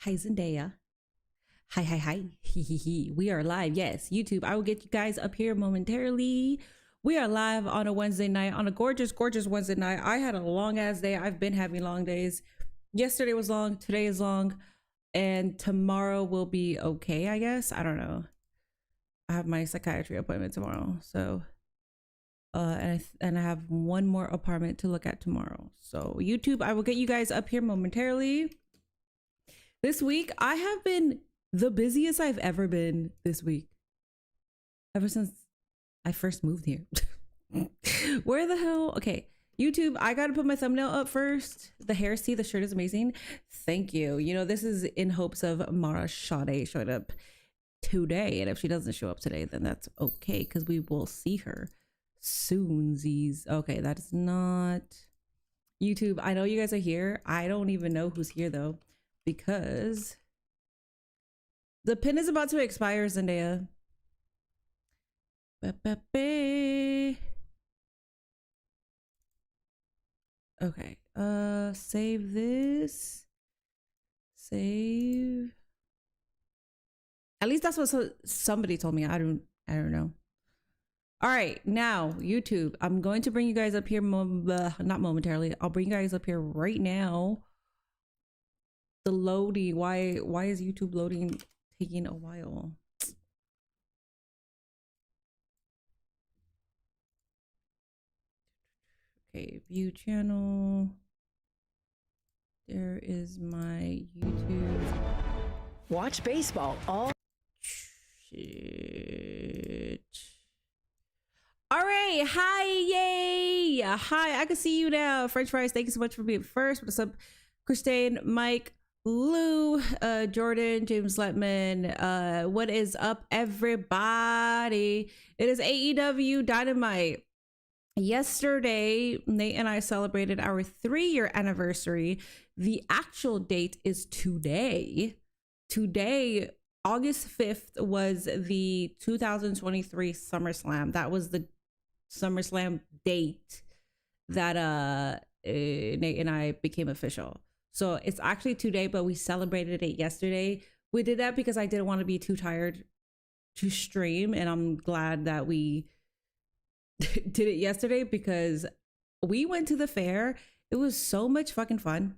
Hi, Zendaya. Hi, hi, hi. We are live. Yes, YouTube. I will get you guys up here momentarily. We are live on a Wednesday night, on a gorgeous, gorgeous Wednesday night. I had a long ass day. I've been having long days. Yesterday was long. Today is long. And tomorrow will be okay, I guess. I don't know. I have my psychiatry appointment tomorrow. So, and I have one more apartment to look at tomorrow. So, YouTube, I will get you guys up here momentarily. This week, I have been the busiest I've ever been this week. Ever since I first moved here. Where the hell? Okay, YouTube, I gotta put my thumbnail up first. The hair, see, the shirt is amazing. Thank you. You know, this is in hopes of Mara Sade showing up today. And if she doesn't show up today, then that's okay, because we will see her soonsies. Okay, that is not YouTube. I know you guys are here. I don't even know who's here though, because the pin is about to expire, Zendaya. Okay, save this. Save. At least that's what somebody told me. I don't know. All right, now YouTube, I'm going to bring you guys up here. Not momentarily. I'll bring you guys up here right now. The loading. Why is YouTube loading taking a while? Okay, view channel. There is my YouTube. Watch baseball all. Shit. All right, hi, yay, hi, I can see you now. French fries, thank you so much for being first. What's up, Christine, Mike, Lou, Jordan, James Letman, what is up, everybody? It is AEW Dynamite. Yesterday, Nate and I celebrated our 3-year anniversary. The actual date is today. Today, August 5th, was the 2023 SummerSlam. That was the SummerSlam date that Nate and I became official. So it's actually today, but we celebrated it yesterday. We did that because I didn't want to be too tired to stream, and I'm glad that we did it yesterday because we went to the fair. It was so much fucking fun.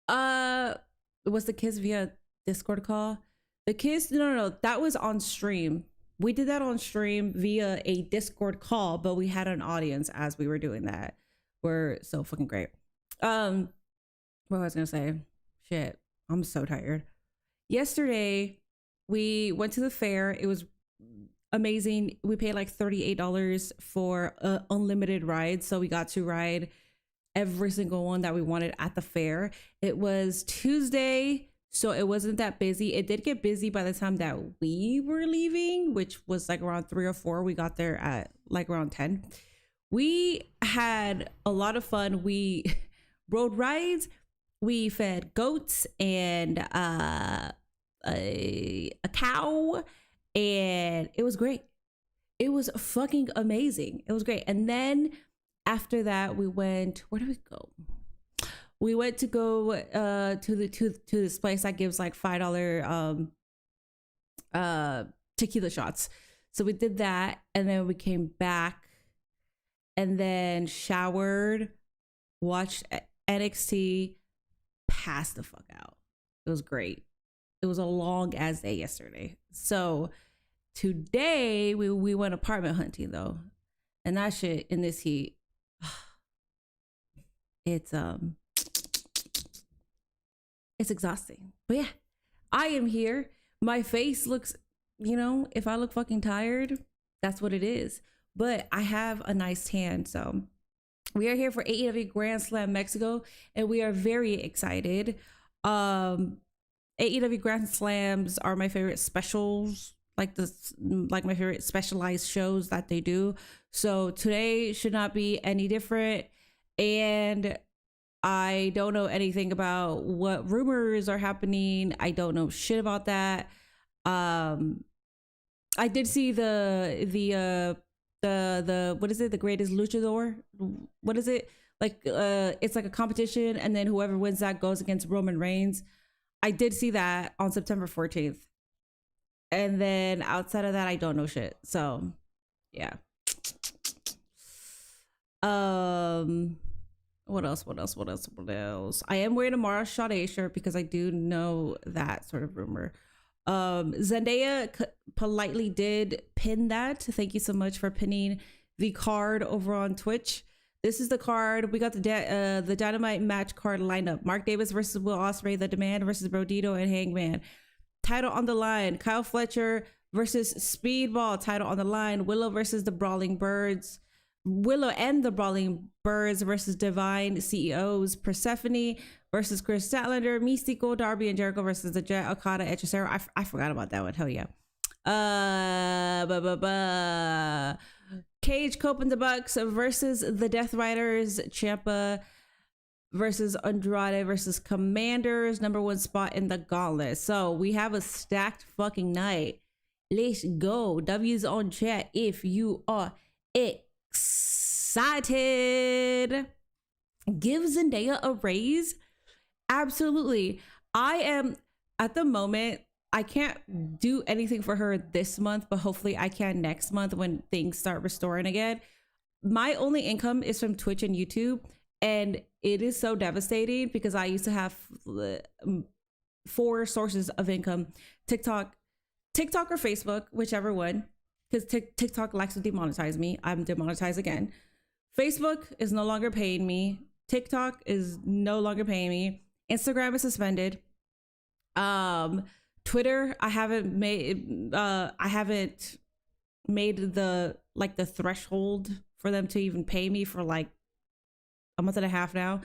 It was the kids via Discord call. The kids, no, that was on stream. We did that on stream via a Discord call, but we had an audience as we were doing that. We're so fucking great. What was I gonna say? Shit, I'm so tired. Yesterday, we went to the fair. It was amazing. We paid like $38 for unlimited rides, so we got to ride every single one that we wanted at the fair. It was Tuesday, so it wasn't that busy. It did get busy by the time that we were leaving, which was like around 3 or 4. We got there at like around 10. We had a lot of fun. We rode rides. We fed goats and a cow, and it was great. It was fucking amazing. It was great. And then after that, we went, where did we go? We went to go to this place that gives like $5 tequila shots. So we did that, and then we came back and then showered, watched NXT, passed the fuck out. It was great. It was a long ass day yesterday. So today we went apartment hunting though, and that shit in this heat, it's exhausting. But yeah, I am here. My face looks, you know, if I look fucking tired, that's what it is. But I have a nice tan, so we are here for AEW Grand Slam Mexico, and we are very excited. AEW Grand Slams are my favorite specials, like my favorite specialized shows that they do. So today should not be any different. And I don't know anything about what rumors are happening. I don't know shit about that. I did see the what is it? The Greatest Luchador? What is it? Like it's like a competition, and then whoever wins that goes against Roman Reigns. I did see that on September 14th. And then outside of that, I don't know shit. So yeah. What else? I am wearing a Mara Sade shirt because I do know that sort of rumor. Zendaya politely did pin that. Thank you so much for pinning the card over on Twitch. This is the card. We got the Dynamite match card lineup. Mark Davis versus Will Ospreay, The Demand versus Brodito and Hangman. Title on the line. Kyle Fletcher versus Speedball. Title on the line. Willow versus the Brawling Birds. Willow and the Brawling Birds versus Divine CEOs. Persephone versus Chris Statlander. Mystico, Darby and Jericho versus the Jet, Okada, and Cesaro. I forgot about that one. Hell yeah. Cage, Cope and the Bucks versus the Death Riders. Ciampa versus Andrade versus Commanders. #1 spot in the gauntlet. So we have a stacked fucking night. Let's go. W's on chat if you are excited. Give Zendaya a raise? Absolutely. I am at the moment. I can't do anything for her this month, but hopefully I can next month when things start restoring again. My only income is from Twitch and YouTube, and it is so devastating because I used to have 4 sources of income: TikTok or Facebook, whichever one, because TikTok likes to demonetize me. I'm demonetized again. Facebook is no longer paying me. TikTok is no longer paying me. Instagram is suspended. Twitter, I haven't made the threshold for them to even pay me for like a month and a half now,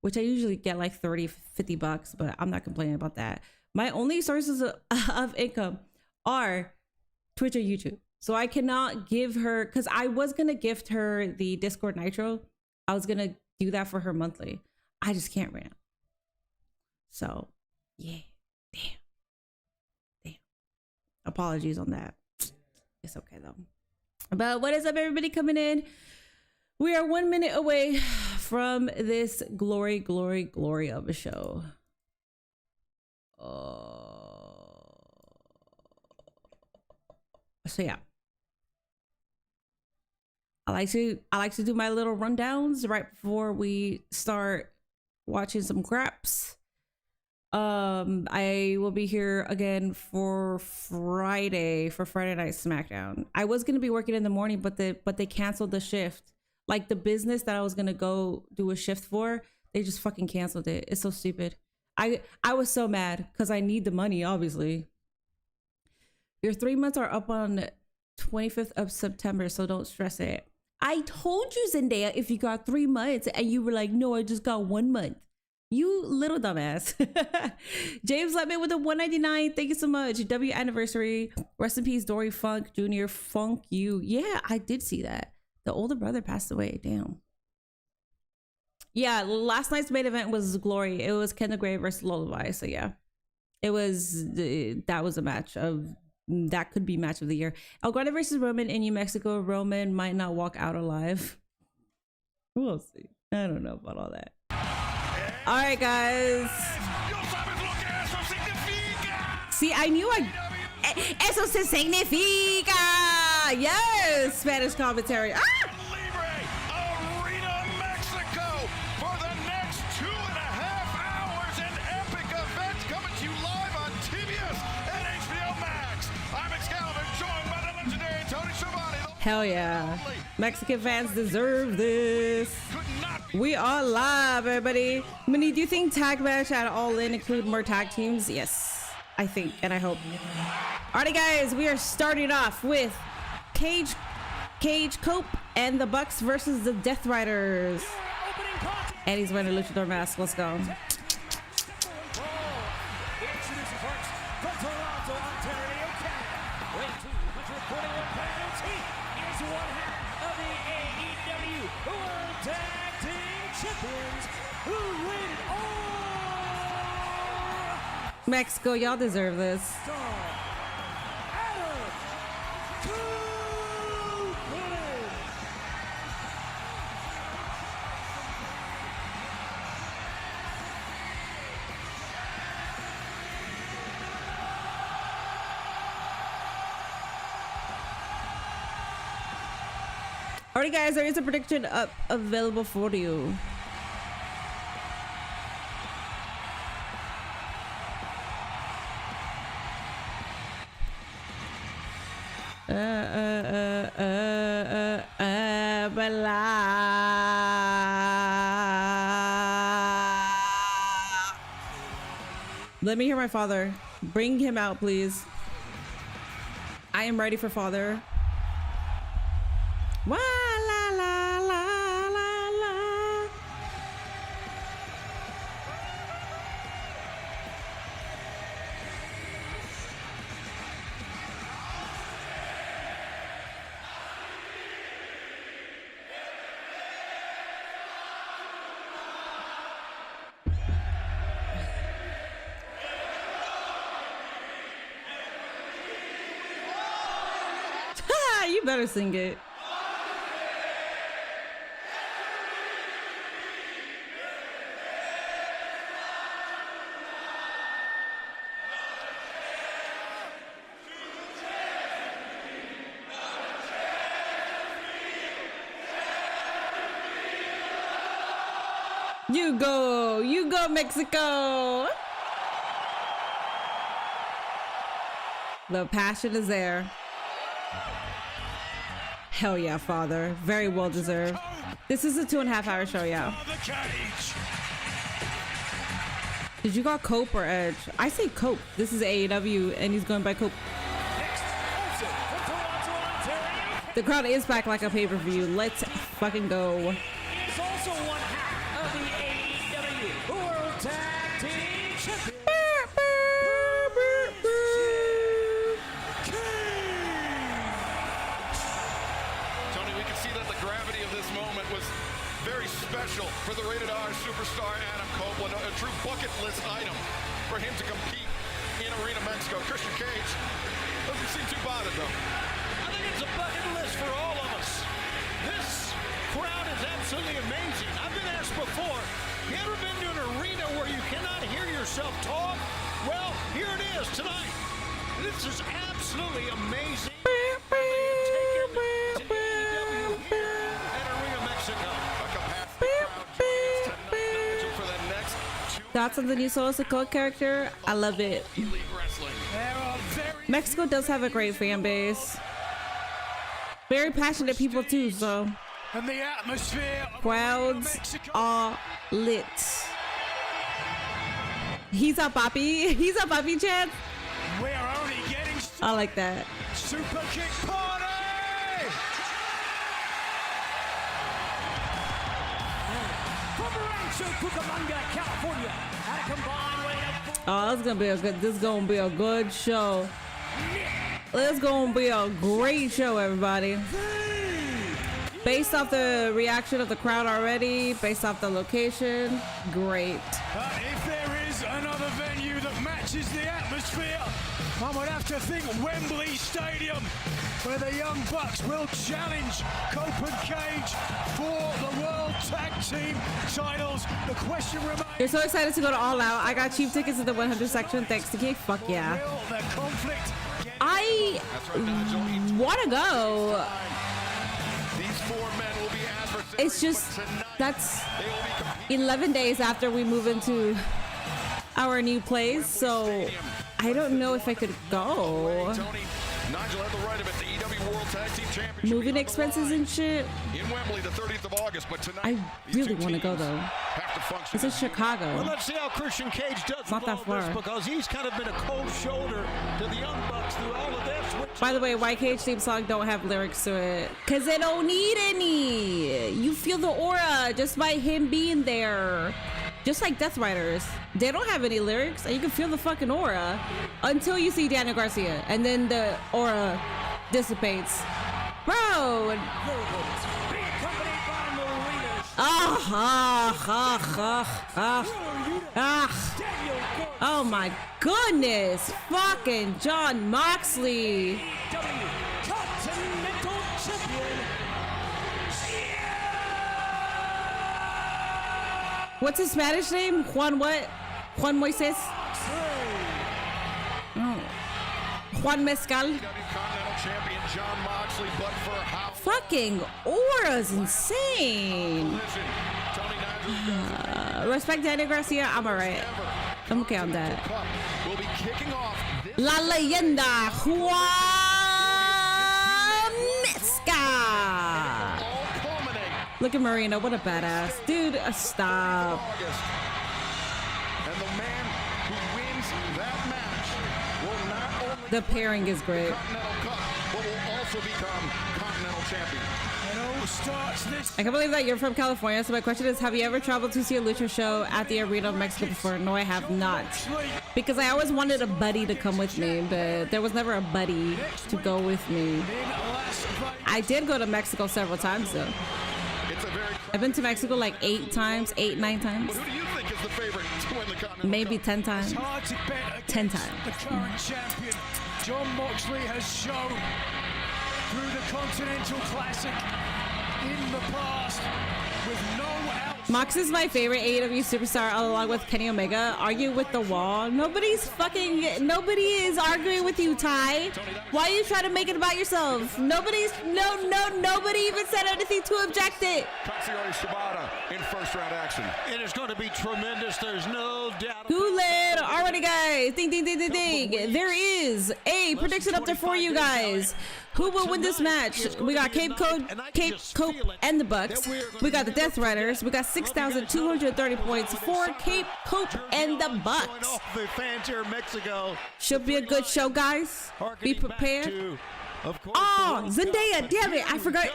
which I usually get like $30-50, but I'm not complaining about that. My only sources of income are Twitch or YouTube. So I cannot give her, because I was gonna gift her the Discord Nitro. I was gonna do that for her monthly. I just can't right now. So yeah, damn. Apologies on that. It's okay though. But what is up, everybody coming in? We are 1 minute away from this glory of a show. So yeah, I like to do my little rundowns right before we start watching some craps. I will be here again for Friday Night SmackDown. I was gonna be working in the morning, but they canceled the shift. Like the business that I was gonna go do a shift for, they just fucking canceled it. It's so stupid. I was so mad because I need the money, obviously. Your 3 months are up on 25th of September, so don't stress it. I told you, Zendaya, if you got 3 months, and you were like, no, I just got 1 month. You little dumbass. James Letman with a $1.99. Thank you so much. W anniversary. Rest in peace, Dory Funk Jr. Funk you. Yeah, I did see that. The older brother passed away. Damn. Yeah, last night's main event was Glory. It was Kendall Gray versus Lullaby. So yeah, it was. That was a match of. That could be match of the year. Elgato versus Roman in New Mexico. Roman might not walk out alive. We'll see. I don't know about all that. All right, guys. See, I knew Eso se significa. Yes, Spanish commentary. Ah! Arena Mexico for the next 2.5 hours. An epic event coming to you live on TBS and HBO Max. I'm Excalibur, joined by the legendary Tony Schiavone. Hell yeah. Mexican fans deserve this. We are live, everybody. Minnie, do you think tag match at All In include more tag teams? Yes, I think, and I hope. Alrighty, guys, we are starting off with Cage, Cope, and the Bucks versus the Death Riders. And he's wearing a luchador mask. Let's go. Mexico, y'all deserve this. Alrighty, guys, there is a prediction up available for you. Let me hear my father. Bring him out, please. I am ready for father. Wah, la, la, la, la, la. You better sing it. You go, Mexico. The passion is there. Hell yeah, father. Very well deserved. This is a 2.5 hour show, yeah. Did you call Cope or Edge? I say Cope. This is AEW and he's going by Cope. The crowd is back like a pay-per-view. Let's fucking go. Is also one half of the AEW World Tag Team Champions. Tony, we can see that the gravity of this moment was very special for the Rated R superstar Adam Copeland. A true bucket list item for him to compete in Arena Mexico. Christian Cage doesn't seem too bothered though. I think it's a bucket list for all of us. This crowd is absolutely amazing. I've been asked before, you ever been to an arena where you cannot hear yourself talk? Well, here it is tonight. This is absolutely amazing. Thoughts on the new Solo Sikoa character? I love it. Mexico does have a great fan base. Very passionate people too, so. And the atmosphere Crowds are lit. He's a papi. He's a papi, Chad. We're only getting I like that. super kick party! From Rancho Cucamonga, California, at a combined weight of Oh, that's gonna be a good. This is gonna be a good show. It's gonna be a great show, everybody. Based off the reaction of the crowd already, based off the location, great. If there is another venue that matches the atmosphere, I would have to think Wembley Stadium, where the Young Bucks will challenge Cope and Cage for the World Tag Team titles. The question remains. You're so excited to go to All Out. I got cheap tickets in the 100 section. Thanks to Kate. Fuck yeah. Will the conflict I want to go. These four men will be adversaries. It's just, but tonight that's they will be competing 11 days after we move into our new place. So I don't know if I could go. Tony, Nigel had the right of it. The EW World Tag Team Championship. Moving expenses and shit. in Wembley, the 30th of August. But tonight, I these really two want to go teams though. have to function. It's in Well, Chicago. let's see how Christian Cage does Not with that all this, far. because he's kind of been a cold shoulder to the Young Bucks through all of this. By the way, YKH theme song don't have lyrics to it because they don't need any. You feel the aura just by him being there. Just like Death Riders. They don't have any lyrics and you can feel the fucking aura until you see Daniel Garcia and then the aura dissipates. Bro. Oh my goodness. Fucking John Moxley. Continental Champion. What's his Spanish name? Juan what? Juan Moises? Oh. Juan Mezcal? Continental Champion Jon Moxley, but for how Fucking Aura's insane. listen, Tony Nigel Respect Danny Garcia. I'm alright. I'm okay on that. Cup will be kicking off this La Leyenda Juan Mesca. all culminate Look at Marina. What a badass. Dude, stop. August. And the man who wins that match will not only The pairing is great. Continental Cup, but will also become Continental Champion. It all starts this. I can't believe that you're from California. So my question is, have you ever traveled to see a lucha show at the Arena of Mexico before? No, I have not. Because I always wanted a buddy to come with me, but there was never a buddy to go with me. In Las Vegas. I did go to Mexico several times though. It's a very I've been to Mexico like 8 times, 8, 9 times. Who do you think is the favorite to win the Continental Maybe Cup? 10 times. It's hard to bet 10 against times. the current champion. Jon Moxley has shown through the Continental Classic in the past with no out. Mox is my favorite AEW superstar along with Kenny Omega. Argue with the wall. Nobody is arguing with you, Ty. Why are you trying to make it about yourself? nobody even said anything to object it. Katsuyori Shibata in first round action. It is going to be tremendous. There's no doubt. Goulet, already guys. Ding, ding, ding, ding, ding. There is a prediction up there for you guys. Who will win this match? We got Cape Cope, and the Bucks. We got the Death Riders. We got 6,230 points for Cape Cope and the Bucks. The fans here in Mexico. Should be a good show, guys. Be Harkening back prepared. to, of course, Oh, the Zendaya, damn it, I forgot.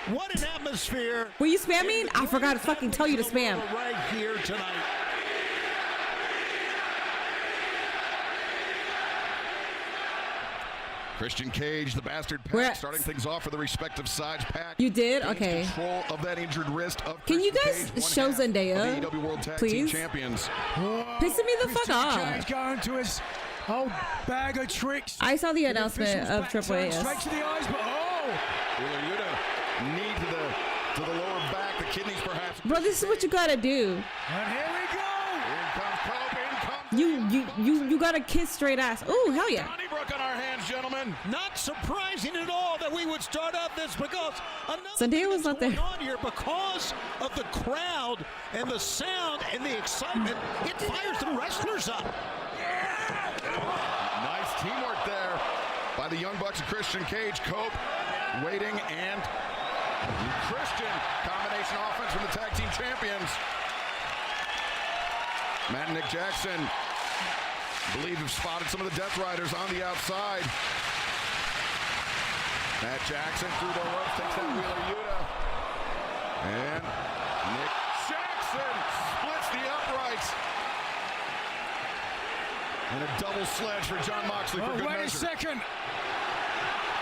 What an atmosphere. Were you spamming? I forgot to fucking tell you to spam. Right here tonight. Christian Cage, the Bastard Pack, We're- starting things off for the respective sides. Pack. You did? gains Okay. Control of that injured wrist of Can you Christian guys Cage, one show half of Zendaya, the AEW World Tag Team please? Champions. Pissing me the fuck Christian off. Cage going to his whole bag of tricks. I saw the announcement Officials of back Triple turn A. Straight to the eyes, but Wheeler Yuta, knee to the lower back, the kidneys perhaps. Bro, this is what you gotta do. and here we go. In comes Cope, in comes You gotta kiss straight ass. Ooh, hell yeah. Donnybrook on our hands, gentlemen. Not surprising at all that we would start out this because another Zendaya thing was that's not there. going on here because of the crowd and the sound and the excitement. It fires the wrestlers up. Nice teamwork there by the Young Bucks and Christian Cage. Cope waiting and Christian combination offense from the tag team champions. Matt and Nick Jackson, believe, have spotted some of the Death Riders on the outside. Matt Jackson through the ropes, takes that Wheeler Yuta. And Nick Jackson splits the uprights. And a double sledge for Jon Moxley for Oh, good wait a measure. second.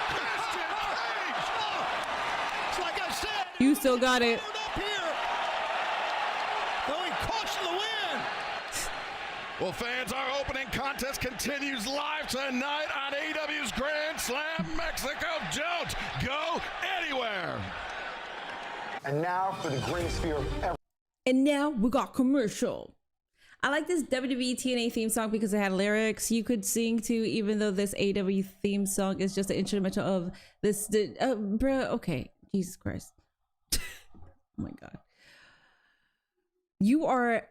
Christian Cage! It's like I said. You still got it. Up here. Going caution the win. Well, fans, our opening contest continues live tonight on AEW's Grand Slam Mexico. Don't go anywhere. And now for the greatest fear of ever. And now we got commercial. I like this WWE TNA theme song because it had lyrics you could sing to, even though this AEW theme song is just an instrumental of this. Bruh, okay. Jesus Christ. Oh my God.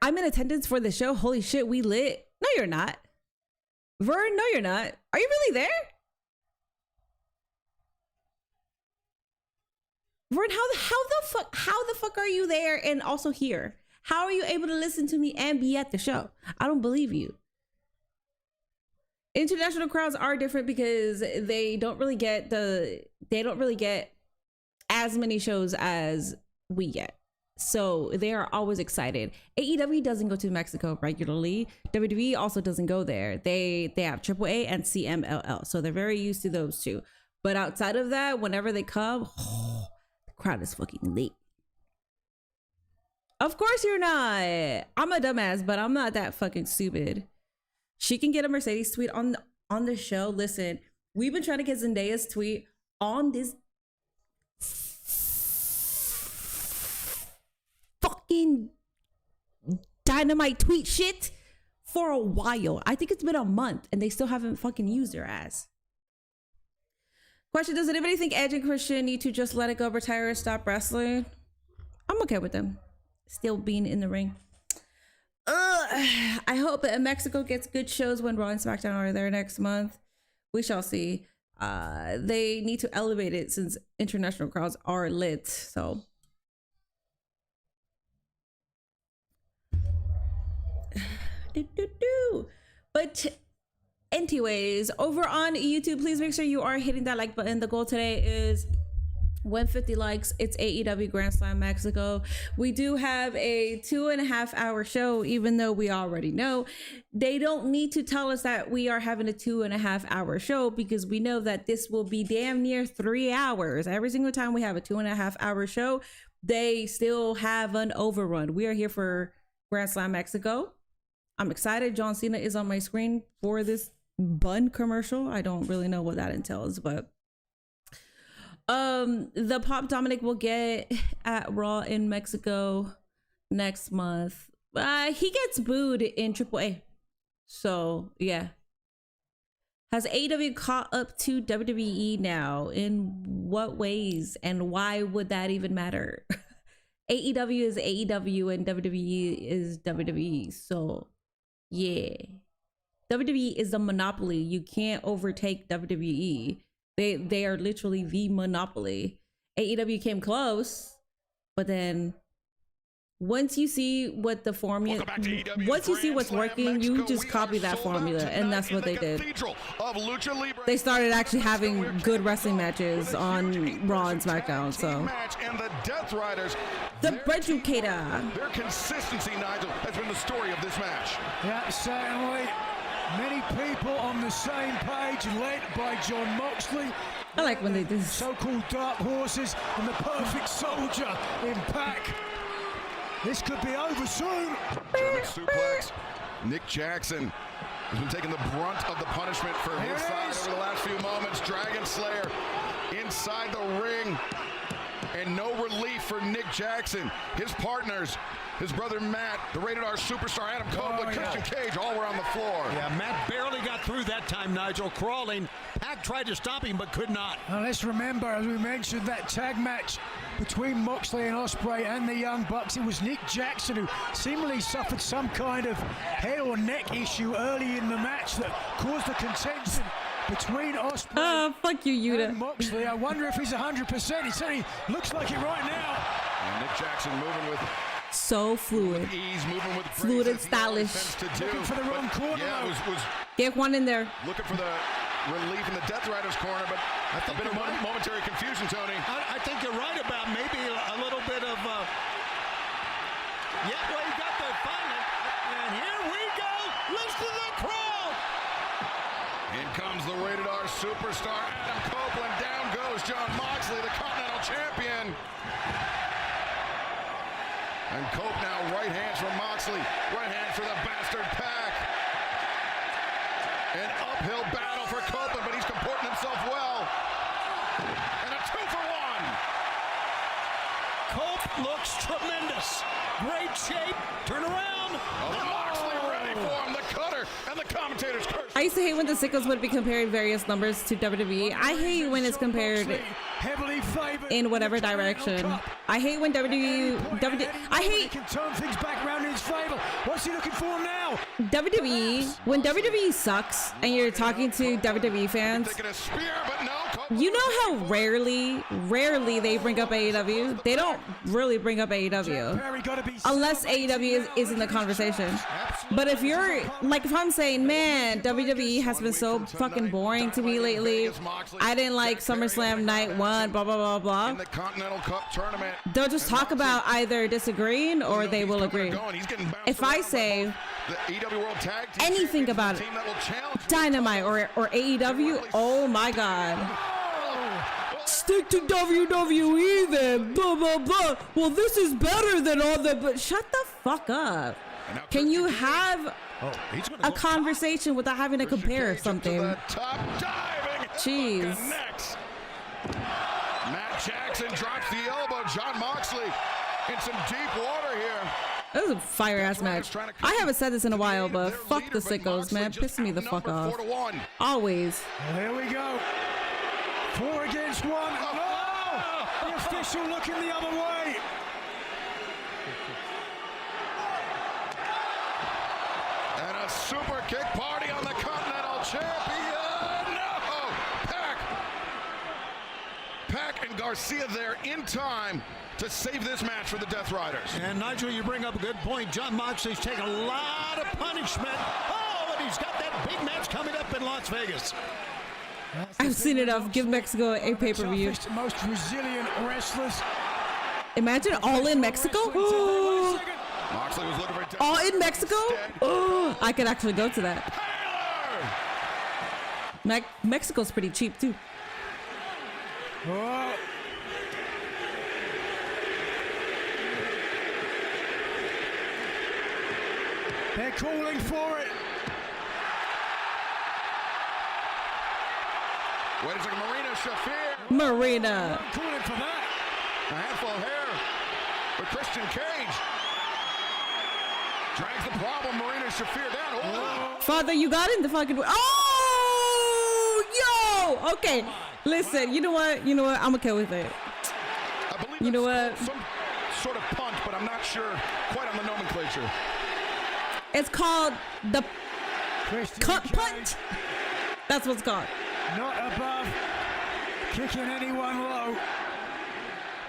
I'm in attendance for the show. Holy shit, we lit. No, you're not. Vern, no, you're not. Are you really there? Vern, how the fuck are you there and also here? How are you able to listen to me and be at the show? I don't believe you. International crowds are different because they don't really get as many shows as we get. So they are always excited. AEW doesn't go to Mexico regularly. WWE also doesn't go there. They have AAA and CMLL. So they're very used to those two. But outside of that, whenever they come, the crowd is fucking lit. Of course you're not. I'm a dumbass, but I'm not that fucking stupid. She can get a Mercedes tweet on the show. Listen, we've been trying to get Zendaya's tweet on this fucking Dynamite tweet shit for a while. I think it's been a month and they still haven't fucking used her ass. Question: does anybody think Edge and Christian need to just let it go, retire, and stop wrestling? I'm okay with them still being in the ring. I hope that Mexico gets good shows when Raw and SmackDown are there next month. We shall see. They need to elevate it since international crowds are lit. So but anyways, over on YouTube, please make sure you are hitting that like button. The goal today is 150 likes. It's AEW Grand Slam Mexico. We do have a 2.5 hour show, even though we already know they don't need to tell us that we are having a 2.5 hour show, because we know that this will be damn near 3 hours. Every single time we have a 2.5 hour show, they still have an overrun. We are here for Grand Slam Mexico. I'm excited. John Cena is on my screen for this bun commercial. I don't really know what that entails, but the pop Dominic will get at Raw in Mexico next month. He gets booed in AAA. So yeah. Has AEW caught up to WWE now? In what ways? And why would that even matter? AEW is AEW and WWE is WWE. So yeah. WWE is a monopoly. You can't overtake WWE. They are literally the monopoly. AEW came close, but then once you see what the formula, once you see what's working, you just copy that formula, and that's what they did. They started actually having good wrestling matches on Raw and SmackDown. So the Breducator. Their consistency, Nigel, has been the story of this match. Yeah, certainly. Many people on the same page, led by Jon Moxley. I like when they do this. So-called dark horses and the perfect soldier in Pac. This could be over soon. German suplex. Nick Jackson has been taking the brunt of the punishment for his side over the last few moments. Dragon Slayer inside the ring. And no relief for Nick Jackson. His partners, his brother Matt, the Rated R superstar Adam Copeland, Christian Cage, all were on the floor. Yeah, Matt barely got through that time, Nigel, crawling. Pac tried to stop him, but could not. Now let's remember, as we mentioned, that tag match between Moxley and Ospreay and the Young Bucks. It was Nick Jackson who seemingly suffered some kind of head or neck issue early in the match that caused the contention between Ospreay fuck you, Yuta. and Moxley. I wonder if he's 100%. He certainly looks like it right now. And Nick Jackson moving with so fluid, ease, moving with fluid and grace, stylish. Looking for the wrong corner. Yeah, was Get one in there. looking for the relief in the Death Rider's corner, but a bit of momentary confusion, Tony. I think you're right about maybe a little bit of. Yeah, well, you got the final. And here we go. Listen to the crowd. In comes the Rated R superstar Adam Copeland. Down goes Jon Moxley, the Continental Champion. And Cope now right hands from Moxley. Right hand for the bastard Pac. An uphill battle for Copeland, but he's comporting himself well. And a 2-for-1. Cope looks tremendous. Great shape. Turn around. Oh, Moxley ready for him. The cutter and the commentators curse. I used to hate when the Sickles would be comparing various numbers to WWE. I hate when it's compared heavily favored in whatever direction. I hate when I hate can turn things back around in his favor. What's he looking for now? WWE. When WWE sucks and you're talking to WWE fans, Taking a spear, but no. you know how rarely they bring up AEW? They don't really bring up AEW. Unless AEW is in the conversation. But if you're, like, if I'm saying, man, WWE has been so fucking boring to me lately. I didn't like SummerSlam Night 1, blah, blah, blah, In blah. the Continental Cup tournament. They'll just talk about either disagreeing or they will agree. If I say anything about Dynamite or AEW, oh my God. Stick to WWE then, blah, blah, blah. Well, this is better than all the, but shut the fuck up. Can you have a conversation without having to compare something? Jeez. Matt Jackson drops the elbow. Jon Moxley in some deep water here. That was a fire ass match. I haven't said this in a while, but fuck the Sickos, man. Piss me the fuck off. Always. Here we go. 4 against 1. No! The official looking the other way. And a super kick party on the Continental Champion. No! Pac and Garcia there in time to save this match for the Death Riders. And Nigel, you bring up a good point. John Moxley's taken a lot of punishment. Oh, and he's got that big match coming up in Las Vegas. I've seen enough. Give Mexico a pay-per-view. Toughest, most resilient wrestlers. Imagine All in Mexico. Oh, Moxley was looking for all in Mexico. Oh, I could actually go to that. Mexico's pretty cheap too. Oh. They're calling for it. Wait a second, Marina Shafir. Marina. Calling for that. A handful of hair for Christian Cage. Drags the problem, Marina Shafir down. Oh. Father, you got in the fucking. Oh, yo. Okay, listen. You know what? I'm okay with it. I believe You know that's what? some sort of punch, but I'm not sure quite on the nomenclature. It's called the Christian cut Cage, punt. That's what's called. not above kicking anyone low.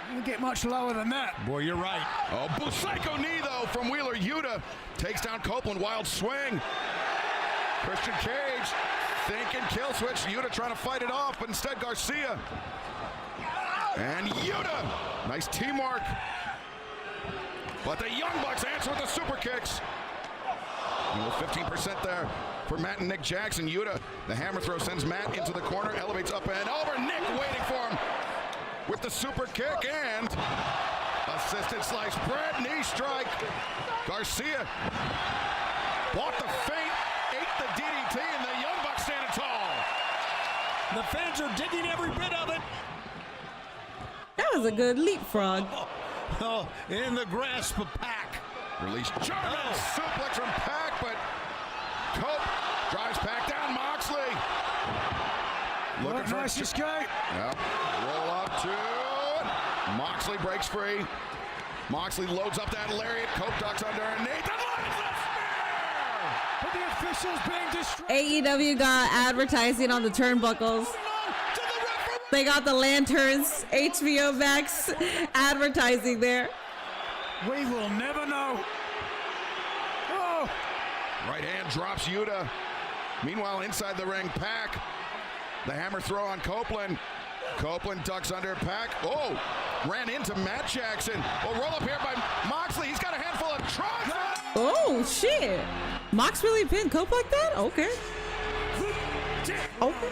Don't get much lower than that. Boy, you're right. Oh, Busaiku knee, though, from Wheeler Yuta. Takes down Copeland, wild swing. Christian Cage thinking kill switch. Yuta trying to fight it off, but instead Garcia. And Yuta, nice teamwork. But the Young Bucks answer with the super kicks. And with 15% there for Matt and Nick Jackson. Yuta, the hammer throw sends Matt into the corner, elevates up and over. Nick waiting for him with the super kick and assisted slice bread, knee strike. Garcia bought the feint, ate the DDT, and the Young Bucks standing tall. The fans are digging every bit of it. That was a good leapfrog. Oh, in the grasp of Pac. Release German suplex from Pac, but Cope drives Pac down. Moxley looking for Nice escape. Yep. Roll up to it. Moxley breaks free. Moxley loads up that lariat. Cope ducks under and Nathan lands the spear. But the officials being distracted. AEW got advertising on the turnbuckles. They got the lanterns, HBO Max advertising there. We will never know. Oh, Right hand drops Yuta. Meanwhile, inside the ring, Pac. The hammer throw on Copeland. Copeland ducks under Pac. Oh, ran into Matt Jackson. Oh, roll up here by Moxley. He's got a handful of trucks. Oh shit! Mox really pinned Cope like that? Okay. Okay.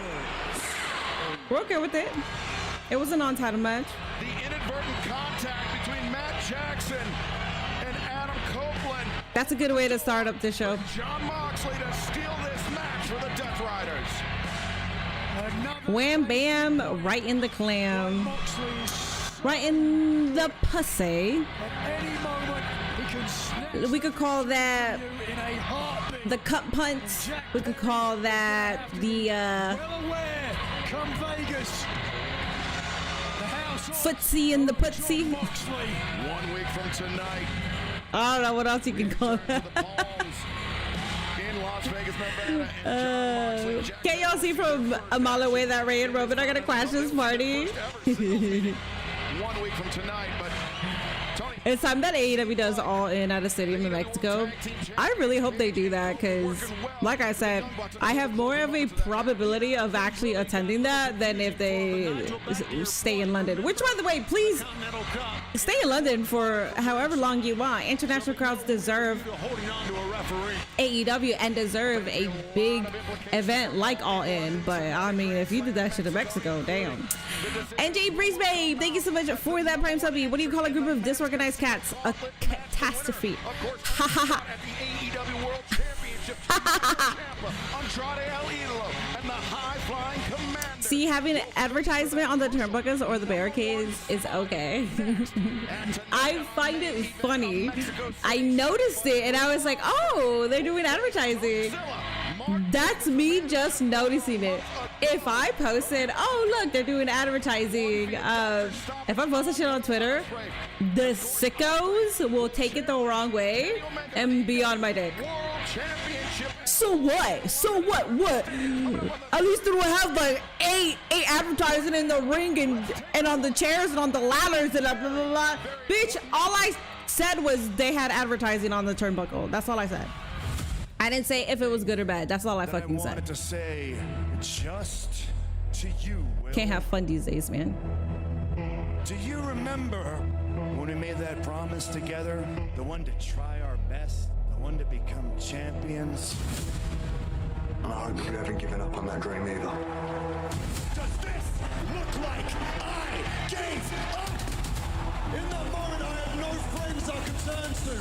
We're okay with it. It was a non-title match. The inadvertent contact between Matt Jackson and Adam Copeland. That's a good way to start up the show. John Moxley to steal this match for the Death Riders. another Wham bam, right in the clam, Moxley's. right in the pussy. At any moment, he can snap We could call that you in a heartbeat. the cut punch. We could call that the Well aware, come Vegas. The house of footsie and the putsy. Moxley. 1 week from tonight, I don't know what else you can call the that. Palms in Las Vegas, Nevada. And John Moxley. Can y'all see from a mile away that Ray and Robin are gonna crash this party? 1 week from tonight, but Tony. It's time that AEW does All In at a stadium in Mexico. I really hope they do that because, like I said, I have more of a probability of actually attending that than if they stay in London. Which, by the way, please stay in London for however long you want. International crowds deserve Holding on to a referee. AEW and deserve a big event like All In. But I mean, if you did that shit in Mexico, damn. NJ Breeze Babe, thank you so much for that Prime Subby. What do you call a group of disorganized cats? A catastrophe. Ha ha ha. At the AEW World Championship, Andrade El Idolo and the High Flying Commander. See, having an advertisement on the turnbuckles or the barricades is okay. I find it funny. I noticed it and I was like, oh, they're doing advertising. That's me just noticing it. if I posted, oh look, they're doing advertising, if I post that shit on Twitter, the sickos will take it the wrong way and be on my dick. So what? So what? What? At least they will have like eight advertising in the ring and on the chairs and on the ladders and blah blah blah blah. Bitch, all I said was they had advertising on the turnbuckle. That's all I said. I didn't say if it was good or bad. That's all I fucking said. wanted to say just to you, Will. Can't have fun these days, man. Do you remember when we made that promise together? The one to try our best, the one to become champions? I hope you haven't given up on that dream either. Does this look like I gave up? In that moment, I had no friends I could turn to.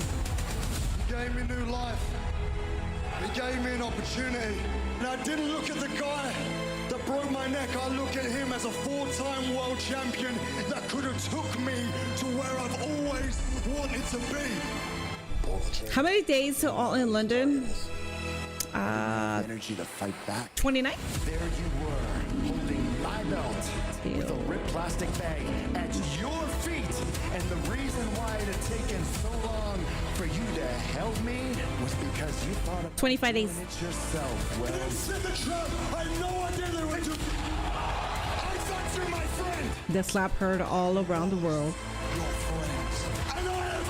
He gave me new life. He gave me an opportunity. And I didn't look at the guy that broke my neck. I look at him as a 4-time world champion that could have took me to where I've always wanted to be. How many days to All in London? Energy to fight back. 29? There you were, holding my belt with a ripped plastic bag at your feet. And the reason why it had taken so long for you to help me was because you thought of 25 days. it yourself. Well, it's in the trap. I had no idea they were doing. I thought you're my friend. The slap heard all around the world. Your friends. And I have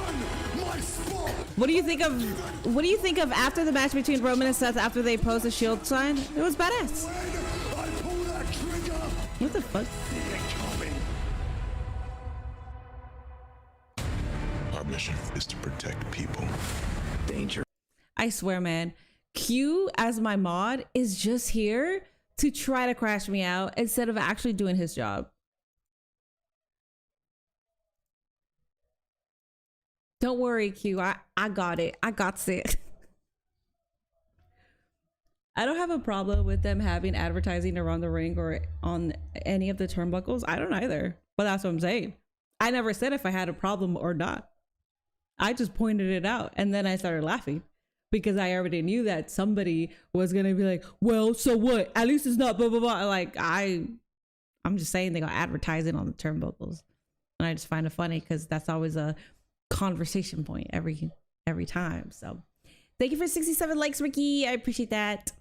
earned my spot. What do you think of after the match between Roman and Seth after they posed a shield sign? It was badass. When I pull that trigger, What the fuck? they're coming. Our mission is to protect people. Danger. I swear, man. Q as my mod is just here to try to crash me out instead of actually doing his job. Don't worry, Q. I got it. I got it. I don't have a problem with them having advertising around the ring or on any of the turnbuckles. I don't either. But that's what I'm saying. I never said if I had a problem or not. I just pointed it out and then I started laughing because I already knew that somebody was gonna be like, well, so what? At least it's not blah blah blah. Like I'm just saying they got advertising on the turnbuckles. And I just find it funny because that's always a conversation point every time. So thank you for 67 likes, Ricky. I appreciate that.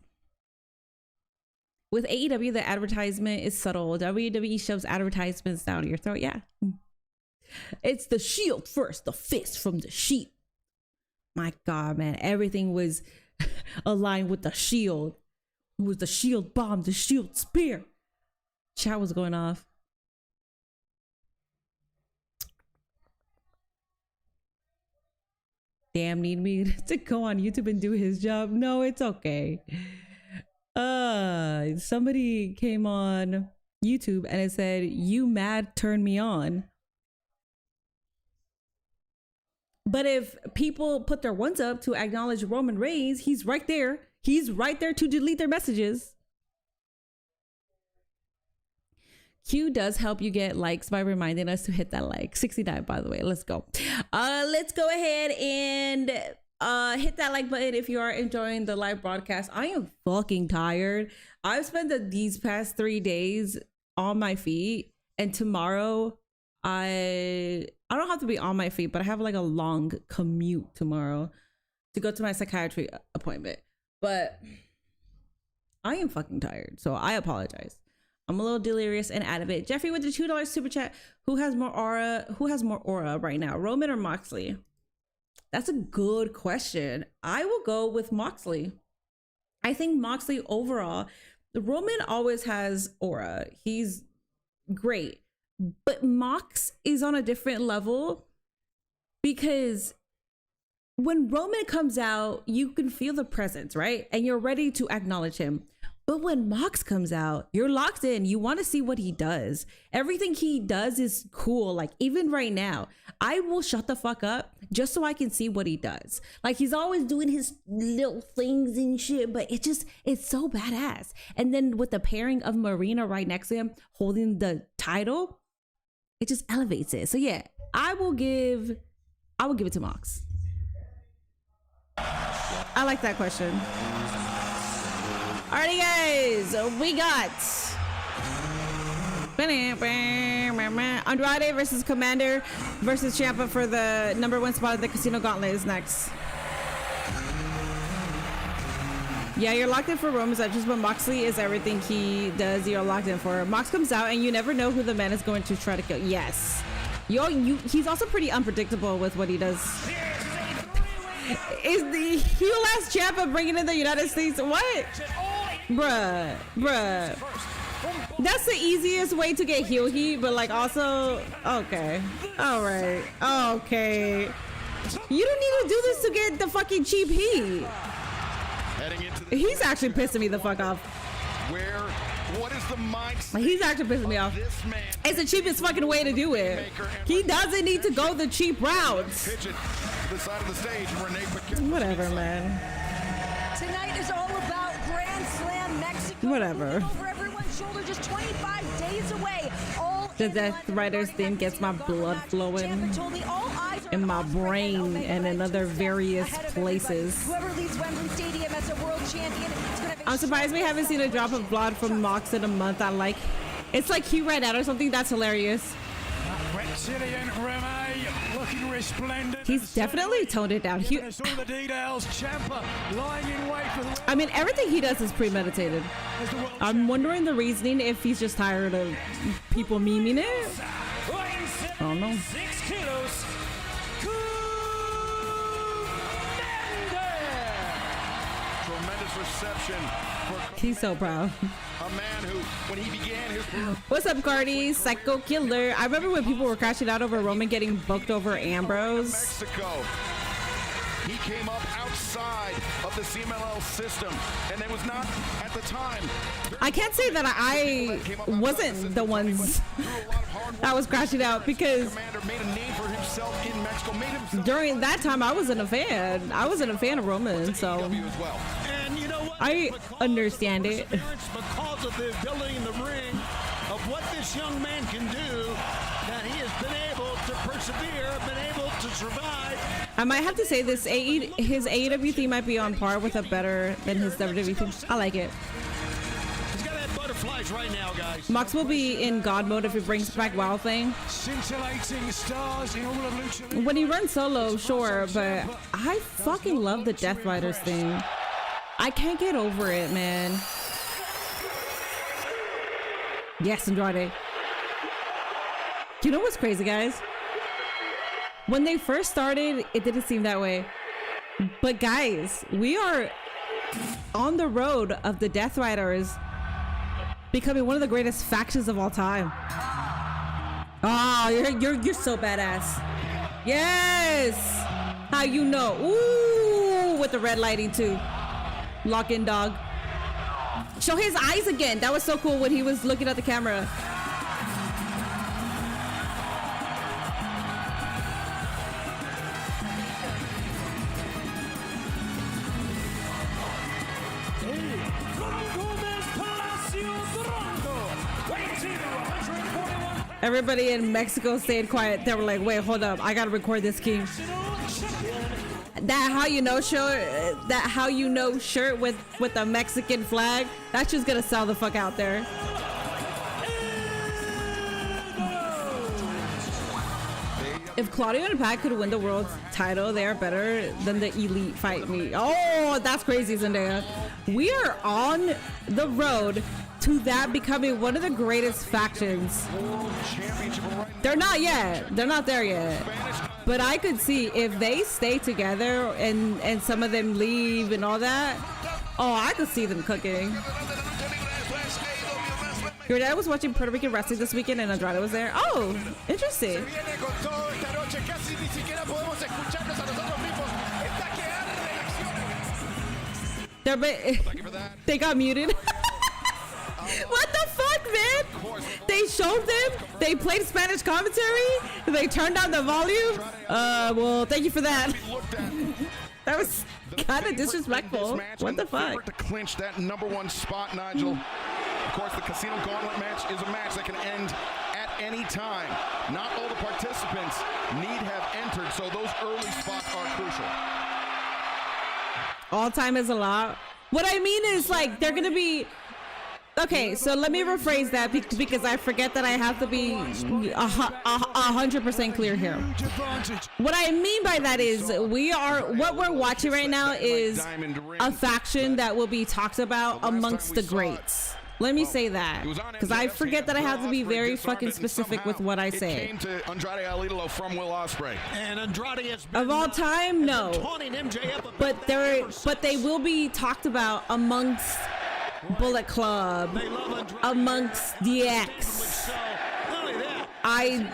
With AEW, the advertisement is subtle. WWE shoves advertisements down your throat. Yeah. It's the shield first, the fist from the sheep. My God, man. Everything was aligned with the shield. It was the shield bomb, the shield spear. Chat was going off. Damn, need me to go on YouTube and do his job. No, it's okay. Somebody came on YouTube and it said, "You mad, turn me on." But if people put their ones up to acknowledge Roman Reigns, he's right there. He's right there to delete their messages. Q does help you get likes by reminding us to hit that like. 69, by the way. Let's go. Let's go ahead and hit that like button if you are enjoying the live broadcast. I am fucking tired. I've spent these past 3 days on my feet, and tomorrow I don't have to be on my feet, but I have like a long commute tomorrow to go to my psychiatry appointment. But I am fucking tired, so I apologize. I'm a little delirious and out of it. Jeffrey with the $2 super chat. Who has more aura? Who has more aura right now, Roman or Moxley? That's a good question. I will go with Moxley. I think Moxley overall, Roman always has aura. He's great. But Mox is on a different level because when Roman comes out, you can feel the presence, right? And you're ready to acknowledge him. But when Mox comes out, you're locked in. You want to see what he does. Everything he does is cool. Like even right now, I will shut the fuck up just so I can see what he does. Like he's always doing his little things and shit, but it's so badass. And then with the pairing of Marina right next to him holding the title, it just elevates it. So yeah, I will give it to Mox. I like that question. Alrighty, guys, we got Andrade versus Commander versus Ciampa for the #1 spot at the Casino Gauntlet is next. Yeah, you're locked in for Roman's entrance, but Moxley is everything he does. You're locked in for. Mox comes out, and you never know who the man is going to try to kill. Yes, he's also pretty unpredictable with what he does. Is the heel ass Ciampa bringing in the United States? What, bruh? That's the easiest way to get heel heat, but like also, okay, all right, okay. You don't need to do this to get the fucking cheap heat. He's actually pissing me the fuck off. What is the mindset? He's actually pissing me off. It's the cheapest fucking way to do it. He doesn't need to go the cheap routes. Whatever, man. Tonight is all about Grand Slam Mexico. Whatever. Over everyone's shoulder, just 25 days away. All The Death Riders theme gets my blood flowing in my brain and in other various places. Whoever leads Wembley Stadium as a world champion is going to I'm surprised we haven't seen a drop of blood from Mox in a month. It's like he ran out or something. That's hilarious. Reptilian Remy looking resplendent. He's definitely toned it down. All the details. Ciampa lying in wait for the I mean, everything he does is premeditated. I'm wondering the reasoning, if he's just tired of people memeing it. I don't know. 6 kilos. Tremendous reception for He's so proud. a man who, when he began his career, What's up, Cardi? Psycho Killer. I remember when people were crashing out over Roman getting booked over Ambrose. Mexico. He came up outside of the CMLL system, and it was not at the time. I can't say that I wasn't the ones that was crashing out, because Commander made a name for himself in Mexico. Made himself during that time I wasn't a fan. I wasn't a fan of Roman, so AEW as well. And you know what? I understand it. Because of the ability in the ring of what this young man can do, that he has been able to persevere, been able to survive. I might have to say this, his AEW theme might be on par with better than his WWE theme. I like it. He's got that butterflies right now, guys. Mox will be in God mode if he brings back Wild Thing. scintillating stars in all of Lucha. When he runs solo, sure, but I fucking love the Death Riders thing. I can't get over it, man. Yes, Andrade. You know what's crazy, guys? When they first started, it didn't seem that way. But guys, we are on the road of the Death Riders becoming one of the greatest factions of all time. Oh, you're so badass. Yes. How you know? Ooh, with the red lighting too. Lock in, dog. Show his eyes again. That was so cool when he was looking at the camera. Everybody in Mexico stayed quiet. They were like, wait, hold up. I gotta record this, King. That how you know shirt, that how you know shirt with a Mexican flag, that's just gonna sell the fuck out there. If Claudio and Pat could win the world title, they are better than the Elite Fight Me. Oh, that's crazy, Zendaya. We are on the road to that becoming one of the greatest factions. They're not yet. They're not there yet. But I could see if they stay together and some of them leave and all that. Oh, I could see them cooking. Your dad was watching Puerto Rican wrestling this weekend and Andrade was there. Oh, interesting. They got muted. What the fuck, man? They showed them. They played Spanish commentary. They turned down the volume. Well, thank you for that. That was kind of disrespectful. What the fuck? To clinch that #1 spot, Nigel. Of course, the Casino Gauntlet match is a match that can end at any time. Not all the participants need have entered, so those early spots are crucial. All time is a lot. What I mean is, like, they're gonna be okay. So let me rephrase that because I forget that I have to be 100% clear here. What I mean by that is what we're watching right now is a faction that will be talked about amongst the greats. Let me say that, because I forget that I have to be very fucking specific with what I say. Came to Andrade El Idolo from Will Ospreay. And Andrade has been, Of all time, no. taunting MJF about But they will be talked about amongst Bullet Club, They love Andrade. amongst DX. So, not only that, I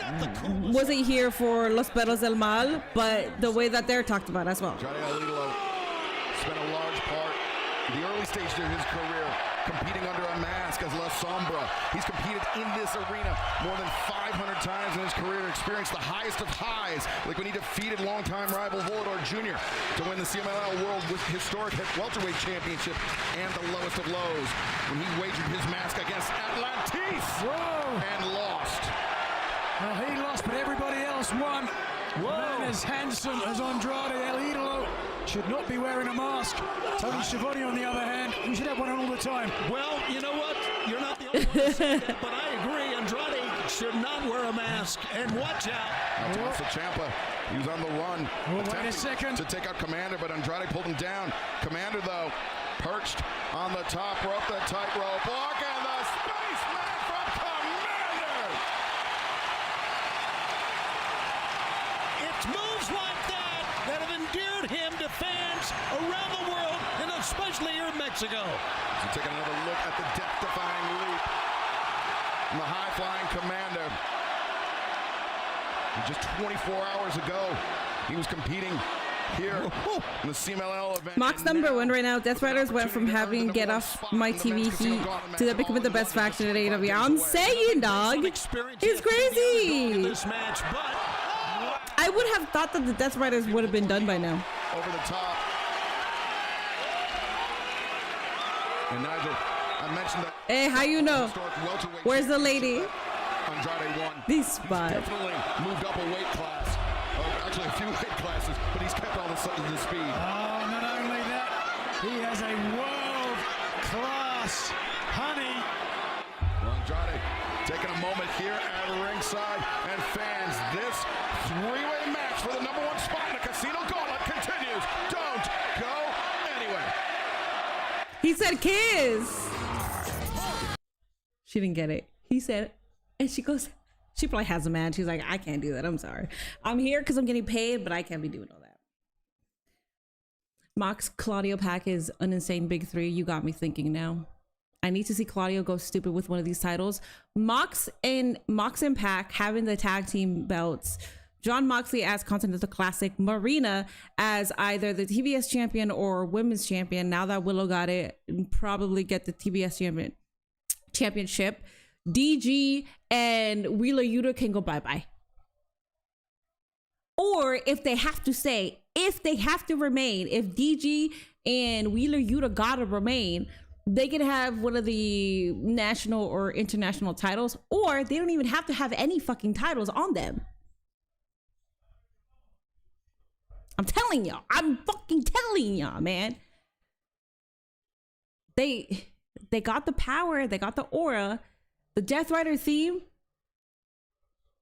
wasn't here for Los Perros del Mal, but the way that they're talked about as well. Andrade El Idolo spent a large part in the early stages of his career competing under a mask as La Sombra. He's competed in this arena more than 500 times in his career, experienced the highest of highs, like when he defeated longtime rival Volador Jr. to win the CMLL World with Historic Welterweight Championship, and the lowest of lows when he wagered his mask against Atlantis and lost. Well, he lost, but everybody else won. Man as handsome as Andrade El Idolo should not be wearing a mask. Tony Schiavone, on the other hand, he should have one on all the time. well, you know what? You're not the only one to say that, but I agree. Andrade should not wear a mask. And watch out. Now Tommaso Ciampa, he was on the run, wait a attempting second. to take out Commander, but Andrade pulled him down. Commander, though, perched on the top rope, the tightrope block, and the Spaceman from Commander! It's moves like that that have endeared him to fans around the world, and especially here in Mexico. So taking another look at the death-defying leap from the high-flying Commander. And just 24 hours ago, he was competing here in the CMLL event. Mock's number one right now. Death Riders went from having Get Off My TV heat to them becoming the best faction in AEW. I'm saying, dog. It's crazy. This match, but I would have thought that the Death Riders would have been done by now. Over the top. And Nigel, I mentioned that. Hey, how you know? historic welterweight Where's the lady? Andrade won. These spots. Definitely moved up a weight class. Actually, a few weight classes, but he's kept all the speed. Oh, not only that, he has a world-class honey. Andrade taking a moment here at ringside, and fans, this three-way match for the #1 spot in the Casino Gauntlet continues. Don't go anywhere. He said kiss. She didn't get it. He said, and she goes, she probably has a man. She's like, I can't do that. I'm sorry. I'm here because I'm getting paid, but I can't be doing all that. Mox Claudio Pac is an insane big three. You got me thinking now. I need to see Claudio go stupid with one of these titles. Mox and Pac having the tag team belts. John Moxley as Continental Classic. Marina as either the TBS champion or women's champion. Now that Willow got it, probably get the TBS championship. DG and Wheeler Yuta can go bye-bye. Or if they have to remain, if DG and Wheeler Yuta gotta remain, they can have one of the national or international titles, or they don't even have to have any fucking titles on them. I'm telling y'all. I'm fucking telling y'all, man. They got the power. They got the aura. The Death Rider theme,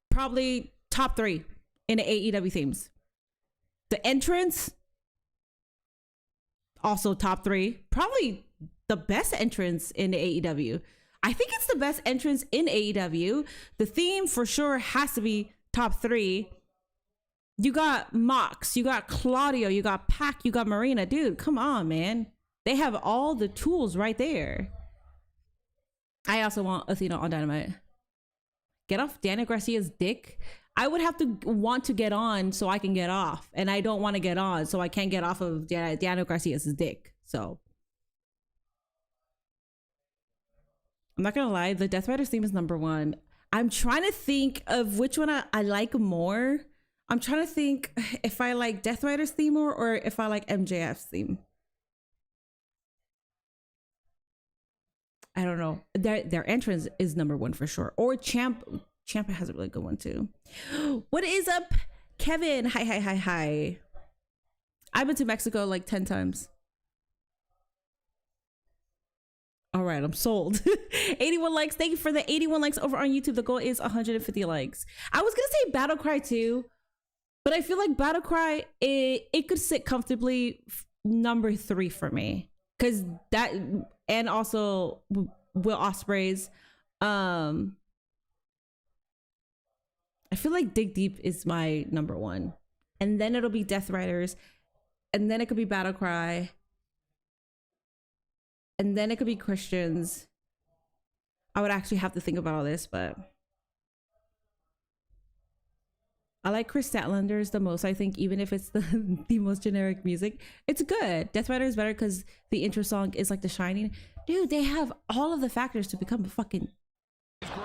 probably top 3 in the AEW themes. The entrance, also top 3. Probably the best entrance in the AEW. I think it's the best entrance in AEW. The theme for sure has to be top 3. You got Mox, you got Claudio, you got Pac, you got Marina. Dude, come on, man. They have all the tools right there. I also want Athena on Dynamite. Get off Daniel Garcia's dick. I would have to want to get on so I can get off. And I don't want to get on, so I can't get off of Daniel Garcia's dick. So I'm not going to lie. The Death Riders theme is #1. I'm trying to think of which one I like more. I'm trying to think if I like Death Riders theme more or if I like MJF's theme. I don't know. Their entrance is #1 for sure. Or Ciampa has a really good one too. What is up, Kevin? Hi. I've been to Mexico like 10 times. All right, I'm sold. 81 likes. Thank you for the 81 likes over on YouTube. The goal is 150 likes. I was gonna say Battle Cry too, but I feel like Battle Cry it could sit comfortably number 3 for me, because that, and also Will Ospreay's. I feel like Dig Deep is my number 1, and then it'll be Death Riders, and then it could be Battle Cry. And then it could be Christians. I would actually have to think about all this, but I like Chris Statlander's the most, I think, even if it's the most generic music. It's good. Death Rider is better because the intro song is like The Shining. Dude, they have all of the factors to become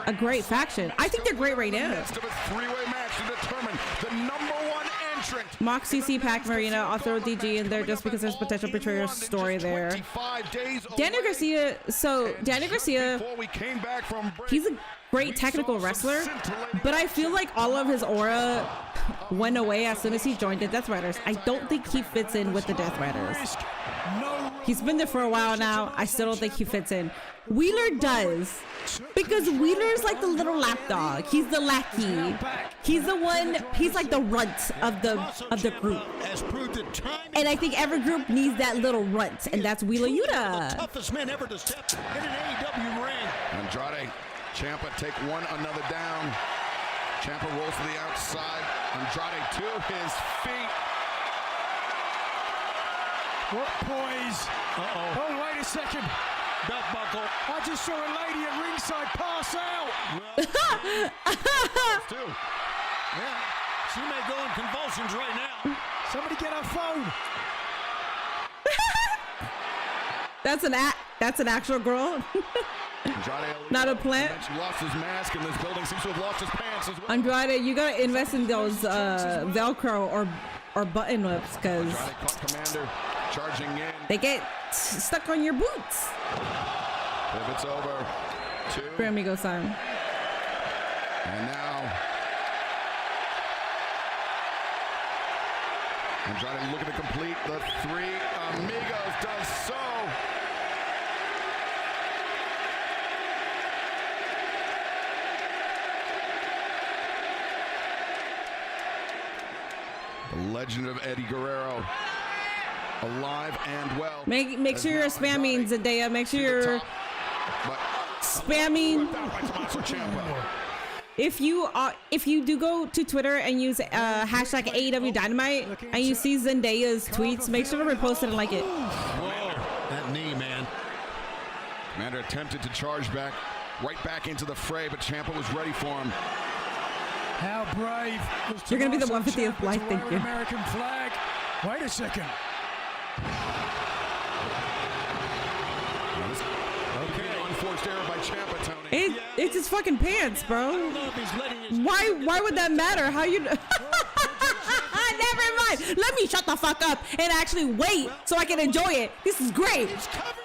a great faction. I think they're great right now. Three-way match to determine the number 1 entrant. Mox, CC, Pac, Marina. I'll throw DG in there just because there's potential betrayal story there. Daniel Garcia. So Daniel Garcia, he's a great technical wrestler, but I feel like all of his aura went away as soon as he joined the Death Riders. I don't think he fits in with the Death Riders. He's been there for a while now. I still don't think he fits in. Wheeler does, because Wheeler's like the little lapdog. He's the lackey. He's the one. He's like the runt of the group. And I think every group needs that little runt, and that's Wheeler Yuta. Toughest man ever to step in an AEW ring. Andrade, Ciampa take one another down. Ciampa rolls to the outside. Andrade to his feet. What poise. Oh, wait a second. Belt buckle. I just saw a lady at ringside pass out. Yeah, she may go in convulsions right now. Somebody get her phone. That's an actual girl. Not a plant. He lost his mask in this building. Seems to have lost his pants as well. Andrade, you gotta invest in those Velcro or button whips, because Andrade caught Commander charging in. they get stuck on your boots. Pivots over to Amigo sign. And now Andrade looking to complete the 3 Amigos. Does so. The legend of Eddie Guerrero, alive and well. Make sure you're spamming, Zendaya. Make sure you're spamming. If you do go to Twitter and use hashtag AEW Dynamite and you see Zendaya's tweets, make sure to repost it and like it. Whoa, that knee, man. Commander attempted to charge back, right back into the fray, but Ciampa was ready for him. How brave. You're gonna be the 150th life, thank you. American flag. Wait a second. Okay, unforced error by Ciampa, Tony. It's his fucking pants, bro. Why would that matter? How you? Never mind. Let me shut the fuck up and actually wait so I can enjoy it. This is great.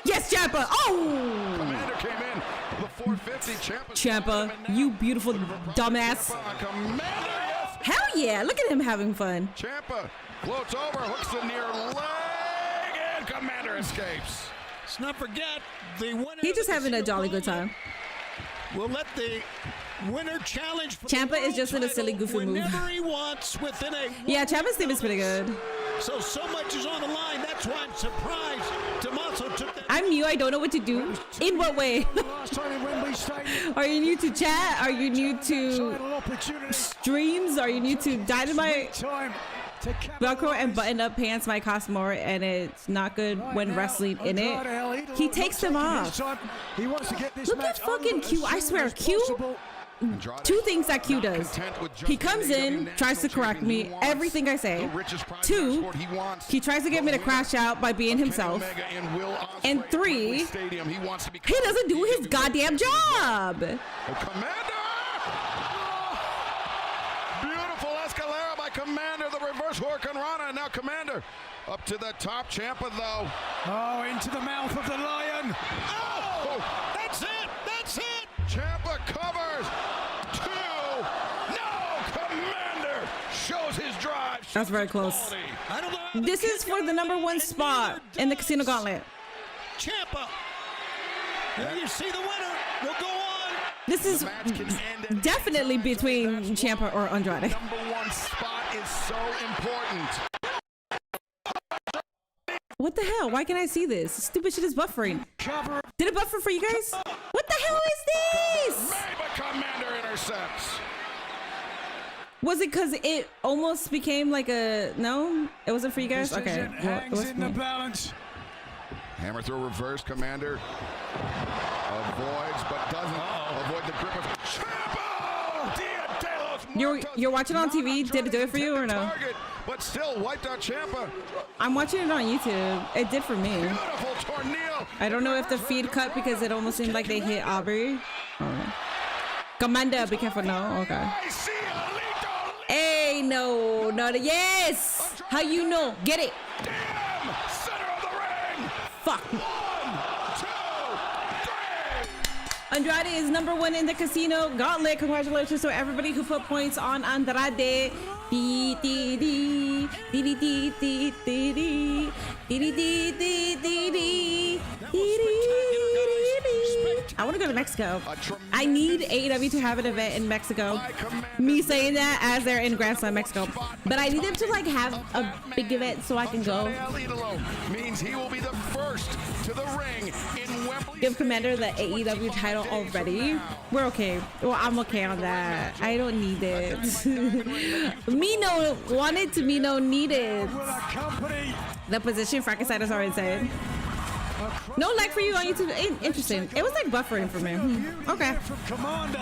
Yes, Ciampa. Oh. Commander came in. The 450. Ciampa, you beautiful dumbass. Commander, yes. Hell yeah! Look at him having fun. Ciampa floats over, hooks the near leg, and Commander escapes. Let's not forget the winner. He's just having a jolly good time. We'll let the winner challenge. For Ciampa is just in a silly, goofy move. whenever he wants within a. Yeah, Ciampa's team is pretty good. So much is on the line. That's why I'm surprised Tommaso took that. I'm new. I don't know what to do. In what way? Last time in Wembley Stadium. Are you new to chat? Are you new to streams? Are you new to Dynamite? Time to Velcro and button-up pants might cost more, and it's not good when wrestling in it. He takes them off. He wants to get this Look at fucking Q. I swear, Q. Two things that Q does. He comes in, tries to correct me, everything I say. 2, he tries to get me to crash out by being himself. And 3, he doesn't do his goddamn job. Commander! Beautiful Escalera by Commander, the reverse Hurricane Rana, and now Commander up to the top. Ciampa, though. Oh, into the mouth of the lion. Oh, that's it! That's it! Ciampa covers. 2. No! Commander shows his drive. That's very close. This is for the #1 spot in the Casino Gauntlet. Ciampa. There you see the winner. They'll go on. This is Match can end at definitely any time, so between that's Ciampa or why Andrade. the number one spot is so important. What the hell? Why can't I see this? Stupid shit is buffering. Cover. Did it buffer for you guys? What the hell is this? Made, but Commander intercepts. Was it because it almost became like a no? It wasn't for you guys. Okay, Decision well, it hangs was in for the me. balance. Hammer throw reverse. Commander avoids, but doesn't avoid the grip of Ciampa. Dia de los Muertos. You're watching on TV. Did it do it for you or no? Target, but still wiped out Ciampa. I'm watching it on YouTube. It did for me. Beautiful tornado. I don't know if the feed cut because it almost seemed like they hit Aubrey. Oh. Commander, be careful. No, okay. I see Alito. Hey, no, yes. How you know? Get it. Damn! Center of the ring. Fuck. 1, 2, 3. Andrade is #1 in the casino gauntlet. Congratulations to everybody who put points on Andrade. Dee, dee, dee, dee, dee, dee, dee, dee, dee, dee, dee, dee, dee, dee, I want to go to Mexico. I need AEW to have an event in Mexico. Me saying that as they're in Grand Slam, Mexico. But I need them to like have a big event so I can go. Alito means he will be the first to the ring in Wembley. Give Commander the AEW title already. We're okay. Well, I'm okay on that. I don't need it. Mino wanted to, Mino needed. Will accompany. The position Frankenstein is already saying. No lag for you on YouTube. Interesting. It was like buffering for me. Okay. From Commander.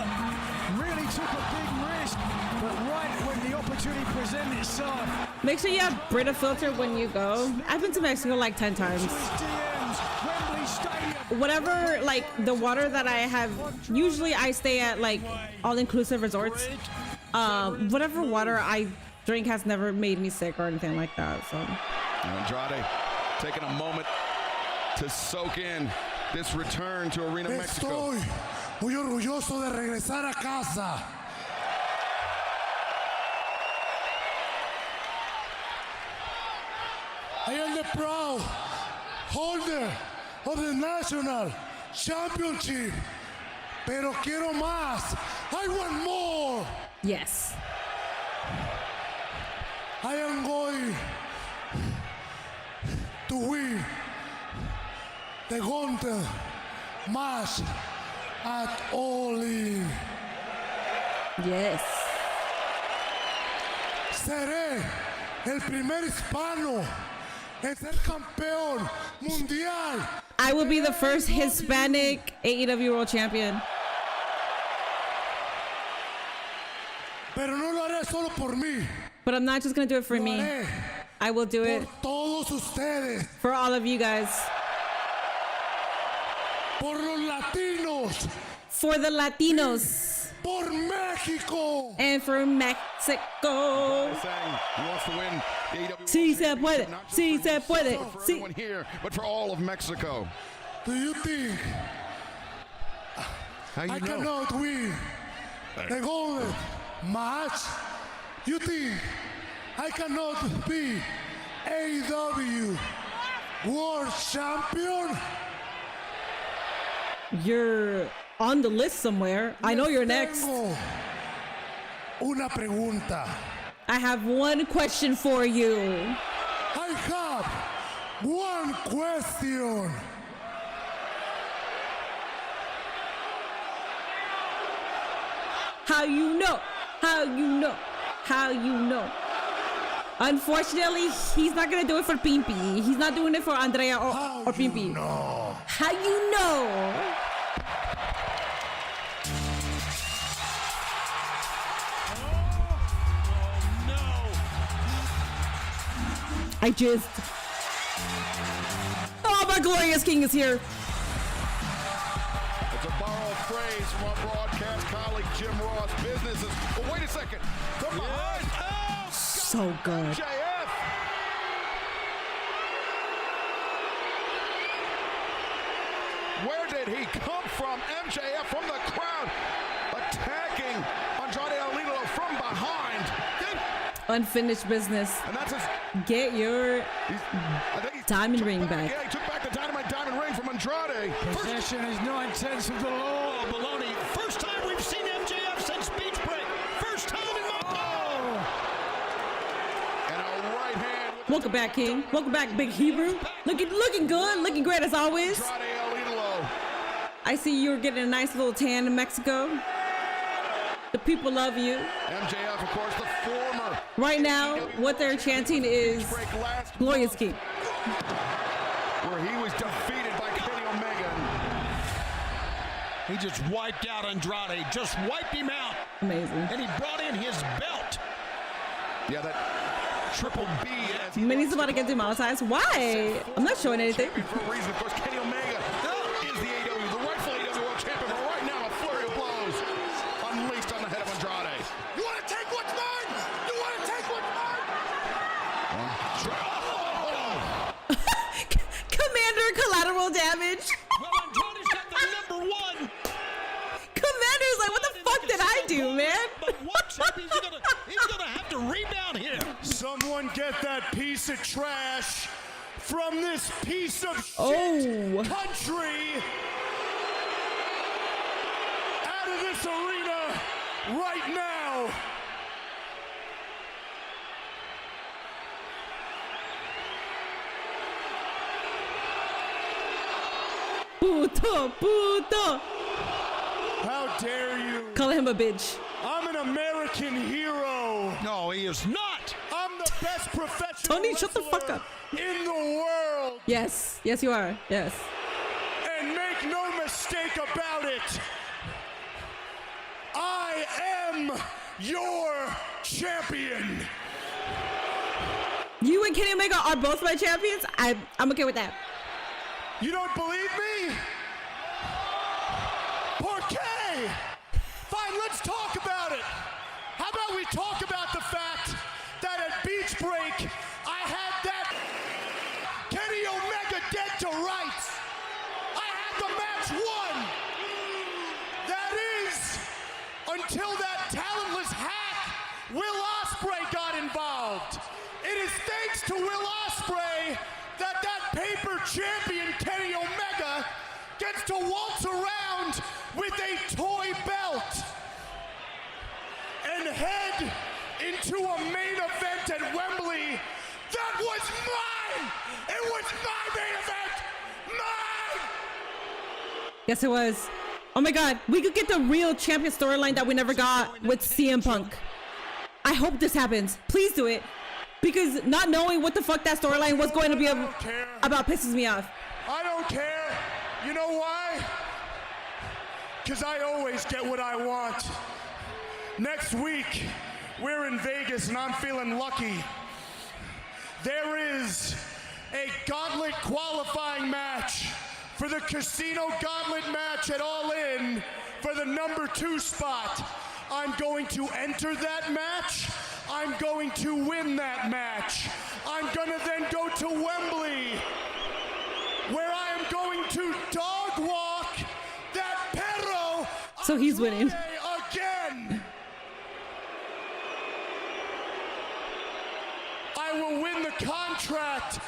Really took a big risk, but right when the opportunity presented itself, Make sure you have Brita filter when you go. I've been to Mexico like 10 times. his DMs, Wembley Stadium. Whatever, like the water that I have, usually I stay at like all-inclusive resorts. Whatever water I drink has never made me sick or anything like that. So Andrade taking a moment to soak in this return to Arena Mexico. Estoy muy orgulloso de regresar a casa. I am the proud holder of the National Championship. Pero quiero más. I want more. yes. I am going to win the Gauntlet match at All In. Yes. Seré el primer hispano en ser campeón mundial. I will be the first Hispanic AEW World Champion. Pero no lo haré solo por mí. But I'm not just gonna do it for Lo me. haré I will do it por todos ustedes, for all of you guys. por los latinos, For the Latinos. por México. And for Mexico. Saying he wants to win the AEW Sí se World puede, Championship, not just sí for se himself, puede, for sí. everyone here, but for all of Mexico. Do you think How you I know? cannot win the Gauntlet match? You think I cannot be AEW World Champion? You're on the list somewhere. I know you're next. Tengo una pregunta. I have one question for you. I have one question. How you know? How you know? How you know? Unfortunately, he's not gonna do it for Pimpy. He's not doing it for Andrea or Pimpy. No. How you know? I just. Oh, my glorious king is here. It's a borrowed phrase from our broadcast colleague Jim Ross. Businesses. But wait a second. From behind. Oh, So good. JF. Where did he come from? MJF from the crowd. Attacking Andrade Alito from behind. Unfinished business. And that's his. Get your I think he diamond took ring back. Yeah, he took back the Dynamite Diamond ring from Andrade. Possession is 9/10 of the law. Oh, Maloney, first time we've seen MJF since Beach Break. First time in my And a right hand. Welcome back, King. Welcome back, Big Hebrew. Looking good, looking great as always. Andrade El Idolo. I see you're getting a nice little tan in Mexico. The people love you. MJF, of course, the former. Right now, what they're chanting is Break last Glorious month, King. where he was defeated by Kenny Omega. He just wiped out Andrade, just wiped him out. Amazing. And he brought in his belt. Yeah, that Triple B. As he Minnie's about to get demonetized. Why? I'm not showing anything. for a reason, of course, Kenny Omega is the AEW, the rightful AEW World Champion. But right now, a flurry of blows unleashed on the head of Andrade. You want to take what's mine? You want to take what's mine? Commander collateral damage. Well, Andrade's got the number one. Commander's like, what the fuck did I do, man? But what champion he's gonna have to rebound here. Someone get that piece of trash from this piece of shit Oh. country out of this arena right now. Puto. How dare you? Call him a bitch. I'm an American hero. No, he is not. I'm the best professional Tony, shut the fuck wrestler up. in the world. Yes, you are. Yes. And make no mistake about it, I am your champion. You and Kenny Omega are both my champions. I'm okay with that. You don't believe me? ¿Por qué? Fine, let's talk about it. How about we talk about the fact that at Beach Break, I had that Kenny Omega dead to rights. I had the match won. That is, until that talentless hack, Will Ospreay, got involved. It is thanks to Will Ospreay that paper champion Kenny Omega gets to waltz around with a toy belt and head into a main event at Wembley. That was mine! It was my main event! Mine! Yes, it was. Oh my God, we could get the real champion storyline that we never got with CM Punk. I hope this happens. Please do it. Because not knowing what the fuck that storyline was going to be about pisses me off. I don't care. You know why? Because I always get what I want. Next week, we're in Vegas and I'm feeling lucky. There is a gauntlet qualifying match for the Casino Gauntlet match at All In for the number 2 spot. I'm going to enter that match. I'm going to win that match. I'm gonna then go to Wembley, where I am going to dog walk that perro. So he's winning. Again. I will win the contract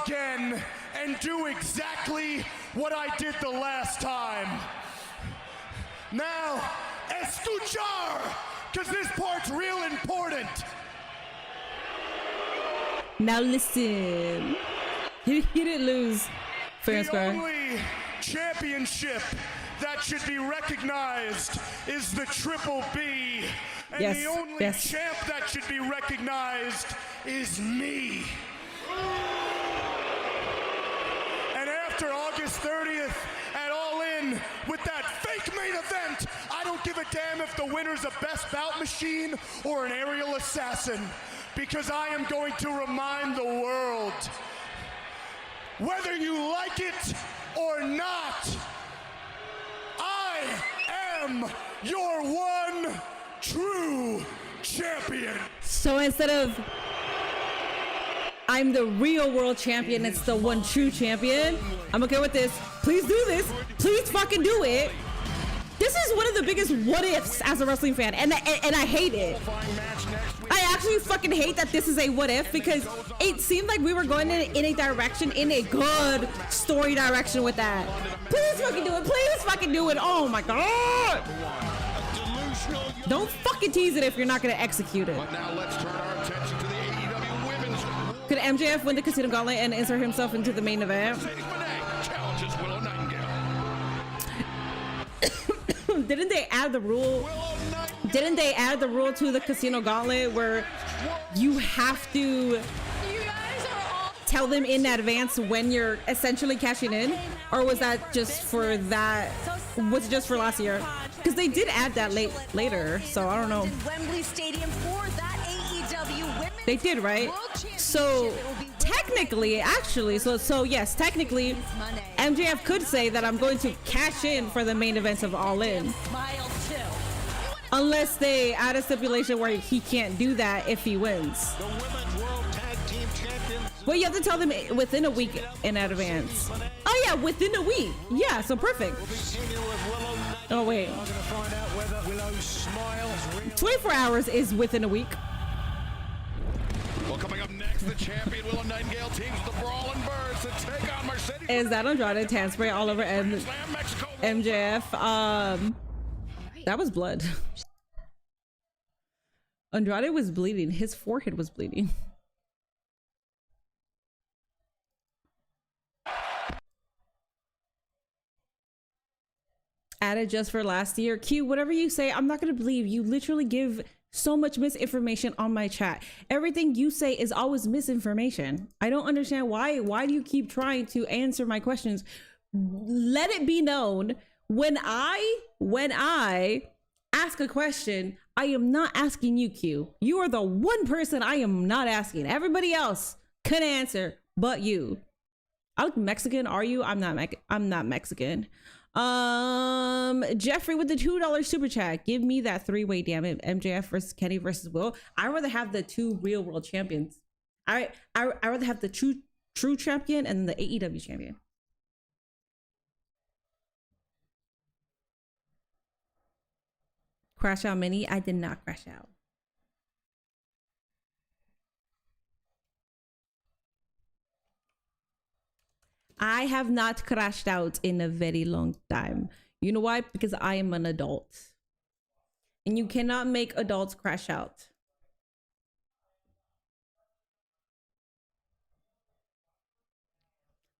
again and do exactly what I did the last time. Now, escuchar, because this part's real important. Now listen. He didn't lose fair and The square. only championship that should be recognized is the Triple B. And Yes, the only yes. champ that should be recognized is me. And after August 30th at All In with that fake main event, I don't give a damn if the winner's a best bout machine or an aerial assassin, because I am going to remind the world, whether you like it or not, I am your one true champion. So instead of I'm the real world champion, it's the one true champion. I'm okay with this. Please do this. Please fucking do it. This is one of the biggest what ifs as a wrestling fan, and I hate it. Qualifying match next week. I actually fucking hate that this is a what if, because it seemed like we were going in a direction, in a good story direction with that. Please fucking do it. Please fucking do it. Oh my god. Don't fucking tease it if you're not gonna execute it. But now let's turn our attention to the AEW Women's. Could MJF win the Casino Gauntlet and insert himself into the main event? Mercedes Moné challenges Willow Nightingale. Didn't they add the rule? Didn't they add the rule to the Casino Gauntlet where you have to tell them in advance when you're essentially cashing in? Or was that just for that? Was it just for last year? Because they did add that later, so I don't know. Wembley Stadium for that AEW Women's They did, right? So technically, actually, so yes, technically, MJF could say that I'm going to cash in for the main events of All In. Unless they add a stipulation where he can't do that if he wins. The Women's World Tag Team Champions. Well, you have to tell them within a week in advance. Oh yeah, within a week. Yeah, so perfect. Oh wait. 24 hours is within a week. Well, coming up next, the champion Willow Nightingale teams the Brawling Birds to take on Mercedes. Is that Andrade tan spray all over MJF? That was blood. Andrade was bleeding. His forehead was bleeding. Added just for last year. Q, whatever you say, I'm not gonna believe. You literally give so much misinformation on my chat. Everything you say is always misinformation. I don't understand why. Why do you keep trying to answer my questions? Let it be known, when I ask a question, I am not asking you, Q. You are the one person I am not asking. Everybody else can answer but you. I look Mexican, are you? I'm not Mexican. Jeffrey with the $2 super chat. Give me that three-way, damn it. MJF versus Kenny versus Will. I'd rather have the two real world champions. I rather have the true champion and the AEW champion. Crash out mini? I did not crash out. I have not crashed out in a very long time. You know why? Because I am an adult. And you cannot make adults crash out.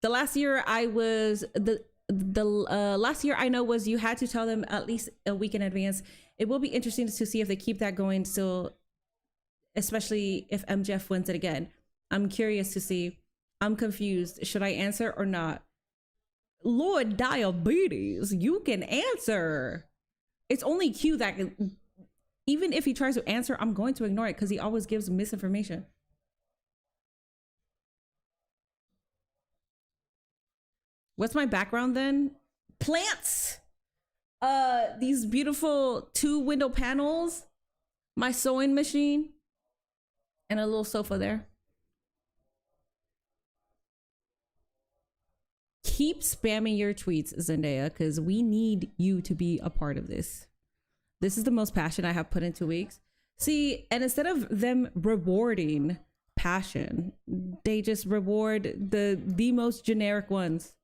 The last year I was, last year I know was you had to tell them at least a week in advance. It will be interesting to see if they keep that going still, especially if MJF wins it again. I'm curious to see. I'm confused. Should I answer or not? Lord Diabetes, you can answer. It's only Q that can, even if he tries to answer, I'm going to ignore it because he always gives misinformation. What's my background then? Plants. These beautiful 2 window panels, my sewing machine, and a little sofa there. Keep spamming your tweets, Zendaya, because we need you to be a part of this. This is the most passion I have put in 2 weeks. See, and instead of them rewarding passion, they just reward the most generic ones.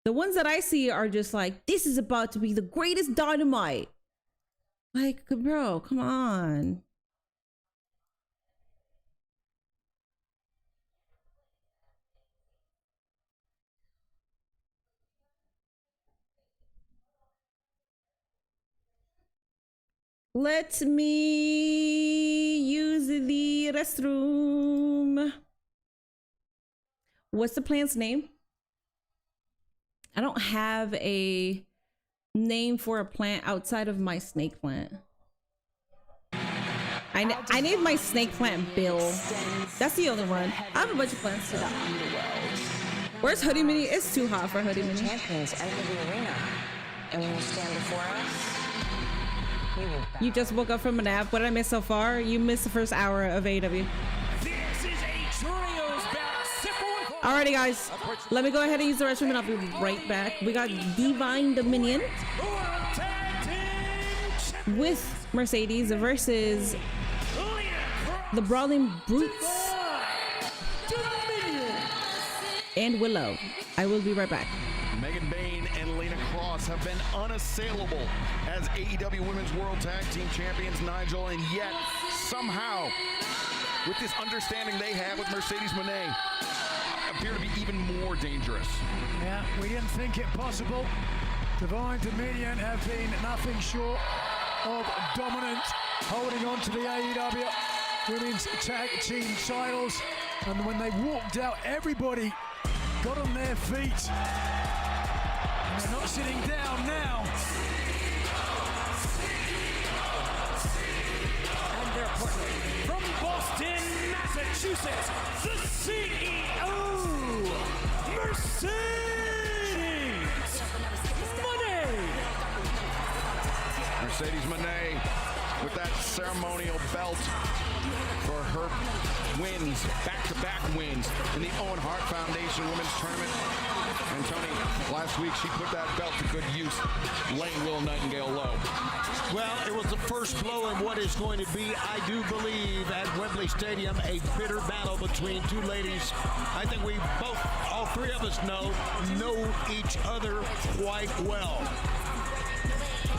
The ones that I see are just like, this is about to be the greatest Dynamite. Like, bro, come on. Let me use the restroom. What's the plant's name? I don't have a name for a plant outside of my snake plant. I named my snake plant Bill. That's the only one. I have a bunch of plants too. Where's Hoodie Mini? It's too hot for Hoodie Mini. Champions enter the arena, and when you stand before us, you just woke up from a nap. What did I miss so far? You missed the first hour of AEW. This is a trios bout. Alrighty, guys. Let me go ahead and use the restroom and I'll be right back. We got Divine Dominion with Mercedes versus the Brawling Brutes and Willow. I will be right back. Megan Bayne and Lena Cross have been unassailable as AEW Women's World Tag Team Champions, Nigel, and yet somehow, with this understanding they have with Mercedes Moné, appear to be even more dangerous. Yeah, we didn't think it possible. Divine Dominion have been nothing short of dominant, holding on to the AEW Women's Tag Team titles. And when they walked out, everybody got on their feet. And they're not sitting down now. And their partner from Boston, Massachusetts, the CEO, Mercedes Moné. Mercedes Moné with that ceremonial belt for her wins, back-to-back wins in the Owen Hart Foundation Women's Tournament. And Tony, last week she put that belt to good use, laying Will Nightingale low. Well, it was the first blow in what is going to be, I do believe, at Wembley Stadium, a bitter battle between two ladies. I think we both, all three of us know each other quite well.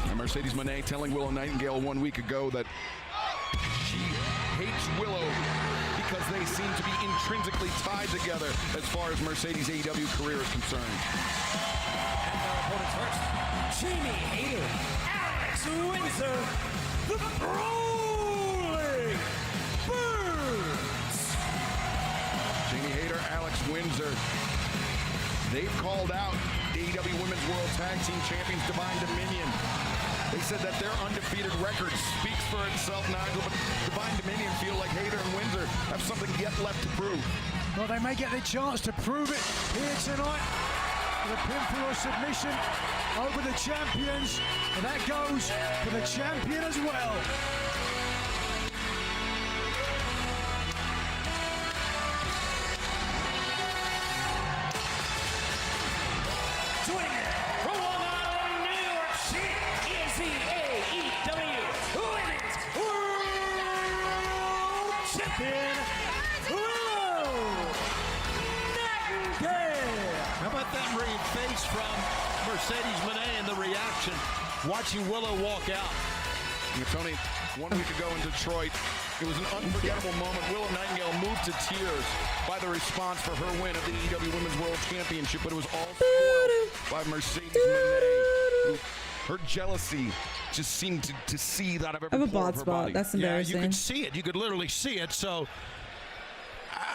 And Mercedes Moné telling Willow Nightingale 1 week ago that she hates Willow because they seem to be intrinsically tied together as far as Mercedes' AEW career is concerned. And our opponents first, Jamie Hayter, Alex Windsor, the Brawling Birds. Jamie Hayter, Alex Windsor, they've called out AEW Women's World Tag Team Champions Divine Dominion. They said that their undefeated record speaks for itself, Nigel, but Divine Dominion feel like Hayter and Windsor have something yet left to prove. Well, they may get the chance to prove it here tonight with a pinfall or submission over the champions. And that goes for the champion as well. Joining from Long Island, New York City, is the AEW Women's World Champion, Willow Nightingale. How about that face from Mercedes Moné and the reaction, watching Willow walk out. You know, Tony, 1 week ago in Detroit, it was an unforgettable moment. Willow Nightingale moved to tears by the response for her win of the AEW Women's World Championship, but it was all spoiled by Mercedes Moné. Her jealousy just seemed to seethe out of every I have a pore bald of her spot. body. That's Yeah, embarrassing. you could see it. You could literally see it. So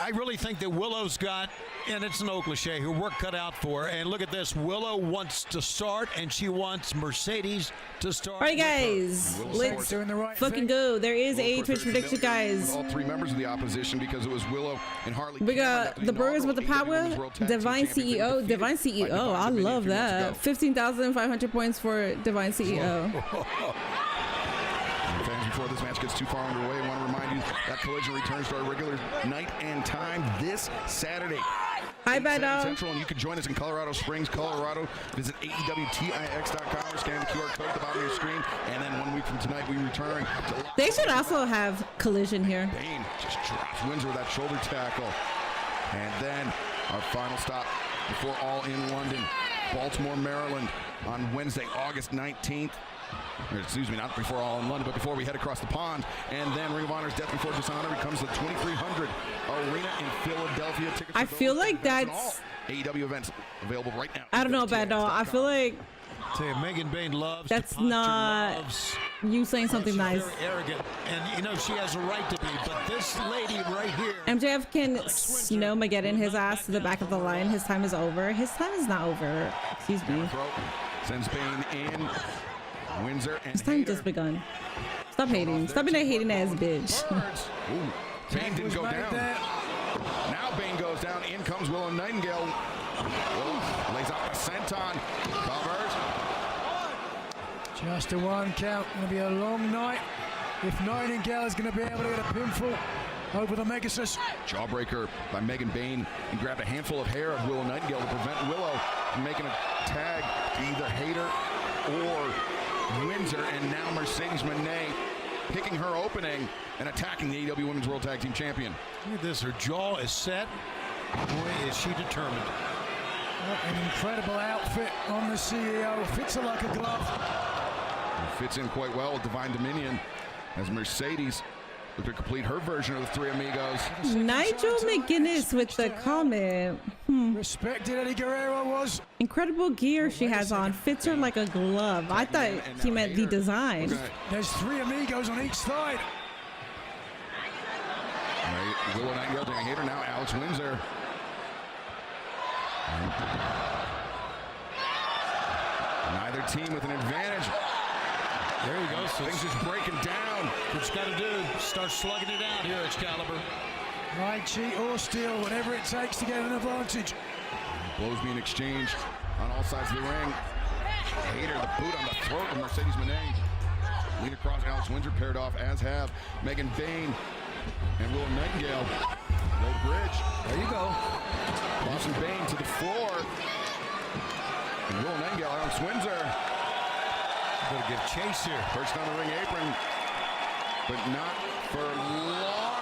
I really think that Willow's got, and it's an old cliche, her work cut out for her. And look at this. Willow wants to start, and she wants Mercedes to start. All right, guys, let's Doing the right fucking thing. go. There is a Will, of Twitch course, very prediction, familiar guys. with all three members of the opposition because it was Willow and Harley. We got Cameron the Brewers with the AEW power, Women's World Tag Team Divine Championship CEO, defeated Divine by CEO. Divine I Dominion love a few months that. ago. 15,500 points for Divine CEO. Fans, before this match gets too far underway, I want to remind you that Collision returns to our regular night and time this Saturday. Hi, 8, 7 Bado. Central, and you can join us in Colorado Springs, Colorado. Visit AEWTIX.com or scan the QR code at the bottom of your screen. And then 1 week from tonight, we return to They should also have Collision here. Bayne just drops Windsor with that shoulder tackle. And then our final stop before All in London, Baltimore, Maryland, on Wednesday, August 19th. Or, excuse me, not before All in London, but before we head across the pond. And then Ring of Honor's Death Before Dishonor becomes the 2300 Arena in Philadelphia. Tickets I for feel those like events and that's- all AEW events available right now. I don't know, Bado. I feel like Tell you, Megan Bayne loves That's to posture, not loves. you saying something She's nice. very arrogant, and you know she has a right to be. But this lady right here, MJF can snowmageddon his ass to the back of the line. His time is over. His time is not over. Excuse me. Throw sends Bayne in. Windsor and His time Hayter. just begun. Stop hating. Stop being a hating ass bitch. Birds. Ooh, Bayne didn't go down. Now Bayne goes down. In comes Willow Nightingale. Willow lays out the senton. Covers. Just a one count. Going to be a long night. If Nightingale is going to be able to get a pinfall over the Megasus. Jawbreaker by Megan Bayne. He grabbed a handful of hair of Willow Nightingale to prevent Willow from making a tag to either Hayter or Windsor. And now now Mercedes Moné picking her opening and attacking the AEW Women's World Tag Team Champion. Look at this. Her jaw is set. Boy, is she determined. What an incredible outfit on the CEO. Fits her like a glove. It fits in quite well with Divine Dominion as Mercedes look to complete her version of the Three Amigos. Nigel McGuinness with the comment. Respected Eddie Guerrero was. Incredible gear she has on. Fits her like a glove. I thought he meant the design. There's Three Amigos on each side. Right. Willow Nightingale, Dan Hayter, now Alex Windsor. Neither team with an advantage. There you go. So things just breaking down. What you got to do, start slugging it out here, Excalibur. Right, cheat or steal, whatever it takes to get an advantage. Blows being exchanged on all sides of the ring. Hayter, the boot on the throat of Mercedes Moné. Lead across Alex Windsor, paired off, as have Megan Bayne and Willow Nightingale. Low bridge. There you go. Boston Bayne to the floor. And Willow Nightingale, Alex Windsor. Going to give chase here. First on the ring apron, but not for long.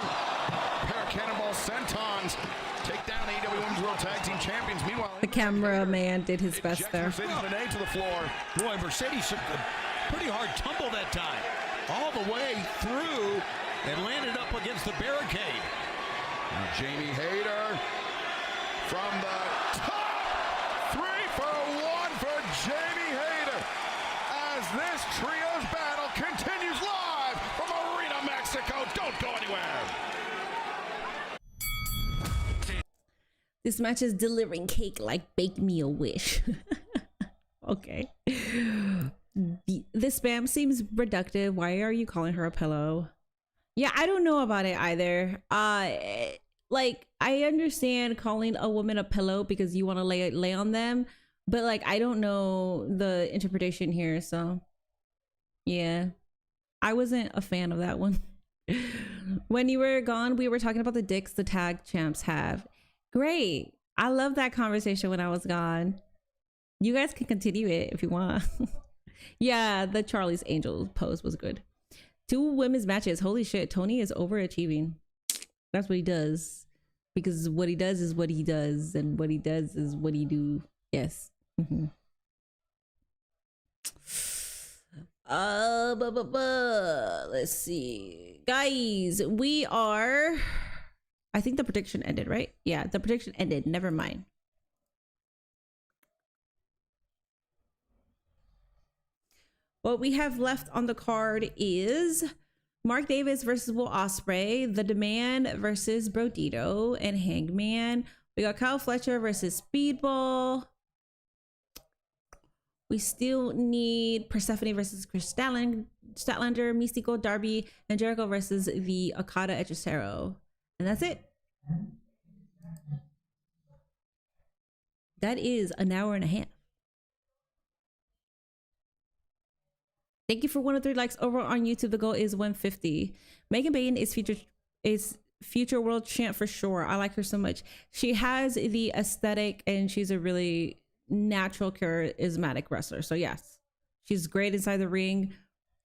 Pair of cannonball sentons take down AEW Women's World Tag Team Champions. Meanwhile, The cameraman did his best there. Mercedes Moné to the floor. Boy, Mercedes took a pretty hard tumble that time. All the way through and landed up against the barricade. Now Jamie Hayter from the top. 3 for 1 for Jamie Hayter. As this trio's battle continues live from Arena, Mexico. Don't go anywhere. This match is delivering cake like Bake Me a Wish. Okay. This spam seems reductive. Why are you calling her a pillow? Yeah, I don't know about it either. Like, I understand calling a woman a pillow because you want to lay on them, but like, I don't know the interpretation here. So yeah, I wasn't a fan of that one. When you were gone, we were talking about the dicks the tag champs have. Great. I love that conversation when I was gone. You guys can continue it if you want. Yeah, the Charlie's Angels pose was good. 2 women's matches. Holy shit, Tony is overachieving. That's what he does. Because what he does is what he does, and what he does is what he do. Yes. Let's see. Guys, we are... I think the prediction ended, right? Yeah, the prediction ended. Never mind. What we have left on the card is Mark Davis versus Will Ospreay, The Demand versus Brodito and Hangman. We got Kyle Fletcher versus Speedball. We still need Persephone versus Chris Statlander, Mystico, Darby, and Jericho versus the Okada Hechicero. And that's it. That is an hour and a half. Thank you for 103 likes over on YouTube. The goal is 150. Megan Bayne is future world champ for sure. I like her so much. She has the aesthetic and she's a really natural, charismatic wrestler. So yes, she's great inside the ring.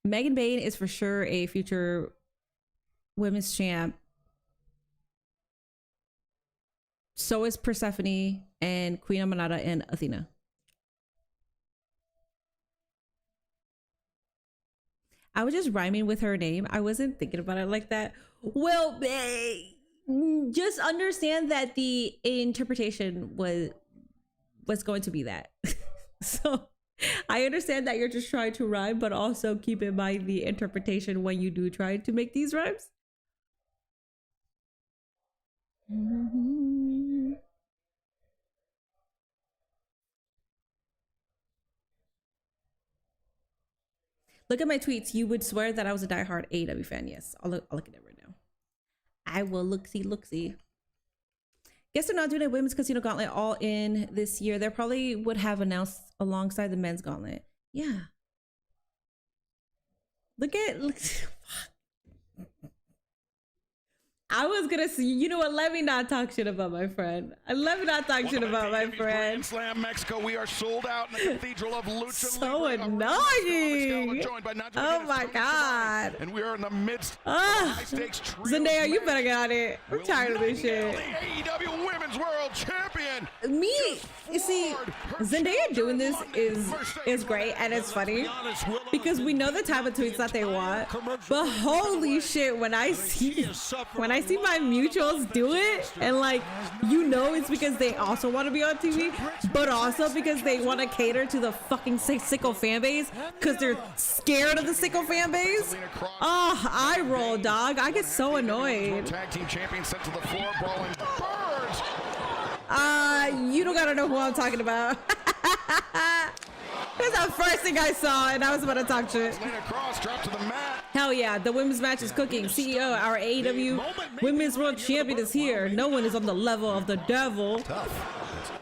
Megan Bayne is for sure a future women's champ. So is Persephone and Queen Amanada and Athena. I was just rhyming with her name. I wasn't thinking about it like that. Well, just understand that the interpretation was going to be that. So I understand that you're just trying to rhyme, but also keep in mind the interpretation when you do try to make these rhymes. Look at my tweets. You would swear that I was a diehard AEW fan. Yes, I'll look at it right now. I will look-see. Guess they're not doing a women's casino gauntlet all in this year. They probably would have announced alongside the men's gauntlet. Yeah. Look. I was gonna see, you know what? Let me not talk shit about my friend. Let me not talk shit about my friend. Grand Slam Mexico. We are sold out in the Cathedral of Lucha So Libre. annoying. Joined by Nacho Oh Martinez, my Tony God. Schiavone, and we are in the midst of a Ah, high-stakes trios Zendaya, you match. better get on it. I'm Will tired of this Nightingale, shit. The AEW Women's World Champion. Me, you see, Zendaya doing this is great and it's funny because we know the type of tweets that they want. But holy shit, when I see my mutuals do it, and like, you know, it's because they also want to be on TV, but also because they want to cater to the fucking sicko fan base because they're scared of the sicko fan base. Oh, I roll, dog. I get so annoyed. Tag team champion sent to the floor, brawling birds. You don't gotta know who I'm talking about. That's the first thing I saw, and I was about to talk shit. Selena Cross dropped to the mat. Hell yeah, the women's match is cooking. CEO, our AEW Women's World Champion is here. No one is on the level of the devil.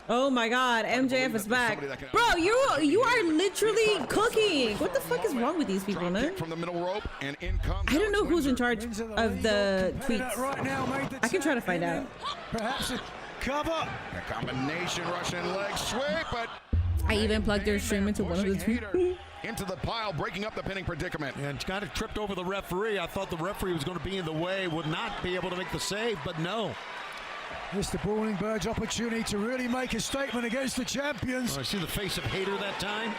Oh my God, MJF is back. Bro, you are literally cooking. What the fuck is wrong with these people, man? From the middle rope and in comes I don't know who's in charge Into the of the legal tweets. right now, made the I can try to tap find in. out. Perhaps a cover. A combination Russian leg sweep, but I even plugged their stream into one of the pushing tweets. Hayter into the pile, breaking up the pinning predicament. And kind of tripped over the referee. I thought the referee was going to be in the way, would not be able to make the save, but no. Mr. Brawling Bird's opportunity to really make a statement against the champions. Oh, I see the face of Hayter that time.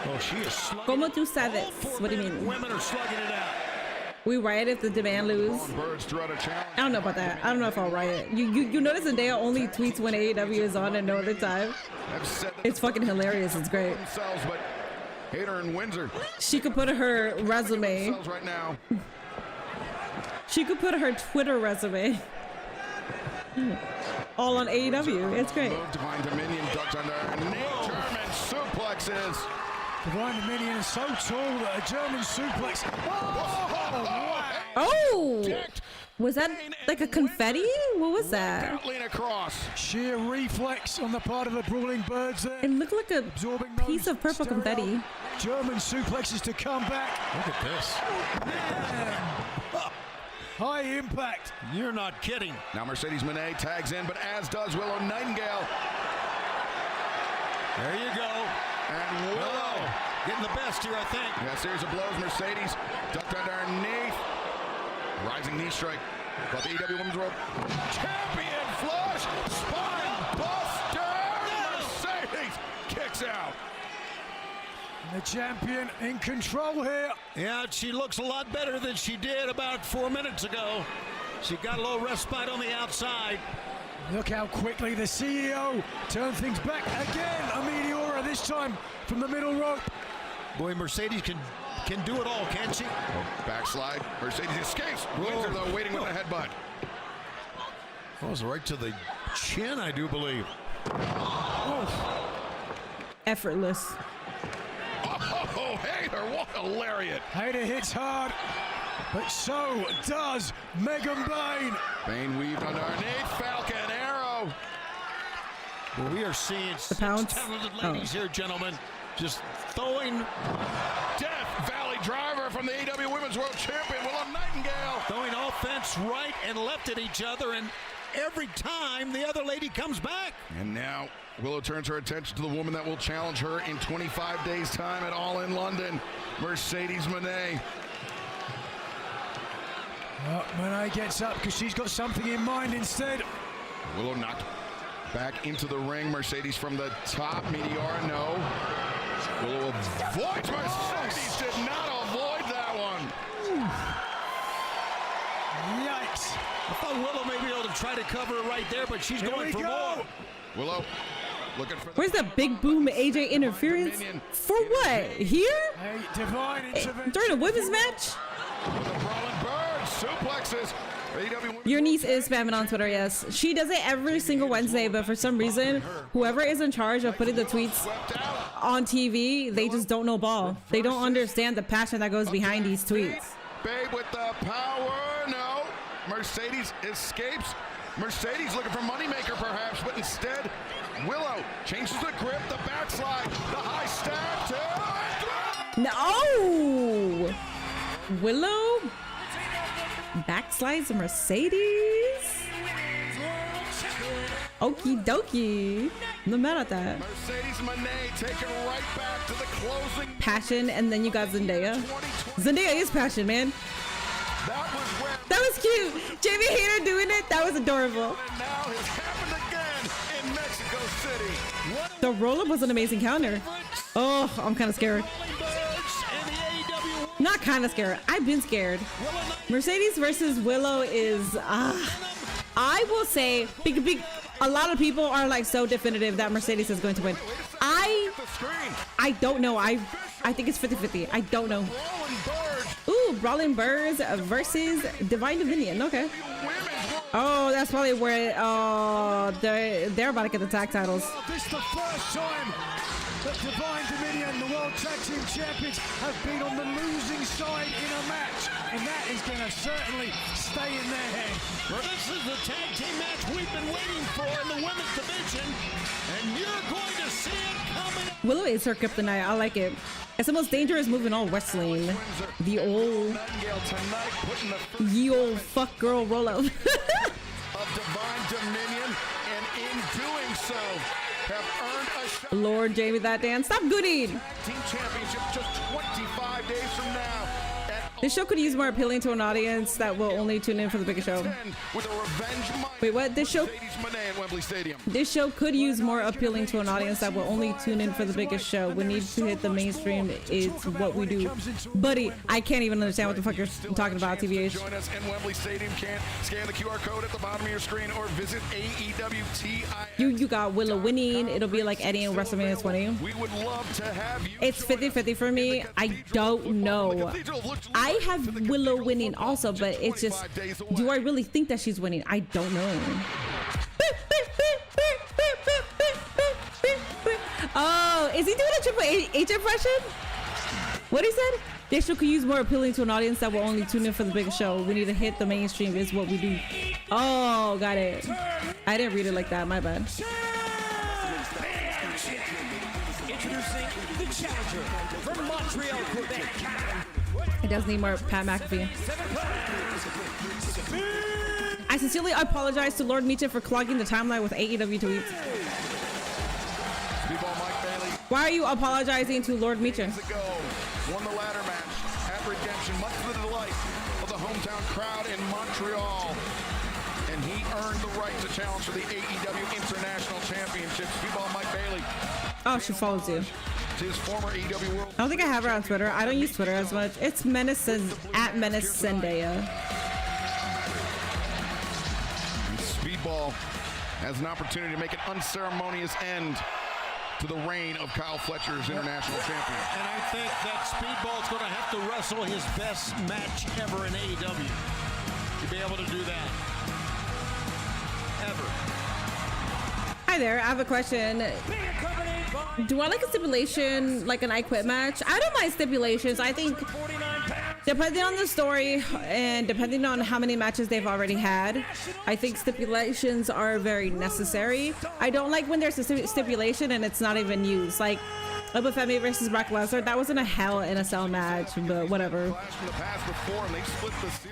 Oh, she is slugging. Como tú sabes? All four What do you men- mean? Women are slugging it out. We riot if the demand lose. Birds threw out a challenge. I don't know about that. I don't know if I'll riot. You notice Zendaya only tweets when AEW is on and no other time. Have said that It's fucking hilarious. It's great. themselves, but Hayter and Windsor She could put her resume. themselves right now. She could put her Twitter resume. All on AEW. It's great. Move Divine Dominion ducked under German suplexes. Divine Dominion is so tall that a German suplex. Oh! Decked. Was that like a confetti? What was that? Out Lena Cross. Sheer reflex on the part of the Brawling Birds there. It looked like a Absorbing piece those of purple stereo confetti. German suplexes to come back. Look at this. High impact. You're not kidding. Now Mercedes Moné tags in, but as does Willow Nightingale. There you go. And Willow. Getting the best here, I think. Yeah, series of blows. Mercedes ducked underneath. Rising knee strike. But the AEW Women's World Champion flush. Spine buster. Mercedes kicks out. And the champion in control here. Yeah, she looks a lot better than she did about 4 minutes ago. She got a little respite on the outside. Look how quickly the CEO turned things back again. A Meteora this time from the middle rope. Boy, Mercedes can do it all, can't she? Backslide. Mercedes escapes. Windsor, though, waiting with a headbutt. That was right to the chin, I do believe. Effortless. Oh, Hayter, what a lariat. Hayter hits hard, but so does Megan Bayne. Bane weaved underneath. Falcon arrow. Well, we are seeing six pounce? talented Oh. ladies here, gentlemen. Just throwing Death Valley driver from the AEW Women's World Champion, Willow Nightingale. offense right and left at each other, and every time the other lady comes back. And now Willow turns her attention to the woman that will challenge her in 25 days' time at All in London, Mercedes Moné. Well, Moné gets up because she's got something in mind instead. Willow knocked back into the ring. Mercedes from the top. Meteora, no. Willow avoids. Mercedes did not avoid that one. Yikes. I thought Willow may be able to try to cover it right there, but she's going for more. Willow looking for the Where's that big boom AJ interference? For what? Here? A divine intervention. During a women's match? with the Brawling Birds. Suplexes. AEW Women's Your niece is spamming on Twitter, yes. She does it every single Wednesday, but for some reason, whoever is in charge of putting the tweets on TV, they just don't know ball. They don't understand the passion that goes behind these tweets. Babe with the power. No. Mercedes escapes. Mercedes looking for moneymaker perhaps, but instead Willow changes the grip, the backslide, the high stab to No! Willow backslides Mercedes. Okie dokie. I'm not mad at that. Mercedes Moné taken right back to the closing. Passion, and then you got Zendaya. Zendaya is passion, man. That was cute. Jamie Hayter doing it. That was adorable. And now it's happened again in Mexico City. The roll-up was an amazing counter. Oh, I'm kind of scared. Not kind of scared. I've been scared. Mercedes versus Willow is, I will say, a lot of people are like so definitive that Mercedes is going to win. I don't know. I think it's 50-50. I don't know. Ooh, Brawling Birds versus Divine Dominion. Okay. Oh, that's probably where they're about to get the tag titles. This is the first time that Divine Dominion, the World Tag Team Champions, have been on the losing side in a match, and that is going to certainly stay in their head. Well, this is the tag team match we've been waiting for in the women's division, and you're going to see it coming. Willow is her kryptonite. I like it. It's the most dangerous move in all wrestling. The old, ye old fuck girl roll up. Of Divine Dominion, and in doing so, have earned a shot. Lord Jamie, that dance. Stop gooning. Team championship just 25 days from now. This show could use more appealing to an audience that will only tune in for the biggest show. With a revenge. Wait, what? This show? Mercedes Moné at Wembley Stadium. This show could use more appealing to an audience that will only tune in for the biggest show. We need to hit the mainstream. It's what we do. Buddy, I can't even understand what the fuck you're talking about, TVH. Join us in Wembley Stadium. Scan the QR code at the bottom of your screen or visit AEWTI. You got Willow winning. It'll be like Eddie in WrestleMania 20. We would love to have you. It's 50-50 for me. I don't know. I have Willow winning also, but it's just, do I really think that she's winning? I don't know. Oh, is he doing a Triple H impression? What he said? This show could use more appealing to an audience that will only tune in for the biggest show. We need to hit the mainstream is what we do. Oh, got it. I didn't read it like that. My bad. Introducing the challenger from Montreal, Quebec. It does need more Pat McAfee. I sincerely apologize to Lord Meechin for clogging the timeline with AEW tweets. Why are you apologizing to Lord Meechin? Won the ladder match at Redemption, much to the delight of the hometown crowd in Montreal. And he earned the right to challenge for the AEW International Championship. Speedball Mike Bailey. Oh, she follows you. His former AEW World. I don't think I have her on Twitter. I don't use Twitter as much. It's Menace at Menace Zendaya. Speedball has an opportunity to make an unceremonious end to the reign of Kyle Fletcher as international champion. And I think that Speedball's going to have to wrestle his best match ever in AEW to be able to do that. Ever. Hi there, I have a question. Do I like a stipulation, like an I Quit match? I don't mind stipulations. I think depending on the story and depending on how many matches they've already had, I think stipulations are very necessary. I don't like when there's a stipulation and it's not even used. Like Oba Femi versus Brock Lesnar, that wasn't a Hell in a Cell match, but whatever.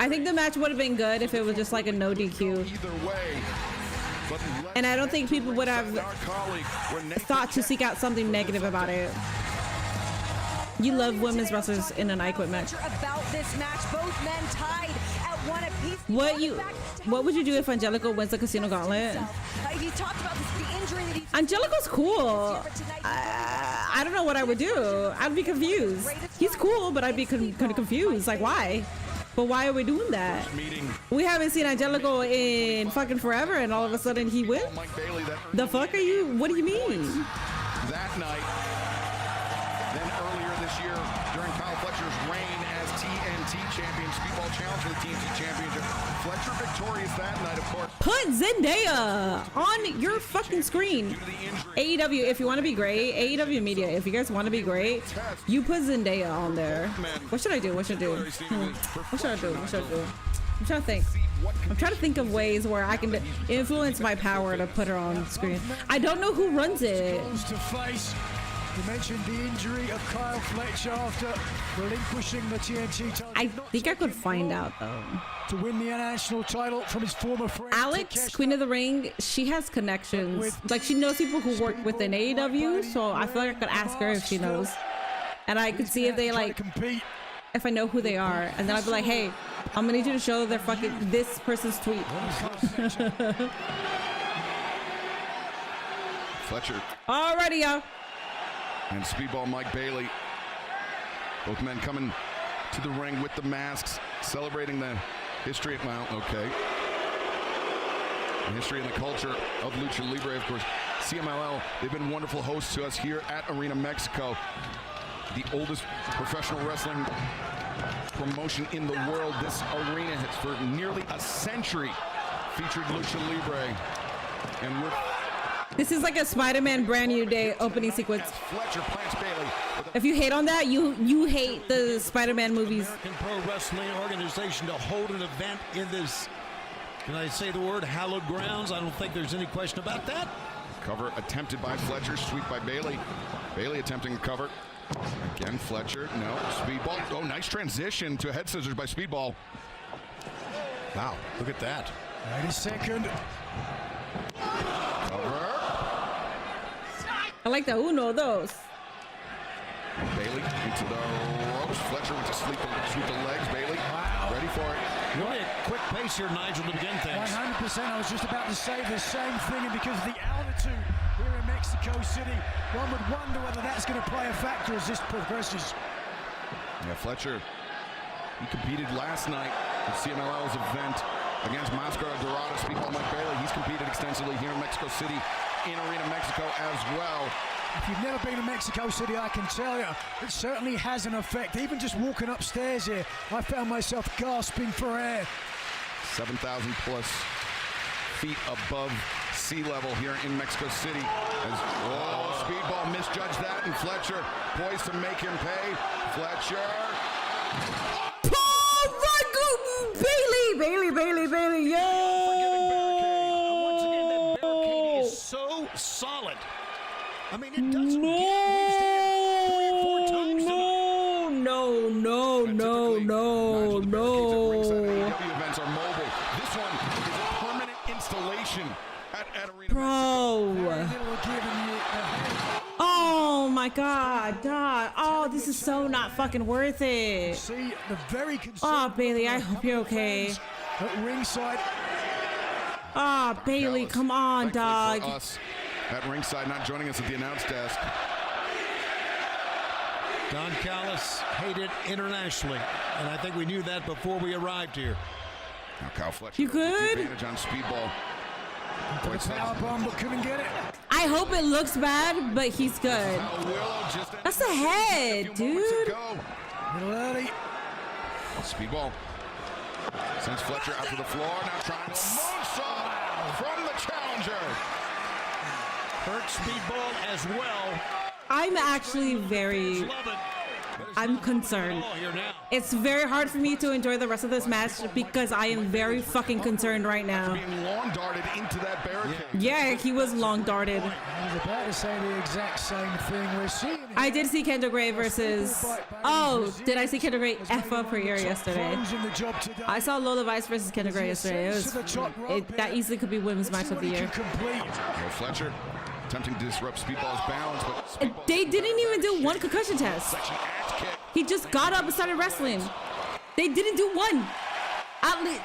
I think the match would have been good if it was just like a no DQ. And I don't think people would have thought to seek out something negative about it. You love women's wrestlers in an I Quit match. About this match, both men tied at one apiece. What would you do if Angelico wins the Casino Gauntlet? He talked about the injury that he's Angelico's cool. I don't know what I would do. I'd be confused. He's cool, but I'd be kind of confused. Like, why? But why are we doing that? We haven't seen Angelico in fucking forever, and all of a sudden he wins? The fuck are you? What do you mean? That night, then earlier this year, during Kyle Fletcher's reign as TNT champion, Speedball challenged for the TNT championship. Fletcher victorious that night, of course. Put Zendaya on your fucking screen. AEW, if you want to be great, AEW Media, if you guys want to be great, you put Zendaya on there. What should I do? What should I do? What should I do? What should I do? I'm trying to think. I'm trying to think of ways where I can influence my power to put her on screen. I don't know who runs it. To face You mentioned the injury of Kyle Fletcher after relinquishing the TNT title. I think I could find out though. To win the international title from his former friend Alex, Takeshita. Queen of the Ring, she has connections. Like she knows people who work within AEW, so I feel like I could ask her if she knows. And I could see if they like, if I know who they are. And then I'd be like, hey, I'm gonna need you to show their fucking, this person's tweet. Fletcher Alrighty, y'all. and Speedball Mike Bailey. Both men coming to the ring with the masks, celebrating the history of Mount. Okay. The history and the culture of Lucha Libre, of course. CMLL, they've been wonderful hosts to us here at Arena Mexico. The oldest professional wrestling promotion in the world. This arena has for nearly a century featured Lucha Libre. And we're This is like a Spider-Man Brand New Day opening sequence. Fletcher plants Bailey. If you hate on that, you hate the Spider-Man movies. American Pro Wrestling Organization to hold an event in this, can I say the word, hallowed grounds? I don't think there's any question about that. Cover attempted by Fletcher, sweep by Bailey. Bailey attempting a cover. Again, Fletcher, no, Speedball. Oh, nice transition to head scissors by Speedball. Wow, look at that. Wait a second. Cover. I like the uno dos. Bailey into the ropes. Fletcher with the sweep the legs. Bailey ready for it. Really a quick pace here, Nigel, to begin things. 100%. I was just about to say the same thing, and because of the altitude here in Mexico City, one would wonder whether that's going to play a factor as this progresses. Yeah, Fletcher, he competed last night at CMLL's event against Mascara Dorada. Speedball Mike Bailey, he's competed extensively here in Mexico City, in Arena Mexico as well. If you've never been to Mexico City, I can tell you, it certainly has an effect. Even just walking upstairs here, I found myself gasping for air. 7,000 plus feet above sea level here in Mexico City. As Speedball misjudged that, and Fletcher poised to make him pay. Fletcher. Bailey, yo! Once again, that barricade is so solid. I mean, it doesn't get we've seen it 3 or 4 times tonight. No. AEW events are mobile. This one is a permanent installation at Arena Bro. Oh my God, dog. Oh, this is so not fucking worth it. See the very Oh, Bailey, I hope you're okay. At ringside. Oh, Bailey, come on, dog. For us at ringside, not joining us at the announce desk. Don Callis hated internationally, and I think we knew that before we arrived here. Now Kyle Fletcher. You good? Advantage on Speedball. Power bomb, but couldn't get it. I hope it looks bad, but he's good. That's the head, dude. Little early. Speedball sends Fletcher out to the floor. Now trying to moonsault from the challenger. Hurt Speedball as well. I'm actually I'm concerned. It's very hard for me to enjoy the rest of this match because I am very fucking concerned right now. Being long darted into that barricade. Yeah, he was long darted. I was about to say the exact same thing. We're seeing. I did see Kendall Gray versus. Oh, did I see Kendall Gray F up her ear yesterday? I saw Lola Vice versus Kendall Gray yesterday. That easily could be women's match of the year. Fletcher attempting to disrupt Speedball's balance, but they didn't even do one concussion test. He just got up and started wrestling. They didn't do one. At least,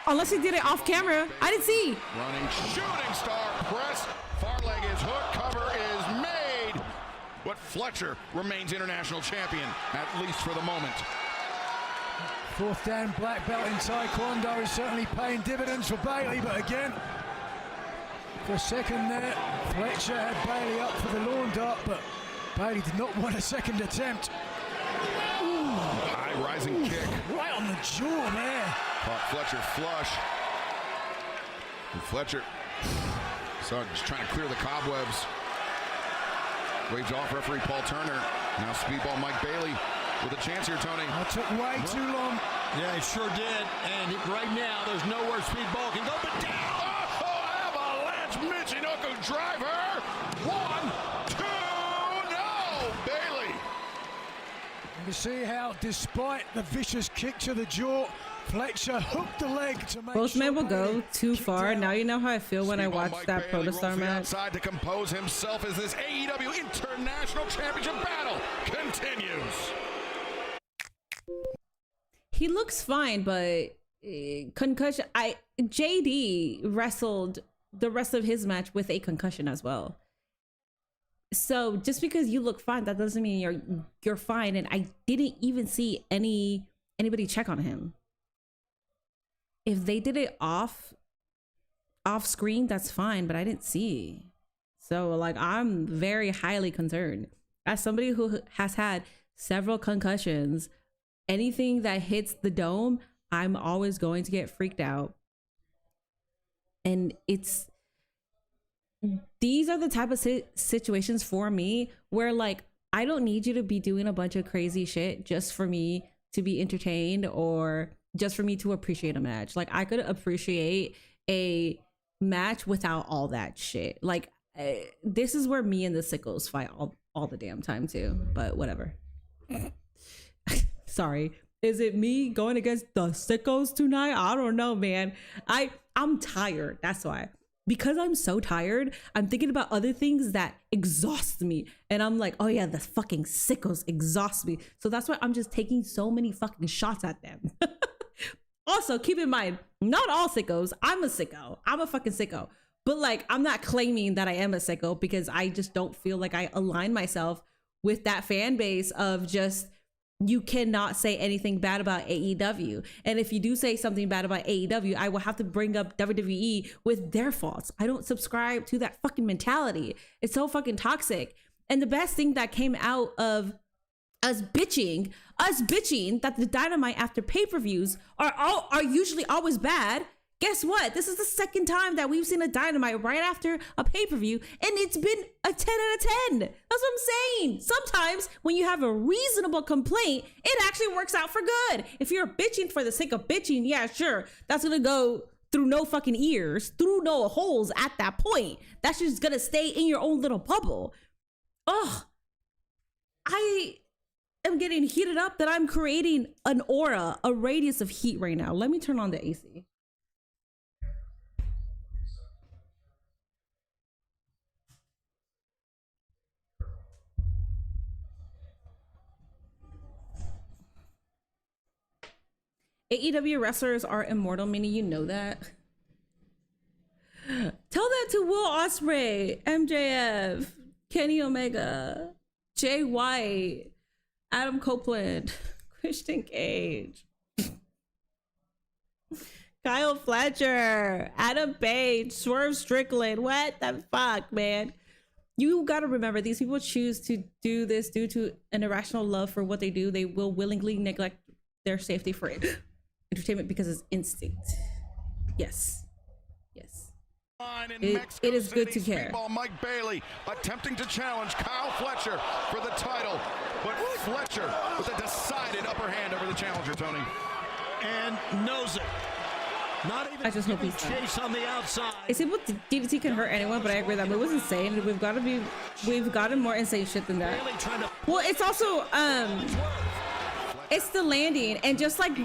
unless he did it off camera. I didn't see. Running shooting star press. Far leg is hooked. Cover is made. But Fletcher remains international champion, at least for the moment. 4th Dan black belt in Taekwondo is certainly paying dividends for Bailey, but again, for a second there, Fletcher had Bailey up for the lawn dart, but Bailey did not want a second attempt. High rising kick. Right on the jaw there. Caught Fletcher flush. And Fletcher just trying to clear the cobwebs. Waves off referee Paul Turner. Now Speedball Mike Bailey with a chance here, Tony. That took way too long. Yeah, it sure did. And right now, there's nowhere Speedball can go but down. Oh, avalanche Michinoku driver. 1, 2, no! You see how, despite the vicious kick to the jaw, Fletcher hooked the leg to make Most men will Bailey go too kicked far. out. Now you know how I feel when I Speedball watch Mike that Bailey Protostar rolls to the match. outside to compose himself as this AEW International Championship battle continues. He looks fine, but concussion. JD wrestled the rest of his match with a concussion as well. So just because you look fine, that doesn't mean you're fine. And I didn't even see anybody check on him. If they did it off screen, that's fine, but I didn't see. So like, I'm very highly concerned. As somebody who has had several concussions, anything that hits the dome, I'm always going to get freaked out. And these are the type of situations for me where like, I don't need you to be doing a bunch of crazy shit just for me to be entertained or just for me to appreciate a match. Like, I could appreciate a match without all that shit. Like, this is where me and the sickos fight all the damn time too, but whatever. Sorry. Is it me going against the sickos tonight? I don't know, man. I'm tired. That's why. Because I'm so tired, I'm thinking about other things that exhaust me. And I'm like, oh yeah, the fucking sickos exhaust me. So that's why I'm just taking so many fucking shots at them. Also, keep in mind, not all sickos. I'm a sicko. I'm a fucking sicko. But like, I'm not claiming that I am a sicko because I just don't feel like I align myself with that fan base of just, you cannot say anything bad about AEW. And if you do say something bad about AEW, I will have to bring up WWE with their faults. I don't subscribe to that fucking mentality. It's so fucking toxic. And the best thing that came out of us bitching that the Dynamite after pay-per-views are usually always bad. Guess what? This is the second time that we've seen a Dynamite right after a pay-per-view, and it's been a 10 out of 10. That's what I'm saying. Sometimes when you have a reasonable complaint, it actually works out for good. If you're bitching for the sake of bitching, yeah, sure, that's gonna go through no fucking ears, through no holes at that point. That's just gonna stay in your own little bubble. Ugh. I am getting heated up that I'm creating an aura, a radius of heat right now. Let me turn on the AC. AEW wrestlers are immortal, meaning you know that. Tell that to Will Ospreay, MJF, Kenny Omega, Jay White, Adam Copeland, Christian Cage, Kyle Fletcher, Adam Page, Swerve Strickland. What the fuck, man? You gotta remember, these people choose to do this due to an irrational love for what they do. They will willingly neglect their safety for entertainment because it's instinct. Yes. It is good to care. Speedball Mike Bailey attempting to challenge Kyle Fletcher for the title, but Fletcher with a decided upper hand over the challenger, Tony. And knows it. Not even I just hope he's chase on the outside. It's able to DDT can hurt anyone, but I agree that move was insane. We've gotten more insane shit than that. Well, it's also it's the landing, and just like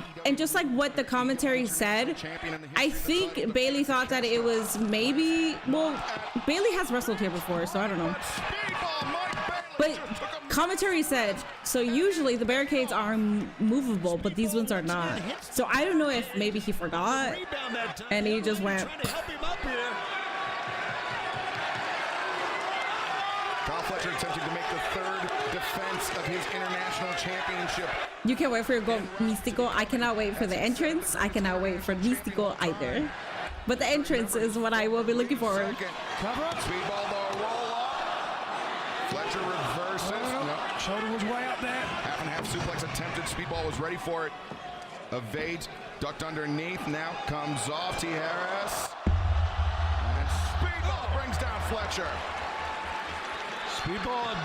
what the commentary said, I think Bailey thought that it was maybe, well, Bailey has wrestled here before, so I don't know. But commentary said, so usually the barricades are movable, but these ones are not. So I don't know if maybe he forgot and he just went. Kyle Fletcher attempting to make the third defense of his international championship. You can't wait for your goal, Místico. I cannot wait for the entrance. I cannot wait for Místico either. But the entrance is what I will be looking forward. Cover up. Speedball though, roll up. Fletcher reverses. No. Shoulder was way up there. Half and half suplex attempted. Speedball was ready for it. Evades, ducked underneath. Now comes off. T. Harris. And Speedball brings down Fletcher. Speedball,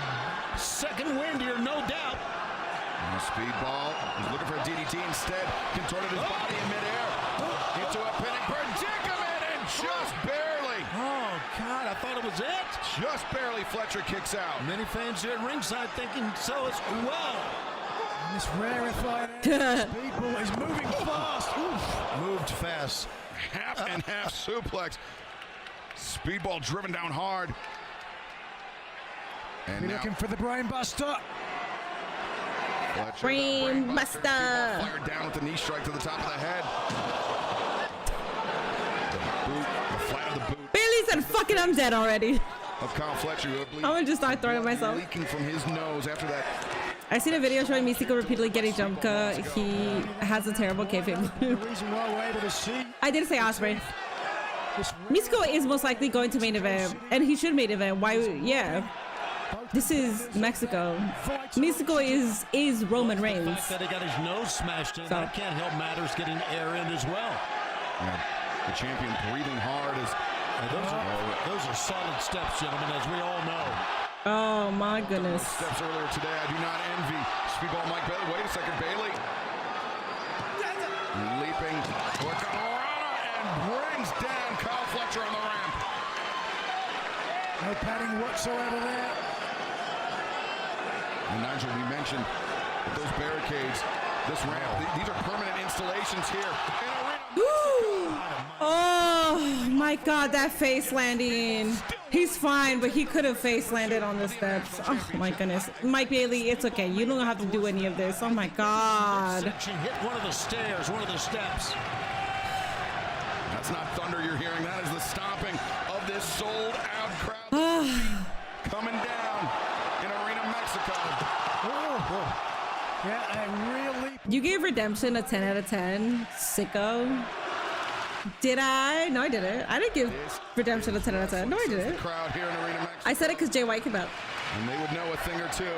second wind here, no doubt. And Speedball is looking for a DDT instead. Contorted his body in midair. Into a pinning predicament and just barely. Oh, God, I thought it was it. Just barely Fletcher kicks out. Many fans here at ringside thinking so as well. And this rarefied air, Speedball is moving fast. Oof. Moved fast. Half and half suplex. Speedball driven down hard. And Be now looking for the brain buster. Fletcher, Brain the buster. Speedball fired down with the knee strike to the top of the head. The boot, the flat of the boot Bailey said, "Fuck it, I'm dead already." of Kyle Fletcher. Who I believe I'm gonna just start throwing at myself. leaking from his nose after that. I seen a video showing Místico repeatedly getting jumped cut. He has a terrible kayfabe. The reason why we're able to see I did say Osprey. this Místico is most likely going to main event, and he should main event. Why? Yeah. This is Mexico. Místico is Roman The Reigns. fact that he got his nose smashed in, So- that can't help matters getting air in as well. Yeah, the champion breathing hard as Those are solid steps, gentlemen, as we all know. Oh my goodness. steps earlier today. I do not envy Speedball Mike Bailey. Wait a second, Bailey. Leaping towards Rana and brings down Kyle Fletcher on the ramp. no padding whatsoever there. And Nigel, we mentioned that those barricades, this ramp, these are permanent installations here in Arena. Woo! Oh my God, that face landing. He's fine, but he could have face landed on the steps. Oh my goodness. Mike Bailey, it's okay. You don't have to do any of this. Oh my God. Section hit one of the stairs, one of the steps. That's not thunder you're hearing. That is the stomping of this sold-out crowd coming down in Arena Mexico. Yeah, a real leap. You gave Redemption a 10 out of 10. Sicko. Did I? No, I didn't. I didn't give Redemption a 10 out of 10. No, I didn't. Crowd here in Arena Mexico. I said it because Jay White came out. And they would know a thing or two.